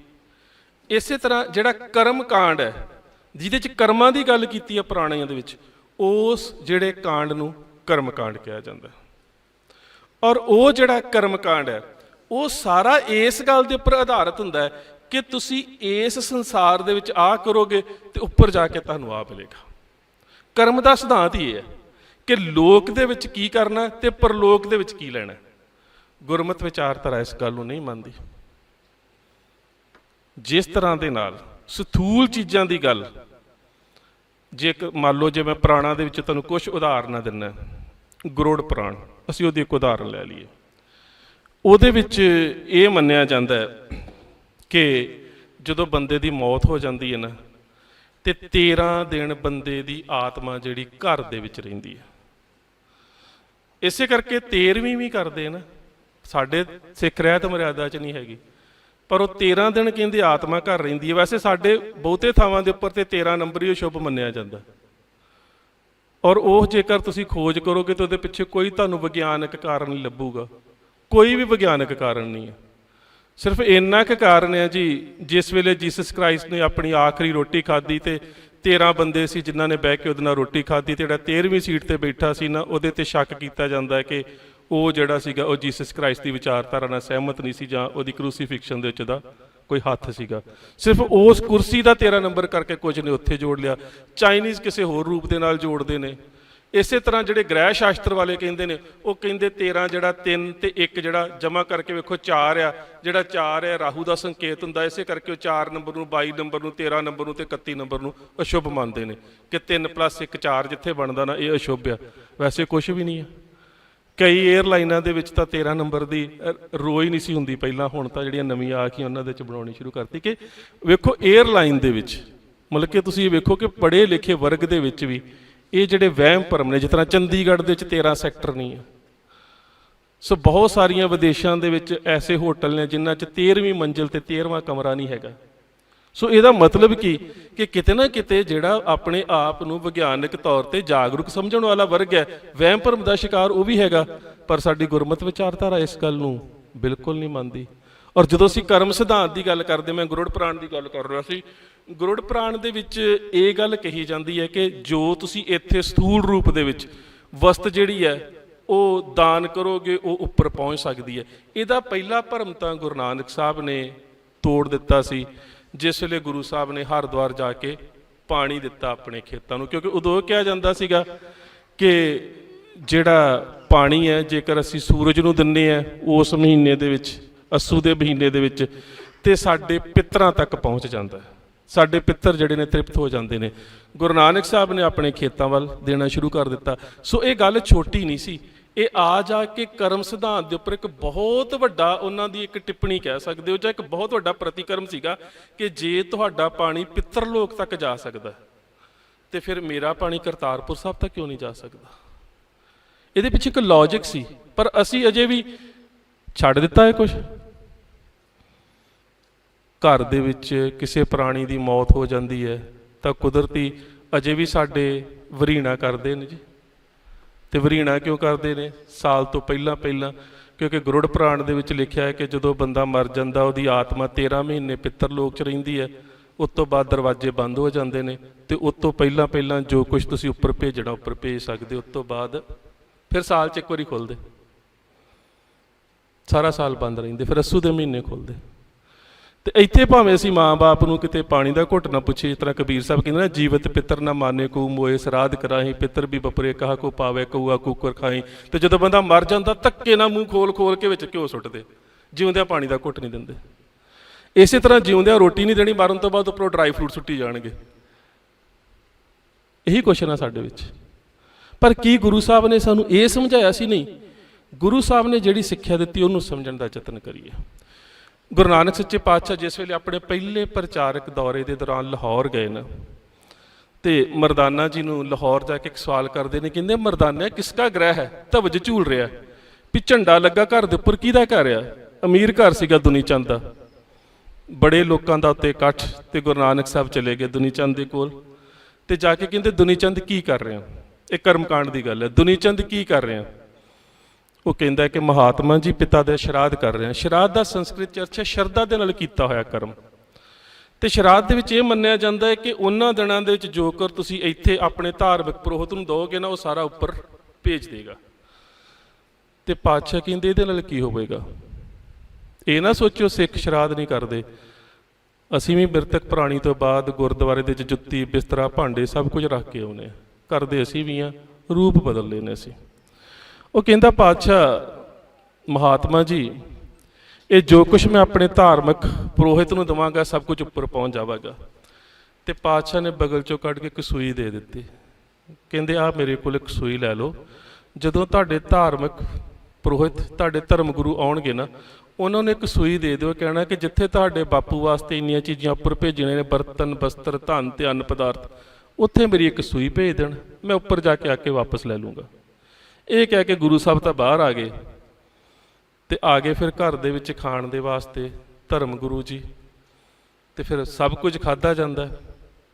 ਇਸੇ ਤਰ੍ਹਾਂ ਜਿਹੜਾ ਕਰਮ ਕਾਂਡ ਹੈ, ਜਿਹਦੇ 'ਚ ਕਰਮਾਂ ਦੀ ਗੱਲ ਕੀਤੀ ਹੈ ਪੁਰਾਣਿਆਂ ਦੇ ਵਿੱਚ, ਉਸ ਜਿਹੜੇ ਕਾਂਡ ਨੂੰ ਕਰਮ ਕਾਂਡ ਕਿਹਾ ਜਾਂਦਾ। ਔਰ ਉਹ ਜਿਹੜਾ ਕਰਮ ਕਾਂਡ ਹੈ, ਉਹ ਸਾਰਾ ਇਸ ਗੱਲ ਦੇ ਉੱਪਰ ਆਧਾਰਿਤ ਹੁੰਦਾ ਹੈ ਕਿ ਤੁਸੀਂ ਇਸ ਸੰਸਾਰ ਦੇ ਵਿੱਚ ਆ ਕਰੋਗੇ ਤੇ ਉੱਪਰ ਜਾ ਕੇ ਤੁਹਾਨੂੰ ਆ ਮਿਲੇਗਾ। ਕਰਮ ਦਾ ਸਿਧਾਂਤ ਹੀ ਇਹ ਹੈ ਕਿ ਲੋਕ ਦੇ ਵਿੱਚ ਕੀ ਕਰਨਾ ਤੇ ਪਰਲੋਕ ਦੇ ਵਿੱਚ ਕੀ ਲੈਣਾ। ਗੁਰਮਤਿ ਵਿਚਾਰਧਾਰਾ ਇਸ ਗੱਲ ਨੂੰ ਨਹੀਂ ਮੰਨਦੀ। ਜਿਸ ਤਰ੍ਹਾਂ ਦੇ ਨਾਲ ਸਥੂਲ ਚੀਜ਼ਾਂ ਦੀ ਗੱਲ, ਜੇ ਮੰਨ ਲਓ ਜੇ ਮੈਂ ਪੁਰਾਣਾਂ ਦੇ ਵਿੱਚ ਤੁਹਾਨੂੰ ਕੁਝ ਉਦਾਹਰਨਾਂ ਦਿੰਦਾ, ਗਰੁੜ ਪੁਰਾਣ, ਅਸੀਂ ਉਹਦੀ ਇੱਕ ਉਦਾਹਰਨ ਲੈ ਲਈਏ। ਉਹਦੇ ਵਿੱਚ ਇਹ ਮੰਨਿਆ ਜਾਂਦਾ ਹੈ ਕਿ ਜਦੋਂ ਬੰਦੇ ਦੀ ਮੌਤ ਹੋ ਜਾਂਦੀ ਹੈ ਨਾ, ਤੇ 13 ਦਿਨ ਬੰਦੇ ਦੀ ਆਤਮਾ ਜਿਹੜੀ ਘਰ ਦੇ ਵਿੱਚ ਰਹਿੰਦੀ ਹੈ। ਇਸੇ ਕਰਕੇ 13ਵੀਂ ਵੀ ਕਰਦੇ ਨਾ, ਸਾਡੇ ਸਿੱਖ ਰਹਿਤ ਮਰਿਆਦਾ 'ਚ ਨਹੀਂ ਹੈਗੀ, ਪਰ ਉਹ 13 ਦਿਨ ਕਹਿੰਦੇ ਆਤਮਾ ਘਰ ਰਹਿੰਦੀ ਹੈ। ਵੈਸੇ ਸਾਡੇ ਬਹੁਤੇ ਥਾਵਾਂ ਦੇ ਉੱਪਰ ਤੇ 13 ਨੰਬਰ ਹੀ ਸ਼ੁਭ ਮੰਨਿਆ ਜਾਂਦਾ। ਔਰ ਉਹ ਜੇਕਰ ਤੁਸੀਂ ਖੋਜ ਕਰੋਗੇ ਤਾਂ ਉਹਦੇ ਪਿੱਛੇ ਕੋਈ ਤੁਹਾਨੂੰ ਵਿਗਿਆਨਕ ਕਾਰਨ ਨਹੀਂ ਲੱਭੂਗਾ, ਕੋਈ ਵੀ ਵਿਗਿਆਨਕ ਕਾਰਨ ਨਹੀਂ ਹੈ। ਸਿਰਫ ਇੰਨਾ ਕੁ ਕਾਰਨ ਹੈ ਜੀ, ਜਿਸ ਵੇਲੇ ਜੀਸਸ ਕ੍ਰਾਈਸਟ ਨੇ ਆਪਣੀ ਆਖਰੀ ਰੋਟੀ ਖਾਧੀ ਤੇ 13 ਬੰਦੇ ਸੀ ਜਿਨ੍ਹਾਂ ਨੇ ਬਹਿ ਕੇ ਉਹਦੇ ਨਾਲ ਰੋਟੀ ਖਾਧੀ, ਤੇ ਜਿਹੜਾ 13ਵੀਂ ਸੀਟ ਤੇ ਬੈਠਾ ਸੀ ਨਾ, ਉਹਦੇ ਤੇ ਸ਼ੱਕ ਕੀਤਾ ਜਾਂਦਾ ਹੈ ਕਿ ਉਹ ਜਿਹੜਾ ਸੀਗਾ ਉਹ ਜੀਸਸ ਕ੍ਰਾਈਸਟ ਦੀ ਵਿਚਾਰਧਾਰਾ ਨਾਲ ਸਹਿਮਤ ਨਹੀਂ ਸੀ, ਜਾਂ ਉਹਦੀ ਕਰੂਸੀਫਿਕਸ਼ਨ ਦੇ ਵਿੱਚ ਦਾ ਕੋਈ ਹੱਥ ਸੀਗਾ। ਸਿਰਫ ਉਸ ਕੁਰਸੀ ਦਾ 13 ਨੰਬਰ ਕਰਕੇ ਕੁਝ ਨੇ ਉੱਥੇ ਜੋੜ ਲਿਆ। ਚਾਈਨੀਜ਼ ਕਿਸੇ ਹੋਰ ਰੂਪ ਦੇ ਨਾਲ ਜੋੜਦੇ ਨੇ। ਇਸੇ ਤਰ੍ਹਾਂ ਜਿਹੜੇ ਗ੍ਰਹਿ ਸ਼ਾਸਤਰ ਵਾਲੇ ਕਹਿੰਦੇ ਨੇ, ਉਹ ਕਹਿੰਦੇ 13 ਜਿਹੜਾ 3 ਤੇ 1 ਜਿਹੜਾ ਜਮ੍ਹਾਂ ਕਰਕੇ ਵੇਖੋ 4 ਆ, ਜਿਹੜਾ 4 ਹੈ ਰਾਹੂ ਦਾ ਸੰਕੇਤ ਹੁੰਦਾ। ਇਸੇ ਕਰਕੇ ਉਹ 4 ਨੰਬਰ ਨੂੰ, 22 ਨੰਬਰ ਨੂੰ, 13 ਨੰਬਰ ਨੂੰ ਤੇ 31 ਨੰਬਰ ਨੂੰ ਅਸ਼ੁਭ ਮੰਨਦੇ ਨੇ ਕਿ 3 + 1 4 ਜਿੱਥੇ ਬਣਦਾ ਨਾ, ਇਹ ਅਸ਼ੁਭ ਆ। ਵੈਸੇ ਕੁਛ ਵੀ ਨਹੀਂ ਆ। ਕਈ ਏਅਰਲਾਈਨਾਂ ਦੇ ਵਿੱਚ ਤਾਂ 13 ਨੰਬਰ ਦੀ ਰੋ ਹੀ ਨਹੀਂ ਸੀ ਹੁੰਦੀ ਪਹਿਲਾਂ, ਹੁਣ ਤਾਂ ਜਿਹੜੀਆਂ ਨਵੀਆਂ ਆ ਕੇ ਉਹਨਾਂ ਦੇ ਵਿੱਚ ਬਣਾਉਣੀ ਸ਼ੁਰੂ ਕਰਤੀ। ਕਿ ਵੇਖੋ ਏਅਰਲਾਈਨ ਦੇ ਵਿੱਚ, ਮਤਲਬ ਕਿ ਤੁਸੀਂ ਵੇਖੋ ਕਿ ਪੜ੍ਹੇ ਲਿਖੇ ਵਰਗ ਦੇ ਵਿੱਚ ਵੀ ਇਹ ਜਿਹੜੇ ਵਹਿਮ ਭਰਮ ਨੇ, ਜਿਸ ਤਰ੍ਹਾਂ ਚੰਡੀਗੜ੍ਹ ਦੇ ਵਿੱਚ 13 ਸੈਕਟਰ ਨਹੀਂ ਹੈ। ਸੋ ਬਹੁਤ ਸਾਰੀਆਂ ਵਿਦੇਸ਼ਾਂ ਦੇ ਵਿੱਚ ਐਸੇ ਹੋਟਲ ਨੇ ਜਿਨ੍ਹਾਂ 'ਚ 13ਵੀਂ ਮੰਜ਼ਿਲ ਤੇ 13ਵਾਂ ਕਮਰਾ ਨਹੀਂ ਹੈਗਾ। ਸੋ ਇਹਦਾ ਮਤਲਬ ਕੀ ਕਿ ਕਿਤੇ ਨਾ ਕਿਤੇ ਜਿਹੜਾ ਆਪਣੇ ਆਪ ਨੂੰ ਵਿਗਿਆਨਕ ਤੌਰ ਤੇ ਜਾਗਰੂਕ ਸਮਝਣ ਵਾਲਾ ਵਰਗ ਹੈ, ਵਹਿਮ ਭਰਮ ਦਾ ਸ਼ਿਕਾਰ ਉਹ ਵੀ ਹੈਗਾ। ਪਰ ਸਾਡੀ ਗੁਰਮਤਿ ਵਿਚਾਰਧਾਰਾ ਇਸ ਗੱਲ ਨੂੰ ਬਿਲਕੁਲ ਨਹੀਂ ਮੰਨਦੀ। ਔਰ ਜਦੋਂ ਅਸੀਂ ਕਰਮ ਸਿਧਾਂਤ ਦੀ ਗੱਲ ਕਰਦੇ, ਮੈਂ ਗਰੁੜ ਪੁਰਾਣ ਦੀ ਗੱਲ ਕਰ ਰਿਹਾ ਸੀ, ਗਰੁੜ ਪੁਰਾਣ ਦੇ ਵਿੱਚ ਇਹ ਗੱਲ ਕਹੀ ਜਾਂਦੀ ਹੈ ਕਿ ਜੋ ਤੁਸੀਂ ਇੱਥੇ ਸਥੂਲ ਰੂਪ ਦੇ ਵਿੱਚ ਵਸਤ ਜਿਹੜੀ ਹੈ ਉਹ ਦਾਨ ਕਰੋਗੇ, ਉਹ ਉੱਪਰ ਪਹੁੰਚ ਸਕਦੀ ਹੈ। ਇਹਦਾ ਪਹਿਲਾ ਭਰਮ ਤਾਂ ਗੁਰੂ ਨਾਨਕ ਸਾਹਿਬ ਨੇ ਤੋੜ ਦਿੱਤਾ ਸੀ, ਜਿਸ ਵੇਲੇ ਗੁਰੂ ਸਾਹਿਬ ਨੇ ਹਰਿਦੁਆਰ ਜਾ ਕੇ ਪਾਣੀ ਦਿੱਤਾ ਆਪਣੇ ਖੇਤਾਂ ਨੂੰ। ਕਿਉਂਕਿ ਉਦੋਂ ਕਿਹਾ ਜਾਂਦਾ ਸੀਗਾ ਕਿ ਜਿਹੜਾ ਪਾਣੀ ਹੈ, ਜੇਕਰ ਅਸੀਂ ਸੂਰਜ ਨੂੰ ਦਿੰਦੇ ਹਾਂ ਉਸ ਮਹੀਨੇ ਦੇ ਵਿੱਚ, ਅੱਸੂ ਦੇ ਮਹੀਨੇ ਦੇ ਵਿੱਚ, ਤੇ ਸਾਡੇ ਪਿੱਤਰਾਂ ਤੱਕ ਪਹੁੰਚ ਜਾਂਦਾ। ਸਾਡੇ ਪਿੱਤਰ ਜਿਹੜੇ ਨੇ ਤ੍ਰਿਪਤ ਹੋ ਜਾਂਦੇ ਨੇ। ਗੁਰੂ ਨਾਨਕ ਸਾਹਿਬ ਨੇ ਆਪਣੇ ਖੇਤਾਂ ਵੱਲ ਦੇਣਾ ਸ਼ੁਰੂ ਕਰ ਦਿੱਤਾ। ਸੋ ਇਹ ਗੱਲ ਛੋਟੀ ਨਹੀਂ ਸੀ। ਇਹ ਆ ਜਾ ਕੇ ਕਰਮ ਸਿਧਾਂਤ ਦੇ ਉੱਪਰ ਇੱਕ ਬਹੁਤ ਵੱਡਾ ਉਹਨਾਂ ਦੀ ਇੱਕ ਟਿੱਪਣੀ ਕਹਿ ਸਕਦੇ ਹੋ, ਜਾਂ ਇੱਕ ਬਹੁਤ ਵੱਡਾ ਪ੍ਰਤੀਕਰਮ ਸੀਗਾ ਕਿ ਜੇ ਤੁਹਾਡਾ ਪਾਣੀ ਪਿੱਤਰ ਲੋਕ ਤੱਕ ਜਾ ਸਕਦਾ ਤੇ ਫਿਰ ਮੇਰਾ ਪਾਣੀ ਕਰਤਾਰਪੁਰ ਸਾਹਿਬ ਤੱਕ ਕਿਉਂ ਨਹੀਂ ਜਾ ਸਕਦਾ। ਇਹਦੇ ਪਿੱਛੇ ਇੱਕ ਲੌਜਿਕ ਸੀ, ਪਰ ਅਸੀਂ ਅਜੇ ਵੀ ਛੱਡ ਦਿੱਤਾ ਹੈ ਕੁਛ। ਘਰ ਦੇ ਵਿੱਚ ਕਿਸੇ ਪ੍ਰਾਣੀ ਦੀ ਮੌਤ ਹੋ ਜਾਂਦੀ ਹੈ ਤਾਂ ਕੁਦਰਤੀ ਅਜੇ ਵੀ ਸਾਡੇ ਵਰੀਣਾ ਕਰਦੇ ਨੇ ਜੀ। ਤੇ ਵਰੀਣਾ ਕਿਉਂ ਕਰਦੇ ਨੇ? ਸਾਲ ਤੋਂ ਪਹਿਲਾਂ ਕਿਉਂਕਿ ਗਰੁੜ ਪੁਰਾਣ ਦੇ ਵਿੱਚ ਲਿਖਿਆ ਹੈ ਕਿ ਜਦੋਂ ਬੰਦਾ ਮਰ ਜਾਂਦਾ ਉਹਦੀ ਆਤਮਾ 13 ਮਹੀਨੇ ਪਿੱਤਰ ਲੋਕ 'ਚ ਰਹਿੰਦੀ ਹੈ। ਉਸ ਤੋਂ ਬਾਅਦ ਦਰਵਾਜ਼ੇ ਬੰਦ ਹੋ ਜਾਂਦੇ ਨੇ, ਤੇ ਉਸ ਤੋਂ ਪਹਿਲਾਂ ਜੋ ਕੁਛ ਤੁਸੀਂ ਉੱਪਰ ਭੇਜਣਾ ਉੱਪਰ ਭੇਜ ਸਕਦੇ। ਉਸ ਤੋਂ ਬਾਅਦ ਫਿਰ ਸਾਲ 'ਚ ਇੱਕ ਵਾਰੀ ਖੁੱਲ੍ਹਦੇ, ਸਾਰਾ ਸਾਲ ਬੰਦ ਰਹਿੰਦੇ, ਫਿਰ ਅੱਸੂ ਦੇ ਮਹੀਨੇ ਖੁੱਲ੍ਹਦੇ। ਤੇ ਇੱਥੇ ਭਾਵੇਂ ਅਸੀਂ ਮਾਂ ਬਾਪ ਨੂੰ ਕਿਤੇ ਪਾਣੀ ਦਾ ਘੁੱਟ ਨਾ ਪੁੱਛੇ, ਜਿਸ ਤਰ੍ਹਾਂ ਕਬੀਰ ਸਾਹਿਬ ਕਹਿੰਦੇ ਨਾ, ਜੀਵਤ ਪਿੱਤਰ ਨਾ ਮਾਨੇ ਕੋ ਮੋਏ ਸਰਾਧ ਕਰਾਹੀਂ, ਪਿੱਤਰ ਵੀ ਬਪਰੇ ਕਹਾ ਕੋ ਪਾਵੇ ਕਊਆ ਕੁੱਕਰ ਖਾਈ। ਤੇ ਜਦੋਂ ਬੰਦਾ ਮਰ ਜਾਂਦਾ ਧੱਕੇ ਨਾਲ ਮੂੰਹ ਖੋਲ ਕੇ ਵਿੱਚ ਘਿਓ ਸੁੱਟਦੇ, ਜਿਉਂਦਿਆਂ ਪਾਣੀ ਦਾ ਘੁੱਟ ਨਹੀਂ ਦਿੰਦੇ। ਇਸੇ ਤਰ੍ਹਾਂ ਜਿਉਂਦਿਆਂ ਰੋਟੀ ਨਹੀਂ ਦੇਣੀ, ਮਰਨ ਤੋਂ ਬਾਅਦ ਉੱਪਰੋਂ ਡਰਾਈ ਫਰੂਟ ਸੁੱਟੀ ਜਾਣਗੇ। ਇਹੀ ਕੁਐਸਚਨ ਆ ਸਾਡੇ ਵਿੱਚ। ਪਰ ਕੀ ਗੁਰੂ ਸਾਹਿਬ ਨੇ ਸਾਨੂੰ ਇਹ ਸਮਝਾਇਆ ਸੀ? ਨਹੀਂ। ਗੁਰੂ ਸਾਹਿਬ ਨੇ ਜਿਹੜੀ ਸਿੱਖਿਆ ਦਿੱਤੀ ਉਹਨੂੰ ਸਮਝਣ ਦਾ ਯਤਨ ਕਰੀਏ। ਗੁਰੂ ਨਾਨਕ ਸੱਚੇ ਪਾਤਸ਼ਾਹ ਜਿਸ ਵੇਲੇ ਆਪਣੇ ਪਹਿਲੇ ਪ੍ਰਚਾਰਕ ਦੌਰੇ ਦੇ ਦੌਰਾਨ ਲਾਹੌਰ ਗਏ ਨਾ, ਤੇ ਮਰਦਾਨਾ ਜੀ ਨੂੰ ਲਾਹੌਰ ਜਾ ਕੇ ਇੱਕ ਸਵਾਲ ਕਰਦੇ ਨੇ, ਕਹਿੰਦੇ ਮਰਦਾਨਾ ਕਿਸਕਾ ਗ੍ਰਹਿ ਹੈ, ਧਵਜ ਝੂਲ ਰਿਹਾ ਵੀ ਝੰਡਾ ਲੱਗਾ ਘਰ ਦੇ ਉੱਪਰ, ਕਿਹਦਾ ਘਰ ਆ? ਅਮੀਰ ਘਰ ਸੀਗਾ ਦੁਨੀ ਚੰਦ ਦਾ। ਬੜੇ ਲੋਕਾਂ ਦਾ ਉੱਤੇ ਇਕੱਠ, ਤੇ ਗੁਰੂ ਨਾਨਕ ਸਾਹਿਬ ਚਲੇ ਗਏ ਦੁਨੀ ਚੰਦ ਦੇ ਕੋਲ ਤੇ ਜਾ ਕੇ ਕਹਿੰਦੇ ਦੁਨੀ ਚੰਦ ਕੀ ਕਰ ਰਿਹਾ? ਇਹ ਕਰਮਕਾਂਡ ਦੀ ਗੱਲ ਹੈ। ਦੁਨੀ ਚੰਦ ਕੀ ਕਰ ਰਿਹਾ? ਉਹ ਕਹਿੰਦਾ ਕਿ ਮਹਾਤਮਾ ਜੀ ਪਿਤਾ ਦੇ ਸ਼ਰਾਧ ਕਰ ਰਹੇ ਹਾਂ। ਸ਼ਰਾਧ ਦਾ ਸੰਸਕ੍ਰਿਤ ਚ ਅਰਥ ਹੈ ਸ਼ਰਧਾ ਦੇ ਨਾਲ ਕੀਤਾ ਹੋਇਆ ਕਰਮ। ਤੇ ਸ਼ਰਾਧ ਦੇ ਵਿੱਚ ਇਹ ਮੰਨਿਆ ਜਾਂਦਾ ਹੈ ਕਿ ਉਹਨਾਂ ਦਿਨਾਂ ਦੇ ਵਿੱਚ ਜੋ ਕਰ ਤੁਸੀਂ ਇੱਥੇ ਆਪਣੇ ਧਾਰਮਿਕ ਪੁਰੋਹਿਤ ਨੂੰ ਦਿਓਗੇ ਨਾ, ਉਹ ਸਾਰਾ ਉੱਪਰ ਭੇਜ ਦੇਗਾ। ਤੇ ਪਾਤਸ਼ਾਹ ਕਹਿੰਦੇ ਇਹਦੇ ਨਾਲ ਕੀ ਹੋਵੇਗਾ? ਇਹ ਨਾ ਸੋਚਿਓ ਸਿੱਖ ਸ਼ਰਾਧ ਨਹੀਂ ਕਰਦੇ। ਅਸੀਂ ਵੀ ਬਿਰਤਕ ਪ੍ਰਾਣੀ ਤੋਂ ਬਾਅਦ ਗੁਰਦੁਆਰੇ ਦੇ ਵਿੱਚ ਜੁੱਤੀ, ਬਿਸਤਰਾ, ਭਾਂਡੇ ਸਭ ਕੁਝ ਰੱਖ ਕੇ ਆਉਨੇ, ਕਰਦੇ ਅਸੀਂ ਵੀ ਹਾਂ, ਰੂਪ ਬਦਲ ਲੈਨੇ ਅਸੀਂ। ਉਹ ਕਹਿੰਦਾ ਪਾਤਸ਼ਾਹ ਮਹਾਤਮਾ ਜੀ, ਇਹ ਜੋ ਕੁਛ ਮੈਂ ਆਪਣੇ ਧਾਰਮਿਕ ਪੁਰੋਹਿਤ ਨੂੰ ਦੇਵਾਂਗਾ ਸਭ ਕੁਝ ਉੱਪਰ ਪਹੁੰਚ ਜਾਵੇਗਾ। ਤੇ ਪਾਤਸ਼ਾਹ ਨੇ ਬਗਲ ਚੋਂ ਕੱਢ ਕੇ ਇੱਕ ਸੂਈ ਦੇ ਦਿੱਤੀ। ਕਹਿੰਦੇ ਆਹ ਮੇਰੇ ਕੋਲ ਇੱਕ ਸੂਈ ਲੈ ਲਓ, ਜਦੋਂ ਤੁਹਾਡੇ ਧਾਰਮਿਕ ਪੁਰੋਹਿਤ, ਤੁਹਾਡੇ ਧਰਮ ਗੁਰੂ ਆਉਣਗੇ ਨਾ, ਉਹਨਾਂ ਨੂੰ ਇੱਕ ਸੂਈ ਦੇ ਦਿਓ, ਕਹਿਣਾ ਕਿ ਜਿੱਥੇ ਤੁਹਾਡੇ ਬਾਪੂ ਵਾਸਤੇ ਇੰਨੀਆਂ ਚੀਜ਼ਾਂ ਉੱਪਰ ਭੇਜਣੇ ਨੇ, ਬਰਤਨ, ਬਸਤਰ, ਧਨ ਤੇ ਅੰਨ ਪਦਾਰਥ, ਉੱਥੇ ਮੇਰੀ ਇੱਕ ਸੂਈ ਭੇਜ ਦੇਣ, ਮੈਂ ਉੱਪਰ ਜਾ ਕੇ ਆ ਕੇ ਵਾਪਸ ਲੈ ਲੂੰਗਾ। ਇਹ ਕਹਿ ਕੇ ਗੁਰੂ ਸਾਹਿਬ ਤਾਂ ਬਾਹਰ ਆ ਗਏ ਤੇ ਆ ਗਏ ਫਿਰ ਘਰ ਦੇ ਵਿੱਚ ਖਾਣ ਦੇ ਵਾਸਤੇ ਧਰਮ ਗੁਰੂ ਜੀ। ਤੇ ਫਿਰ ਸਭ ਕੁਝ ਖਾਧਾ ਜਾਂਦਾ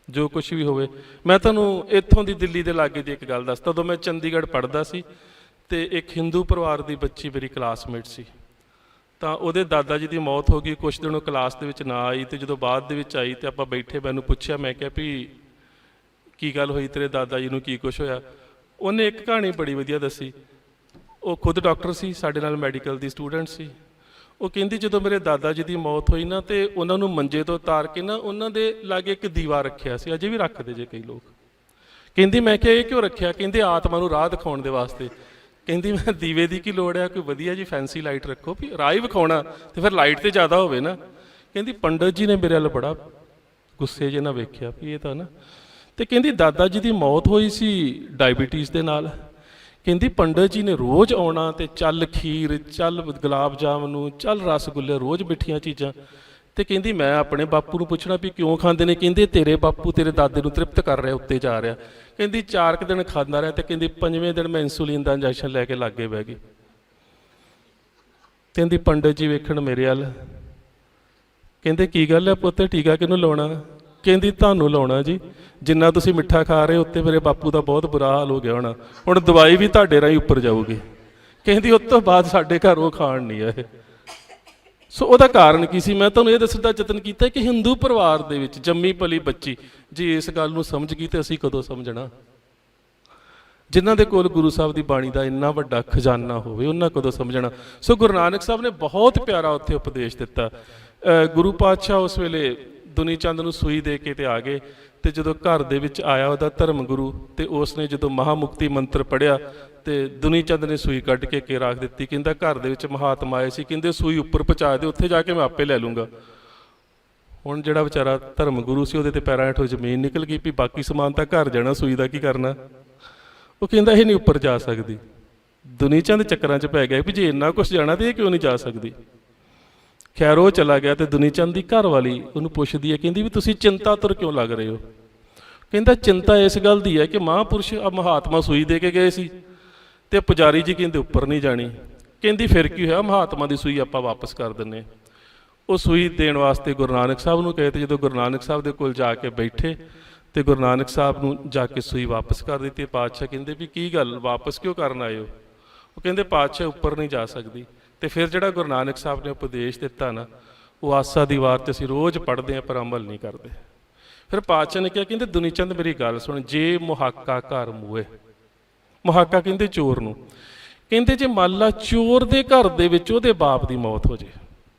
ਜੋ ਕੁਛ ਵੀ ਹੋਵੇ। ਮੈਂ ਤੁਹਾਨੂੰ ਇੱਥੋਂ ਦੀ ਦਿੱਲੀ ਦੇ ਲਾਗੇ ਦੀ ਇੱਕ ਗੱਲ ਦੱਸਦਾ। ਉਦੋਂ ਮੈਂ ਚੰਡੀਗੜ੍ਹ ਪੜ੍ਹਦਾ ਸੀ ਤੇ ਇੱਕ ਹਿੰਦੂ ਪਰਿਵਾਰ ਦੀ ਬੱਚੀ ਮੇਰੀ ਕਲਾਸਮੇਟ ਸੀ। ਤਾਂ ਉਹਦੇ ਦਾਦਾ ਜੀ ਦੀ ਮੌਤ ਹੋ ਗਈ, ਕੁਛ ਦਿਨ ਉਹ ਕਲਾਸ ਦੇ ਵਿੱਚ ਨਾ ਆਈ। ਤੇ ਜਦੋਂ ਬਾਅਦ ਦੇ ਵਿੱਚ ਆਈ ਤੇ ਆਪਾਂ ਬੈਠੇ, ਮੈਨੂੰ ਪੁੱਛਿਆ, ਮੈਂ ਕਿਹਾ ਵੀ ਕੀ ਗੱਲ ਹੋਈ, ਤੇਰੇ ਦਾਦਾ ਜੀ ਨੂੰ ਕੀ ਕੁਛ ਹੋਇਆ? ਉਹਨੇ ਇੱਕ ਕਹਾਣੀ ਬੜੀ ਵਧੀਆ ਦੱਸੀ। ਉਹ ਖੁਦ ਡਾਕਟਰ ਸੀ, ਸਾਡੇ ਨਾਲ ਮੈਡੀਕਲ ਦੀ ਸਟੂਡੈਂਟ ਸੀ। ਉਹ ਕਹਿੰਦੀ ਜਦੋਂ ਮੇਰੇ ਦਾਦਾ ਜੀ ਦੀ ਮੌਤ ਹੋਈ ਨਾ, ਤੇ ਉਹਨਾਂ ਨੂੰ ਮੰਜੇ ਤੋਂ ਉਤਾਰ ਕੇ ਨਾ ਉਹਨਾਂ ਦੇ ਲਾਗੇ ਇੱਕ ਦੀਵਾ ਰੱਖਿਆ ਸੀ, ਅਜੇ ਵੀ ਰੱਖਦੇ ਜੇ ਕਈ ਲੋਕ। ਕਹਿੰਦੀ ਮੈਂ ਕਿਹਾ ਇਹ ਕਿਉਂ ਰੱਖਿਆ? ਕਹਿੰਦੇ ਆਤਮਾ ਨੂੰ ਰਾਹ ਦਿਖਾਉਣ ਦੇ ਵਾਸਤੇ। ਕਹਿੰਦੀ ਮੈਂ ਦੀਵੇ ਦੀ ਕੀ ਲੋੜ ਹੈ, ਕੋਈ ਵਧੀਆ ਜੀ ਫੈਂਸੀ ਲਾਈਟ ਰੱਖੋ, ਵੀ ਰਾਹ ਹੀ ਵਿਖਾਉਣਾ ਤੇ ਫਿਰ ਲਾਈਟ ਤੇ ਜ਼ਿਆਦਾ ਹੋਵੇ ਨਾ। ਕਹਿੰਦੀ ਪੰਡਤ ਜੀ ਨੇ ਮੇਰੇ ਵੱਲ ਬੜਾ ਗੁੱਸੇ ਜੇ ਨਾਲ ਵੇਖਿਆ ਵੀ ਇਹ ਤਾਂ ਨਾ। ਤੇ ਕਹਿੰਦੀ ਦਾਦਾ ਜੀ ਦੀ ਮੌਤ ਹੋਈ ਸੀ ਡਾਇਬੀਟੀਜ਼ ਦੇ ਨਾਲ। ਕਹਿੰਦੀ ਪੰਡਤ ਜੀ ਨੇ ਰੋਜ਼ ਆਉਣਾ ਤੇ ਚੱਲ ਖੀਰ, ਚੱਲ ਗੁਲਾਬ ਜਾਮਨੂੰ, ਚੱਲ ਰਸਗੁੱਲੇ, ਰੋਜ਼ ਮਿੱਠੀਆਂ ਚੀਜ਼ਾਂ। ਤੇ ਕਹਿੰਦੀ ਮੈਂ ਆਪਣੇ ਬਾਪੂ ਨੂੰ ਪੁੱਛਣਾ ਵੀ ਕਿਉਂ ਖਾਂਦੇ ਨੇ? ਕਹਿੰਦੇ ਤੇਰੇ ਬਾਪੂ ਤੇਰੇ ਦਾਦੇ ਨੂੰ ਤ੍ਰਿਪਤ ਕਰ ਰਿਹਾ, ਉੱਤੇ ਜਾ ਰਿਹਾ। ਕਹਿੰਦੀ 4 ਕੁ ਦਿਨ ਖਾਂਦਾ ਰਿਹਾ ਤੇ ਕਹਿੰਦੀ 5ਵੇਂ ਦਿਨ ਮੈਂ ਇੰਸੂਲਿਨ ਦਾ ਇੰਜੈਕਸ਼ਨ ਲੈ ਕੇ ਲਾਗੇ ਬਹਿ ਗਈ। ਕਹਿੰਦੀ ਪੰਡਤ ਜੀ ਵੇਖਣ ਮੇਰੇ ਵੱਲ, ਕਹਿੰਦੇ ਕੀ ਗੱਲ ਹੈ ਪੁੱਤ, ਟੀਕਾ ਕਿਹਨੂੰ ਲਾਉਣਾ? ਕਹਿੰਦੀ ਤੁਹਾਨੂੰ ਲਾਉਣਾ ਜੀ, ਜਿੰਨਾ ਤੁਸੀਂ ਮਿੱਠਾ ਖਾ ਰਹੇ ਉੱਤੇ ਮੇਰੇ ਬਾਪੂ ਦਾ ਬਹੁਤ ਬੁਰਾ ਹਾਲ ਹੋ ਗਿਆ ਹੋਣਾ, ਹੁਣ ਦਵਾਈ ਵੀ ਤੁਹਾਡੇ ਰਾਹੀਂ ਉੱਪਰ ਜਾਊਗੀ। ਕਹਿੰਦੀ ਉਸ ਤੋਂ ਬਾਅਦ ਸਾਡੇ ਘਰ ਉਹ ਖਾਣ ਨਹੀਂ ਆਏ। ਸੋ ਉਹਦਾ ਕਾਰਨ ਕੀ ਸੀ? ਮੈਂ ਤੁਹਾਨੂੰ ਇਹ ਦੱਸਣ ਦਾ ਯਤਨ ਕੀਤਾ ਕਿ ਹਿੰਦੂ ਪਰਿਵਾਰ ਦੇ ਵਿੱਚ ਜੰਮੀ ਪਲੀ ਬੱਚੀ ਜੇ ਇਸ ਗੱਲ ਨੂੰ ਸਮਝ ਗਈ ਤੇ ਅਸੀਂ ਕਦੋਂ ਸਮਝਣਾ? ਜਿਨ੍ਹਾਂ ਦੇ ਕੋਲ ਗੁਰੂ ਸਾਹਿਬ ਦੀ ਬਾਣੀ ਦਾ ਇੰਨਾ ਵੱਡਾ ਖਜ਼ਾਨਾ ਹੋਵੇ, ਉਹਨਾਂ ਕਦੋਂ ਸਮਝਣਾ? ਸੋ ਗੁਰੂ ਨਾਨਕ ਸਾਹਿਬ ਨੇ ਬਹੁਤ ਪਿਆਰਾ ਉੱਥੇ ਉਪਦੇਸ਼ ਦਿੱਤਾ। ਗੁਰੂ ਪਾਤਸ਼ਾਹ ਉਸ ਵੇਲੇ ਦੁਨੀ ਚੰਦ ਨੂੰ ਸੂਈ ਦੇ ਕੇ ਤੇ ਆ ਗਏ। ਤੇ ਜਦੋਂ ਘਰ ਦੇ ਵਿੱਚ ਆਇਆ ਉਹਦਾ ਧਰਮ ਗੁਰੂ, ਤੇ ਉਸ ਨੇ ਜਦੋਂ ਮਹਾਮੁਕਤੀ ਮੰਤਰ ਪੜ੍ਹਿਆ ਤੇ ਦੁਨੀ ਚੰਦ ਨੇ ਸੂਈ ਕੱਢ ਕੇ ਰੱਖ ਦਿੱਤੀ। ਕਹਿੰਦਾ ਘਰ ਦੇ ਵਿੱਚ ਮਹਾਤਮਾ ਆਏ ਸੀ, ਕਹਿੰਦੇ ਸੂਈ ਉੱਪਰ ਪਹੁੰਚਾ ਦੇ, ਉੱਥੇ ਜਾ ਕੇ ਮੈਂ ਆਪੇ ਲੈ ਲੂੰਗਾ। ਹੁਣ ਜਿਹੜਾ ਵਿਚਾਰਾ ਧਰਮ ਗੁਰੂ ਸੀ ਉਹਦੇ ਤੇ ਪੈਰਾਂ ਹੇਠੋਂ ਜ਼ਮੀਨ ਨਿਕਲ ਗਈ ਵੀ ਬਾਕੀ ਸਮਾਨ ਤਾਂ ਘਰ ਜਾਣਾ, ਸੂਈ ਦਾ ਕੀ ਕਰਨਾ? ਉਹ ਕਹਿੰਦਾ ਇਹ ਨਹੀਂ ਉੱਪਰ ਜਾ ਸਕਦੀ। ਦੁਨੀ ਚੰਦ ਚੱਕਰਾਂ 'ਚ ਪੈ ਗਿਆ ਵੀ ਜੇ ਇੰਨਾ ਕੁਛ ਜਾਣਾ ਤੇ ਇਹ ਕਿਉਂ ਨਹੀਂ ਜਾ ਸਕਦੀ? ਖੈਰ ਉਹ ਚਲਾ ਗਿਆ ਤੇ ਦੁਨੀ ਚੰਦ ਦੀ ਘਰ ਵਾਲੀ ਉਹਨੂੰ ਪੁੱਛਦੀ ਹੈ, ਕਹਿੰਦੀ ਵੀ ਤੁਸੀਂ ਚਿੰਤਾ ਤੁਰ ਕਿਉਂ ਲੱਗ ਰਹੇ ਹੋ? ਕਹਿੰਦਾ ਚਿੰਤਾ ਇਸ ਗੱਲ ਦੀ ਹੈ ਕਿ ਮਹਾਂਪੁਰਸ਼ ਮਹਾਤਮਾ ਸੂਈ ਦੇ ਕੇ ਗਏ ਸੀ ਤੇ ਪੁਜਾਰੀ ਜੀ ਕਹਿੰਦੇ ਉੱਪਰ ਨਹੀਂ ਜਾਣੀ। ਕਹਿੰਦੀ ਫਿਰ ਕੀ ਹੋਇਆ, ਮਹਾਤਮਾ ਦੀ ਸੂਈ ਆਪਾਂ ਵਾਪਸ ਕਰ ਦਿੰਦੇ। ਉਹ ਸੂਈ ਦੇਣ ਵਾਸਤੇ ਗੁਰੂ ਨਾਨਕ ਸਾਹਿਬ ਨੂੰ ਕਹੇ, ਤੇ ਜਦੋਂ ਗੁਰੂ ਨਾਨਕ ਸਾਹਿਬ ਦੇ ਕੋਲ ਜਾ ਕੇ ਬੈਠੇ ਤੇ ਗੁਰੂ ਨਾਨਕ ਸਾਹਿਬ ਨੂੰ ਜਾ ਕੇ ਸੂਈ ਵਾਪਸ ਕਰ ਦਿੱਤੀ। ਪਾਤਸ਼ਾਹ ਕਹਿੰਦੇ ਵੀ ਕੀ ਗੱਲ, ਵਾਪਸ ਕਿਉਂ ਕਰਨ ਆਏ ਹੋ? ਉਹ ਕਹਿੰਦੇ ਪਾਤਸ਼ਾਹ ਉੱਪਰ ਨਹੀਂ ਜਾ ਸਕਦੀ। ਤੇ ਫਿਰ ਜਿਹੜਾ ਗੁਰੂ ਨਾਨਕ ਸਾਹਿਬ ਨੇ ਉਪਦੇਸ਼ ਦਿੱਤਾ ਨਾ, ਉਹ ਆਸਾ ਦੀ ਵਾਰ 'ਚ ਅਸੀਂ ਰੋਜ਼ ਪੜ੍ਹਦੇ ਹਾਂ ਪਰ ਅਮਲ ਨਹੀਂ ਕਰਦੇ। ਫਿਰ ਪਾਤਸ਼ਾਹ ਨੇ ਕਿਹਾ, ਕਹਿੰਦੇ ਦੁਨੀ ਚੰਦ ਮੇਰੀ ਗੱਲ ਸੁਣ, ਜੇ ਮੁਹਾਕਾ ਘਰ ਮੂਏ, ਮੁਹਾਕਾ ਕਹਿੰਦੇ ਚੋਰ ਨੂੰ, ਕਹਿੰਦੇ ਜੇ ਮੰਨ ਲਾ ਚੋਰ ਦੇ ਘਰ ਦੇ ਵਿੱਚ ਉਹਦੇ ਬਾਪ ਦੀ ਮੌਤ ਹੋ ਜੇ,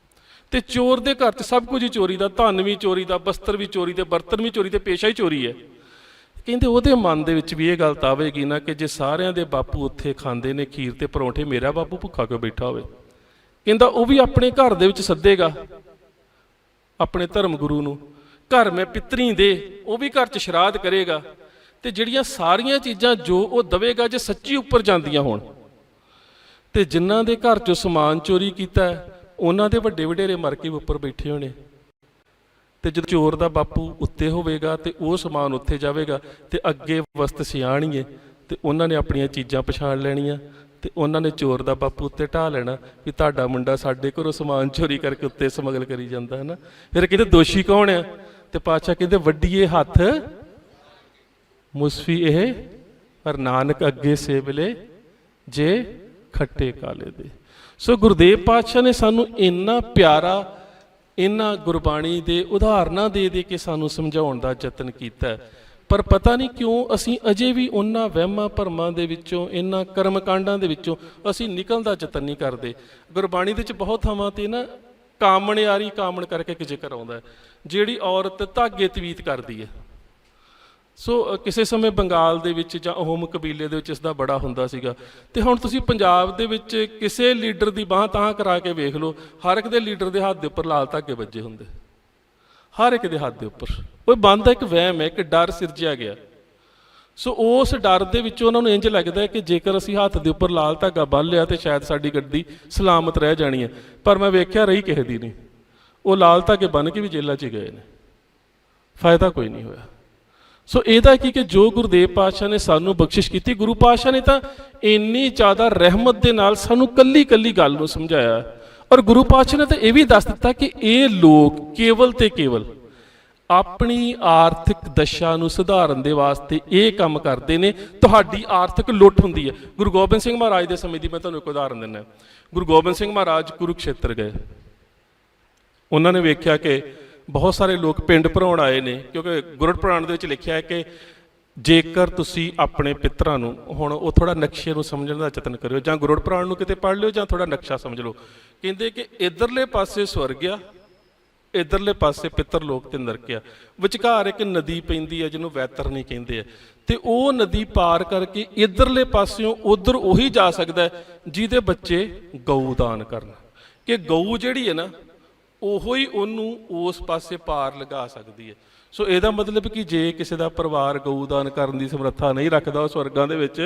ਤੇ ਚੋਰ ਦੇ ਘਰ 'ਚ ਸਭ ਕੁਝ ਹੀ ਚੋਰੀ ਦਾ, ਧਨ ਵੀ ਚੋਰੀ ਦਾ, ਬਸਤਰ ਵੀ ਚੋਰੀ ਦੇ, ਬਰਤਨ ਵੀ ਚੋਰੀ ਦੇ, ਪੇਸ਼ਾ ਹੀ ਚੋਰੀ ਹੈ। ਕਹਿੰਦੇ ਉਹਦੇ ਮਨ ਦੇ ਵਿੱਚ ਵੀ ਇਹ ਗੱਲ ਤਾਂ ਆਵੇਗੀ ਨਾ ਕਿ ਜੇ ਸਾਰਿਆਂ ਦੇ ਬਾਪੂ ਉੱਥੇ ਖਾਂਦੇ ਨੇ ਖੀਰ ਤੇ ਪਰੌਂਠੇ, ਮੇਰਾ ਬਾਪੂ ਭੁੱਖਾ ਕਿਉਂ ਬੈਠਾ ਹੋਵੇ? ਕਹਿੰਦਾ ਉਹ ਵੀ ਆਪਣੇ ਘਰ ਦੇ ਵਿੱਚ ਸੱਦੇਗਾ ਆਪਣੇ ਧਰਮ ਗੁਰੂ ਨੂੰ, ਘਰ ਮੈਂ ਪਿਤਰੀ ਦੇ, ਉਹ ਵੀ ਘਰ 'ਚ ਸ਼ਰਾਧ ਕਰੇਗਾ। ਤੇ ਜਿਹੜੀਆਂ ਸਾਰੀਆਂ ਚੀਜ਼ਾਂ ਜੋ ਉਹ ਦਵੇਗਾ ਜੇ ਸੱਚੀ ਉੱਪਰ ਜਾਂਦੀਆਂ ਹੋਣ, ਤੇ ਜਿਨ੍ਹਾਂ ਦੇ ਘਰ 'ਚੋਂ ਸਮਾਨ ਚੋਰੀ ਕੀਤਾ ਉਹਨਾਂ ਦੇ ਵੱਡੇ ਵਡੇਰੇ ਮਰ ਕੇ ਉੱਪਰ ਬੈਠੇ ਹੋਣੇ। ਤੇ ਜਦੋਂ ਚੋਰ ਦਾ ਬਾਪੂ ਉੱਤੇ ਹੋਵੇਗਾ ਤੇ ਉਹ ਸਮਾਨ ਉੱਥੇ ਜਾਵੇਗਾ ਤੇ ਅੱਗੇ ਵਸਤ ਸਿਆਣੀਏ ਤੇ ਉਹਨਾਂ ਨੇ ਆਪਣੀਆਂ ਚੀਜ਼ਾਂ ਪਛਾਣ ਲੈਣੀਆਂ ਤੇ ਉਹਨਾਂ ਨੇ ਚੋਰ ਦਾ ਬਾਪੂ ਉੱਤੇ ਢਾਹ ਲੈਣਾ ਵੀ ਤੁਹਾਡਾ ਮੁੰਡਾ ਸਾਡੇ ਘਰੋਂ ਸਮਾਨ ਚੋਰੀ ਕਰਕੇ ਉੱਤੇ ਸਮਗਲ ਕਰੀ ਜਾਂਦਾ ਹੈ ਨਾ। ਫਿਰ ਕਹਿੰਦੇ ਦੋਸ਼ੀ ਕੌਣ ਆ? ਤੇ ਪਾਤਸ਼ਾਹ ਕਹਿੰਦੇ ਵੱਡੀਏ ਹੱਥ ਮੁਸਫੀ ਇਹ ਪਰ ਨਾਨਕ ਅੱਗੇ ਸੇਵਲੇ ਜੇ ਖੱਟੇ ਕਾਲੇ ਦੇ। ਸੋ ਗੁਰਦੇਵ ਪਾਤਸ਼ਾਹ ਨੇ ਸਾਨੂੰ ਇੰਨਾ ਪਿਆਰਾ ਇਹਨਾਂ ਗੁਰਬਾਣੀ ਦੇ ਉਦਾਹਰਨਾਂ ਦੇ ਦੇ ਕੇ ਸਾਨੂੰ ਸਮਝਾਉਣ ਦਾ ਯਤਨ ਕੀਤਾ, ਪਰ ਪਤਾ ਨਹੀਂ ਕਿਉਂ ਅਸੀਂ ਅਜੇ ਵੀ ਉਹਨਾਂ ਵਹਿਮਾਂ ਭਰਮਾਂ ਦੇ ਵਿੱਚੋਂ, ਇਹਨਾਂ ਕਰਮਕਾਂਡਾਂ ਦੇ ਵਿੱਚੋਂ ਅਸੀਂ ਨਿਕਲਣ ਦਾ ਯਤਨ ਨਹੀਂ ਕਰਦੇ। ਗੁਰਬਾਣੀ ਦੇ ਵਿੱਚ ਬਹੁਤ ਥਾਵਾਂ 'ਤੇ ਨਾ ਕਾਮਣਿਆਰੀ ਕਾਮਣ ਕਰਕੇ ਇੱਕ ਜ਼ਿਕਰ ਆਉਂਦਾ, ਜਿਹੜੀ ਔਰਤ ਧਾਗੇ ਤਵੀਤ ਕਰਦੀ ਹੈ। ਸੋ ਕਿਸੇ ਸਮੇਂ ਬੰਗਾਲ ਦੇ ਵਿੱਚ ਜਾਂ ਅਹੋਮ ਕਬੀਲੇ ਦੇ ਵਿੱਚ ਇਸ ਦਾ ਬੜਾ ਹੁੰਦਾ ਸੀਗਾ। ਤੇ ਹੁਣ ਤੁਸੀਂ ਪੰਜਾਬ ਦੇ ਵਿੱਚ ਕਿਸੇ ਲੀਡਰ ਦੀ ਬਾਂਹ ਤਾਂਹ ਕਰਾ ਕੇ ਵੇਖ ਲਓ, ਹਰ ਇੱਕ ਦੇ ਲੀਡਰ ਦੇ ਹੱਥ ਦੇ ਉੱਪਰ ਲਾਲ ਧਾਗੇ ਵੱਜੇ ਹੁੰਦੇ, ਹਰ ਇੱਕ ਦੇ ਹੱਥ ਦੇ ਉੱਪਰ। ਉਹ ਬੰਦਾ ਇੱਕ ਵਹਿਮ ਹੈ, ਇੱਕ ਡਰ ਸਿਰਜਿਆ ਗਿਆ। ਸੋ ਉਸ ਡਰ ਦੇ ਵਿੱਚ ਉਹਨਾਂ ਨੂੰ ਇੰਝ ਲੱਗਦਾ ਕਿ ਜੇਕਰ ਅਸੀਂ ਹੱਥ ਦੇ ਉੱਪਰ ਲਾਲ ਧਾਗਾ ਬੰਨ੍ਹ ਲਿਆ ਤੇ ਸ਼ਾਇਦ ਸਾਡੀ ਗੱਡੀ ਸਲਾਮਤ ਰਹਿ ਜਾਣੀ ਹੈ। ਪਰ ਮੈਂ ਵੇਖਿਆ ਰਹੀ ਕਿਸੇ ਦੀ ਨਹੀਂ, ਉਹ ਲਾਲ ਧਾਗੇ ਬੰਨ੍ਹ ਕੇ ਵੀ ਜੇਲ੍ਹਾਂ 'ਚ ਗਏ ਨੇ, ਫਾਇਦਾ ਕੋਈ ਨਹੀਂ ਹੋਇਆ। ਸੋ ਇਹਦਾ ਕੀ ਕਿ ਜੋ ਗੁਰਦੇਵ ਪਾਤਸ਼ਾਹ ਨੇ ਸਾਨੂੰ ਬਖਸ਼ਿਸ਼ ਕੀਤੀ, ਗੁਰੂ ਪਾਤਸ਼ਾਹ ਨੇ ਤਾਂ ਇੰਨੀ ਜ਼ਿਆਦਾ ਰਹਿਮਤ ਦੇ ਨਾਲ ਸਾਨੂੰ ਕੱਲੀ ਕੱਲੀ ਗੱਲ ਨੂੰ ਸਮਝਾਇਆ। ਔਰ ਗੁਰੂ ਪਾਤਸ਼ਾਹ ਨੇ ਤਾਂ ਇਹ ਵੀ ਦੱਸ ਦਿੱਤਾ ਕਿ ਇਹ ਲੋਕ ਕੇਵਲ ਤੇ ਕੇਵਲ ਆਪਣੀ ਆਰਥਿਕ ਦਸ਼ਾ ਨੂੰ ਸੁਧਾਰਨ ਦੇ ਵਾਸਤੇ ਇਹ ਕੰਮ ਕਰਦੇ ਨੇ। ਤੁਹਾਡੀ ਆਰਥਿਕ ਲੁੱਟ ਹੁੰਦੀ ਹੈ। ਗੁਰੂ ਗੋਬਿੰਦ ਸਿੰਘ ਮਹਾਰਾਜ ਦੇ ਸਮੇਂ ਦੀ ਮੈਂ ਤੁਹਾਨੂੰ ਇੱਕ ਉਦਾਹਰਨ ਦਿੰਦਾ। ਗੁਰੂ ਗੋਬਿੰਦ ਸਿੰਘ ਮਹਾਰਾਜ ਕੁਰੂਕਸ਼ੇਤਰ ਗਏ, ਉਹਨਾਂ ਨੇ ਵੇਖਿਆ ਕਿ ਬਹੁਤ ਸਾਰੇ ਲੋਕ ਪਿੰਡ ਭਰਾਉਣ ਆਏ ਨੇ, ਕਿਉਂਕਿ ਗੁਰੜ ਪੁਰਾਣ ਦੇ ਵਿੱਚ ਲਿਖਿਆ ਹੈ ਕਿ ਜੇਕਰ ਤੁਸੀਂ ਆਪਣੇ ਪਿੱਤਰਾਂ ਨੂੰ, ਹੁਣ ਉਹ ਥੋੜ੍ਹਾ ਨਕਸ਼ੇ ਨੂੰ ਸਮਝਣ ਦਾ ਯਤਨ ਕਰਿਓ, ਜਾਂ ਗੁਰੜ ਪੁਰਾਣ ਨੂੰ ਕਿਤੇ ਪੜ੍ਹ ਲਿਓ ਜਾਂ ਥੋੜ੍ਹਾ ਨਕਸ਼ਾ ਸਮਝ ਲਓ। ਕਹਿੰਦੇ ਕਿ ਇੱਧਰਲੇ ਪਾਸੇ ਸਵਰਗ ਆ, ਇੱਧਰਲੇ ਪਾਸੇ ਪਿੱਤਰ ਲੋਕ ਤੇ ਨਰਕ ਆ, ਵਿਚਕਾਰ ਇੱਕ ਨਦੀ ਪੈਂਦੀ ਹੈ ਜਿਹਨੂੰ ਵੈਤਰਨੀ ਕਹਿੰਦੇ ਆ, ਤੇ ਉਹ ਨਦੀ ਪਾਰ ਕਰਕੇ ਇੱਧਰਲੇ ਪਾਸਿਓਂ ਉੱਧਰ ਉਹੀ ਜਾ ਸਕਦਾ ਜਿਹਦੇ ਬੱਚੇ ਗਊ ਦਾਨ ਕਰਨ, ਕਿ ਗਊ ਜਿਹੜੀ ਹੈ ਨਾ ਉਹੋ ਹੀ ਉਹਨੂੰ ਉਸ ਪਾਸੇ ਪਾਰ ਲਗਾ ਸਕਦੀ ਹੈ। ਸੋ ਇਹਦਾ ਮਤਲਬ ਕਿ ਜੇ ਕਿਸੇ ਦਾ ਪਰਿਵਾਰ ਗਊ ਦਾਨ ਕਰਨ ਦੀ ਸਮਰੱਥਾ ਨਹੀਂ ਰੱਖਦਾ, ਉਹ ਸਵਰਗਾਂ ਦੇ ਵਿੱਚ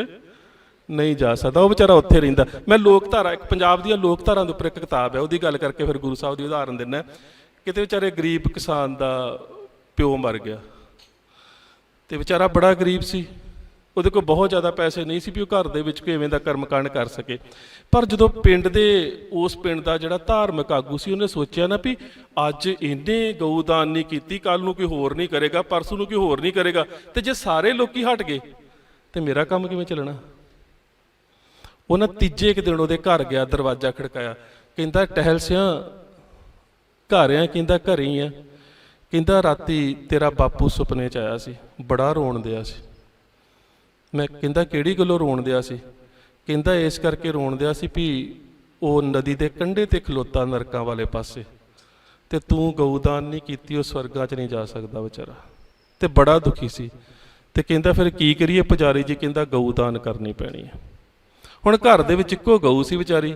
ਨਹੀਂ ਜਾ ਸਕਦਾ, ਉਹ ਵਿਚਾਰਾ ਉੱਥੇ ਰਹਿੰਦਾ। ਮੈਂ ਲੋਕ ਧਾਰਾ, ਇੱਕ ਪੰਜਾਬ ਦੀਆਂ ਲੋਕ ਧਾਰਾਂ ਦੇ ਉੱਪਰ ਇੱਕ ਕਿਤਾਬ ਹੈ, ਉਹਦੀ ਗੱਲ ਕਰਕੇ ਫਿਰ ਗੁਰੂ ਸਾਹਿਬ ਦੀ ਉਦਾਹਰਨ ਦਿੰਦਾ। ਕਿਤੇ ਵਿਚਾਰੇ ਗਰੀਬ ਕਿਸਾਨ ਦਾ ਪਿਓ ਮਰ ਗਿਆ, ਤੇ ਵਿਚਾਰਾ ਬੜਾ ਗਰੀਬ ਸੀ, ਉਹਦੇ ਕੋਲ ਬਹੁਤ ਜ਼ਿਆਦਾ ਪੈਸੇ ਨਹੀਂ ਸੀ ਵੀ ਉਹ ਘਰ ਦੇ ਵਿੱਚ ਕੋਈ ਇਵੇਂ ਦਾ ਕਰਮਕਾਂਡ ਕਰ ਸਕੇ। ਪਰ ਜਦੋਂ ਪਿੰਡ ਦੇ, ਉਸ ਪਿੰਡ ਦਾ ਜਿਹੜਾ ਧਾਰਮਿਕ ਆਗੂ ਸੀ, ਉਹਨੇ ਸੋਚਿਆ ਨਾ ਵੀ ਅੱਜ ਇਹਨੇ ਗਊ ਦਾਨ ਨਹੀਂ ਕੀਤੀ, ਕੱਲ੍ਹ ਨੂੰ ਕੋਈ ਹੋਰ ਨਹੀਂ ਕਰੇਗਾ, ਪਰਸੋਂ ਨੂੰ ਕੋਈ ਹੋਰ ਨਹੀਂ ਕਰੇਗਾ, ਤੇ ਜੇ ਸਾਰੇ ਲੋਕੀ ਹਟ ਗਏ ਤੇ ਮੇਰਾ ਕੰਮ ਕਿਵੇਂ ਚੱਲਣਾ। ਉਹਨਾਂ ਤੀਜੇ ਕੁ ਦਿਨ ਉਹਦੇ ਘਰ ਗਿਆ, ਦਰਵਾਜ਼ਾ ਖੜਕਾਇਆ, ਕਹਿੰਦਾ ਟਹਿਲ ਸਿਆਂ ਘਰ ਆ? ਕਹਿੰਦਾ ਘਰੇ ਹੀ ਆ। ਕਹਿੰਦਾ ਰਾਤੀ ਤੇਰਾ ਬਾਪੂ ਸੁਪਨੇ 'ਚ ਆਇਆ ਸੀ, ਬੜਾ ਰੋਣ ਦਿਆ ਸੀ। ਮੈਂ ਕਹਿੰਦਾ ਕਿਹੜੀ ਗੱਲੋਂ ਰੋਣ ਦਿਆ ਸੀ? ਕਹਿੰਦਾ ਇਸ ਕਰਕੇ ਰੋਣ ਦਿਆ ਸੀ ਵੀ ਉਹ ਨਦੀ ਦੇ ਕੰਢੇ 'ਤੇ ਖਲੋਤਾ ਨਰਕਾਂ ਵਾਲੇ ਪਾਸੇ, ਤੇ ਤੂੰ ਗਊ ਦਾਨ ਨਹੀਂ ਕੀਤੀ, ਉਹ ਸਵਰਗਾਂ 'ਚ ਨਹੀਂ ਜਾ ਸਕਦਾ ਵਿਚਾਰਾ, ਤੇ ਬੜਾ ਦੁਖੀ ਸੀ। ਤੇ ਕਹਿੰਦਾ ਫਿਰ ਕੀ ਕਰੀਏ ਪੁਜਾਰੀ ਜੀ? ਕਹਿੰਦਾ ਗਊ ਦਾਨ ਕਰਨੀ ਪੈਣੀ ਹੈ। ਹੁਣ ਘਰ ਦੇ ਵਿੱਚ ਇੱਕੋ ਗਊ ਸੀ ਵਿਚਾਰੀ,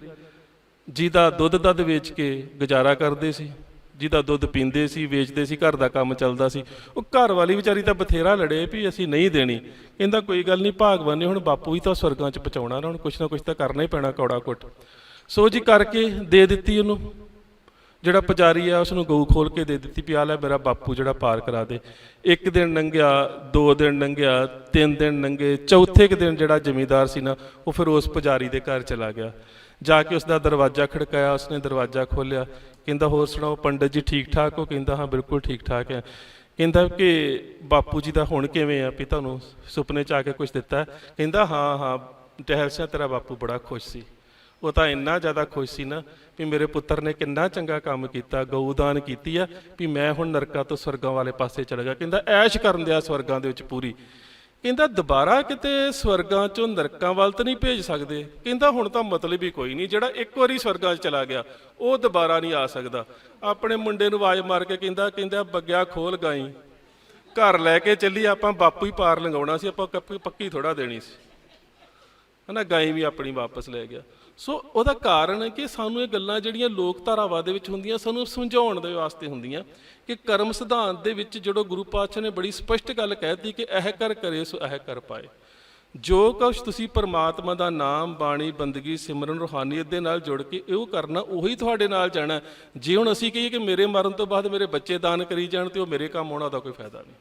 ਜਿਹਦਾ ਦੁੱਧ ਦੱਧ ਵੇਚ ਕੇ ਗੁਜ਼ਾਰਾ ਕਰਦੇ ਸੀ, ਜਿਹਦਾ ਦੁੱਧ ਪੀਂਦੇ ਸੀ, ਵੇਚਦੇ ਸੀ, ਘਰ ਦਾ ਕੰਮ ਚੱਲਦਾ ਸੀ। ਉਹ ਘਰ ਵਾਲੀ ਵਿਚਾਰੀ ਤਾਂ ਬਥੇਰਾ ਲੜੇ ਵੀ ਅਸੀਂ ਨਹੀਂ ਦੇਣੀ। ਕਹਿੰਦਾ ਕੋਈ ਗੱਲ ਨਹੀਂ, ਭਾਗਵਾਨੇ ਹੁਣ ਬਾਪੂ ਵੀ ਤਾਂ ਸਵਰਗਾਂ 'ਚ ਪਹੁੰਚਾਉਣਾ ਨਾ, ਹੁਣ ਕੁਛ ਨਾ ਕੁਛ ਤਾਂ ਕਰਨਾ ਹੀ ਪੈਣਾ, ਕੌੜਾ ਕੁੱਟ। ਸੋ ਜੀ ਕਰਕੇ ਦੇ ਦਿੱਤੀ ਉਹਨੂੰ। ਜਿਹੜਾ ਪੁਜਾਰੀ ਆ ਉਸਨੂੰ ਗਊ ਖੋਲ ਕੇ ਦੇ ਦਿੱਤੀ ਵੀ ਆ ਲੈ ਮੇਰਾ ਬਾਪੂ ਜਿਹੜਾ ਪਾਰ ਕਰਾ ਦੇ। ਇੱਕ ਦਿਨ ਲੰਘਿਆ, 2 ਦਿਨ ਲੰਘਿਆ, 3 ਦਿਨ ਲੰਘੇ, ਚੌਥੇ ਕੁ ਦਿਨ ਜਿਹੜਾ ਜ਼ਮੀਂਦਾਰ ਸੀ ਨਾ, ਉਹ ਫਿਰ ਉਸ ਪੁਜਾਰੀ ਦੇ ਘਰ ਚਲਾ ਗਿਆ। ਜਾ ਕੇ ਉਸਦਾ ਦਰਵਾਜ਼ਾ ਖੜਕਾਇਆ, ਉਸਨੇ ਦਰਵਾਜ਼ਾ ਖੋਲ੍ਹਿਆ। ਕਹਿੰਦਾ ਹੋਰ ਸੁਣਾਓ ਪੰਡਤ ਜੀ, ਠੀਕ ਠਾਕ ਹੋ? ਕਹਿੰਦਾ ਹਾਂ ਬਿਲਕੁਲ ਠੀਕ ਠਾਕ ਹੈ। ਕਹਿੰਦਾ ਕਿ ਬਾਪੂ ਜੀ ਦਾ ਹੁਣ ਕਿਵੇਂ ਆ, ਵੀ ਤੁਹਾਨੂੰ ਸੁਪਨੇ 'ਚ ਆ ਕੇ ਕੁਛ ਦਿੱਤਾ? ਕਹਿੰਦਾ ਹਾਂ ਹਾਂ, ਟਹਿਲ ਸਿਆਂ ਤੇਰਾ ਬਾਪੂ ਬੜਾ ਖੁਸ਼ ਸੀ। ਉਹ ਤਾਂ ਇੰਨਾ ਜ਼ਿਆਦਾ ਖੁਸ਼ ਸੀ ਨਾ ਵੀ ਮੇਰੇ ਪੁੱਤਰ ਨੇ ਕਿੰਨਾ ਚੰਗਾ ਕੰਮ ਕੀਤਾ, ਗਊ ਦਾਨ ਕੀਤੀ ਆ, ਵੀ ਮੈਂ ਹੁਣ ਨਰਕਾਂ ਤੋਂ ਸਵਰਗਾਂ ਵਾਲੇ ਪਾਸੇ ਚਲਾ ਗਿਆ। ਕਹਿੰਦਾ ਐਸ਼ ਕਰਨ ਦਿਆ ਸਵਰਗਾਂ ਦੇ ਵਿੱਚ ਪੂਰੀ। ਕਹਿੰਦਾ ਦੁਬਾਰਾ ਕਿਤੇ ਸਵਰਗਾਂ 'ਚੋਂ ਨਰਕਾਂ ਵੱਲ ਤਾਂ ਨਹੀਂ ਭੇਜ ਸਕਦੇ? ਕਹਿੰਦਾ ਹੁਣ ਤਾਂ ਮਤਲਬ ਹੀ ਕੋਈ ਨਹੀਂ, ਜਿਹੜਾ ਇੱਕ ਵਾਰੀ ਸਵਰਗਾਂ 'ਚ ਚਲਾ ਗਿਆ ਉਹ ਦੁਬਾਰਾ ਨਹੀਂ ਆ ਸਕਦਾ। ਆਪਣੇ ਮੁੰਡੇ ਨੂੰ ਆਵਾਜ਼ ਮਾਰ ਕੇ ਕਹਿੰਦਾ ਬੱਗਿਆ ਖੋਲ ਗਾਈ, ਘਰ ਲੈ ਕੇ ਚੱਲੀ, ਆਪਾਂ ਬਾਪੂ ਹੀ ਪਾਰ ਲੰਘਾਉਣਾ ਸੀ, ਆਪਾਂ ਪੱਕੀ ਥੋੜ੍ਹਾ ਦੇਣੀ ਸੀ, ਹੈ ਨਾ। ਗਾਈ ਵੀ ਆਪਣੀ ਵਾਪਸ ਲੈ ਗਿਆ। ਸੋ ਉਹਦਾ ਕਾਰਨ ਹੈ ਕਿ ਸਾਨੂੰ ਇਹ ਗੱਲਾਂ ਜਿਹੜੀਆਂ ਲੋਕ ਧਾਰਾਵਾਂ ਦੇ ਵਿੱਚ ਹੁੰਦੀਆਂ, ਸਾਨੂੰ ਸਮਝਾਉਣ ਦੇ ਵਾਸਤੇ ਹੁੰਦੀਆਂ ਕਿ ਕਰਮ ਸਿਧਾਂਤ ਦੇ ਵਿੱਚ ਜਦੋਂ ਗੁਰੂ ਪਾਤਸ਼ਾਹ ਨੇ ਬੜੀ ਸਪਸ਼ਟ ਗੱਲ ਕਹਿ ਦਿੱਤੀ ਕਿ ਇਹ ਕਰ ਕਰੇ ਸੋ ਇਹ ਕਰ ਪਾਏ। ਜੋ ਕੁਛ ਤੁਸੀਂ ਪਰਮਾਤਮਾ ਦਾ ਨਾਮ, ਬਾਣੀ, ਬੰਦਗੀ, ਸਿਮਰਨ, ਰੂਹਾਨੀਅਤ ਦੇ ਨਾਲ ਜੁੜ ਕੇ ਉਹ ਕਰਨਾ, ਉਹੀ ਤੁਹਾਡੇ ਨਾਲ ਜਾਣਾ। ਜੇ ਹੁਣ ਅਸੀਂ ਕਹੀਏ ਕਿ ਮੇਰੇ ਮਰਨ ਤੋਂ ਬਾਅਦ ਮੇਰੇ ਬੱਚੇ ਦਾਨ ਕਰੀ ਜਾਣ ਤੇ ਉਹ ਮੇਰੇ ਕੰਮ ਆਉਣਾ, ਦਾ ਕੋਈ ਫਾਇਦਾ ਨਹੀਂ।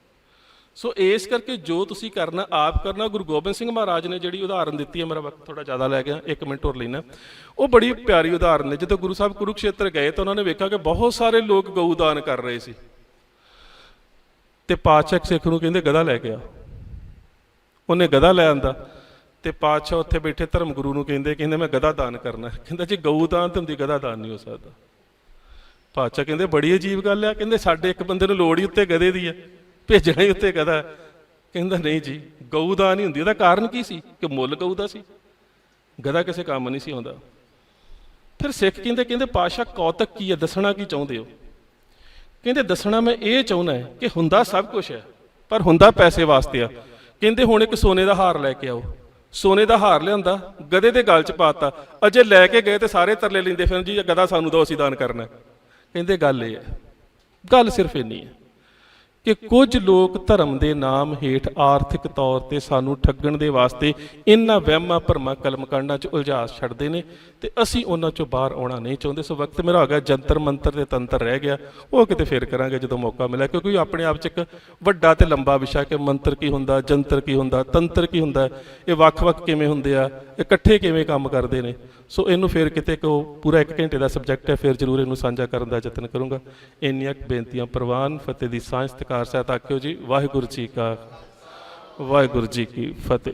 ਸੋ ਇਸ ਕਰਕੇ ਜੋ ਤੁਸੀਂ ਕਰਨਾ ਆਪ ਕਰਨਾ। ਗੁਰੂ ਗੋਬਿੰਦ ਸਿੰਘ ਮਹਾਰਾਜ ਨੇ ਜਿਹੜੀ ਉਦਾਹਰਨ ਦਿੱਤੀ ਹੈ, ਮੇਰਾ ਵਕਤ ਥੋੜਾ ਜ਼ਿਆਦਾ ਲੈ ਗਿਆ, 1 ਮਿੰਟ ਹੋਰ ਲੈਣਾ, ਉਹ ਬੜੀ ਪਿਆਰੀ ਉਦਾਹਰਨ ਹੈ। ਜਦੋਂ ਗੁਰੂ ਸਾਹਿਬ ਕੁਰੂਕਸ਼ੇਤਰ ਗਏ ਤਾਂ ਉਹਨਾਂ ਨੇ ਵੇਖਿਆ ਕਿ ਬਹੁਤ ਸਾਰੇ ਲੋਕ ਗਊ ਦਾਨ ਕਰ ਰਹੇ ਸੀ, ਤੇ ਪਾਤਸ਼ਾਹ ਸਿੱਖ ਨੂੰ ਕਹਿੰਦੇ ਗਧਾ ਲੈ ਕੇ ਆ। ਉਹਨੇ ਗਧਾ ਲੈ ਆਂਦਾ, ਤੇ ਪਾਤਸ਼ਾਹ ਉੱਥੇ ਬੈਠੇ ਧਰਮ ਗੁਰੂ ਨੂੰ ਕਹਿੰਦੇ ਮੈਂ ਗਧਾ ਦਾਨ ਕਰਨਾ। ਕਹਿੰਦਾ ਜੀ ਗਊ ਦਾਨ ਤੇ ਹੁੰਦੀ, ਗਧਾ ਦਾਨ ਨਹੀਂ ਹੋ ਸਕਦਾ। ਪਾਤਸ਼ਾਹ ਕਹਿੰਦੇ ਬੜੀ ਅਜੀਬ ਗੱਲ ਆ। ਕਹਿੰਦੇ ਸਾਡੇ ਇੱਕ ਬੰਦੇ ਨੂੰ ਲੋੜ ਹੀ ਉੱਤੇ ਗਧੇ ਦੀ ਹੈ, ਭੇਜਣਾ ਹੀ ਉੱਤੇ ਗਧਾ। ਕਹਿੰਦਾ ਨਹੀਂ ਜੀ, ਗਊ ਦਾਨ ਨਹੀਂ ਹੁੰਦੀ। ਉਹਦਾ ਕਾਰਨ ਕੀ ਸੀ? ਕਿ ਮੁੱਲ ਗਊ ਦਾ ਸੀ, ਗਧਾ ਕਿਸੇ ਕੰਮ ਨਹੀਂ ਸੀ ਆਉਂਦਾ। ਫਿਰ ਸਿੱਖ ਕਹਿੰਦੇ ਪਾਤਸ਼ਾਹ ਕੌਤਕ ਕੀ ਹੈ, ਦੱਸਣਾ ਕੀ ਚਾਹੁੰਦੇ ਹੋ? ਕਹਿੰਦੇ ਦੱਸਣਾ ਮੈਂ ਇਹ ਚਾਹੁੰਦਾ ਹੈ ਕਿ ਹੁੰਦਾ ਸਭ ਕੁਛ ਹੈ, ਪਰ ਹੁੰਦਾ ਪੈਸੇ ਵਾਸਤੇ ਆ। ਕਹਿੰਦੇ ਹੁਣ ਇੱਕ ਸੋਨੇ ਦਾ ਹਾਰ ਲੈ ਕੇ ਆਓ। ਸੋਨੇ ਦਾ ਹਾਰ ਲਿਆਂਦਾ, ਗਧੇ ਦੇ ਗਲ 'ਚ ਪਾਤਾ। ਅਜੇ ਲੈ ਕੇ ਗਏ ਤੇ ਸਾਰੇ ਤਰਲੇ ਲੈਂਦੇ ਫਿਰ ਜੀ ਗਧਾ ਸਾਨੂੰ ਦਿਓ, ਅਸੀਂ ਦਾਨ ਕਰਨਾ। ਕਹਿੰਦੇ ਗੱਲ ਇਹ ਹੈ, ਗੱਲ ਸਿਰਫ ਇੰਨੀ ਹੈ ਕਿ ਕੁਝ ਲੋਕ ਧਰਮ ਦੇ ਨਾਮ ਹੇਠ ਆਰਥਿਕ ਤੌਰ ਤੇ ਸਾਨੂੰ ਠੱਗਣ ਦੇ ਵਾਸਤੇ ਇਹਨਾਂ ਵਹਿਮਾਂ ਭਰਮਾਂ ਕਲਮਕਾਂਡਾਂ 'ਚ ਉਲਝਾ ਛੱਡਦੇ ਨੇ, ਤੇ ਅਸੀਂ ਉਹਨਾਂ 'ਚੋਂ ਬਾਹਰ ਆਉਣਾ ਨਹੀਂ ਚਾਹੁੰਦੇ। ਸੋ ਵਕਤ ਮੇਰਾ ਹੋ ਗਿਆ, ਜੰਤਰ ਮੰਤਰ ਤੇ ਤੰਤਰ ਰਹਿ ਗਿਆ, ਉਹ ਕਿਤੇ ਫਿਰ ਕਰਾਂਗੇ ਜਦੋਂ ਮੌਕਾ ਮਿਲਿਆ, ਕਿਉਂਕਿ ਆਪਣੇ ਆਪ 'ਚ ਇੱਕ ਵੱਡਾ ਤੇ ਲੰਬਾ ਵਿਸ਼ਾ ਕਿ ਮੰਤਰ ਕੀ ਹੁੰਦਾ, ਜੰਤਰ ਕੀ ਹੁੰਦਾ, ਤੰਤਰ ਕੀ ਹੁੰਦਾ, ਇਹ ਵੱਖ-ਵੱਖ ਕਿਵੇਂ ਹੁੰਦੇ ਆ, ਇਕੱਠੇ ਕਿਵੇਂ ਕੰਮ ਕਰਦੇ ਨੇ। ਸੋ ਇਹਨੂੰ ਫਿਰ ਕਿਤੇ ਪੂਰਾ 1 ਘੰਟੇ ਦਾ ਸਬਜੈਕਟ ਹੈ, ਫਿਰ ਜ਼ਰੂਰ ਇਹਨੂੰ ਸਾਂਝਾ ਕਰਨ ਦਾ ਯਤਨ ਕਰੂੰਗਾ। ਇੰਨੀਆਂ ਬੇਨਤੀਆਂ ਪ੍ਰਵਾਨ। ਫਤਿਹ ਦੀ ਸਾਂਝ ਸਤਿਕਾਰ ਸਹਿਤ ਆਖਿਓ ਜੀ। ਵਾਹਿਗੁਰੂ ਜੀ ਕੀ ਫਤਿਹ।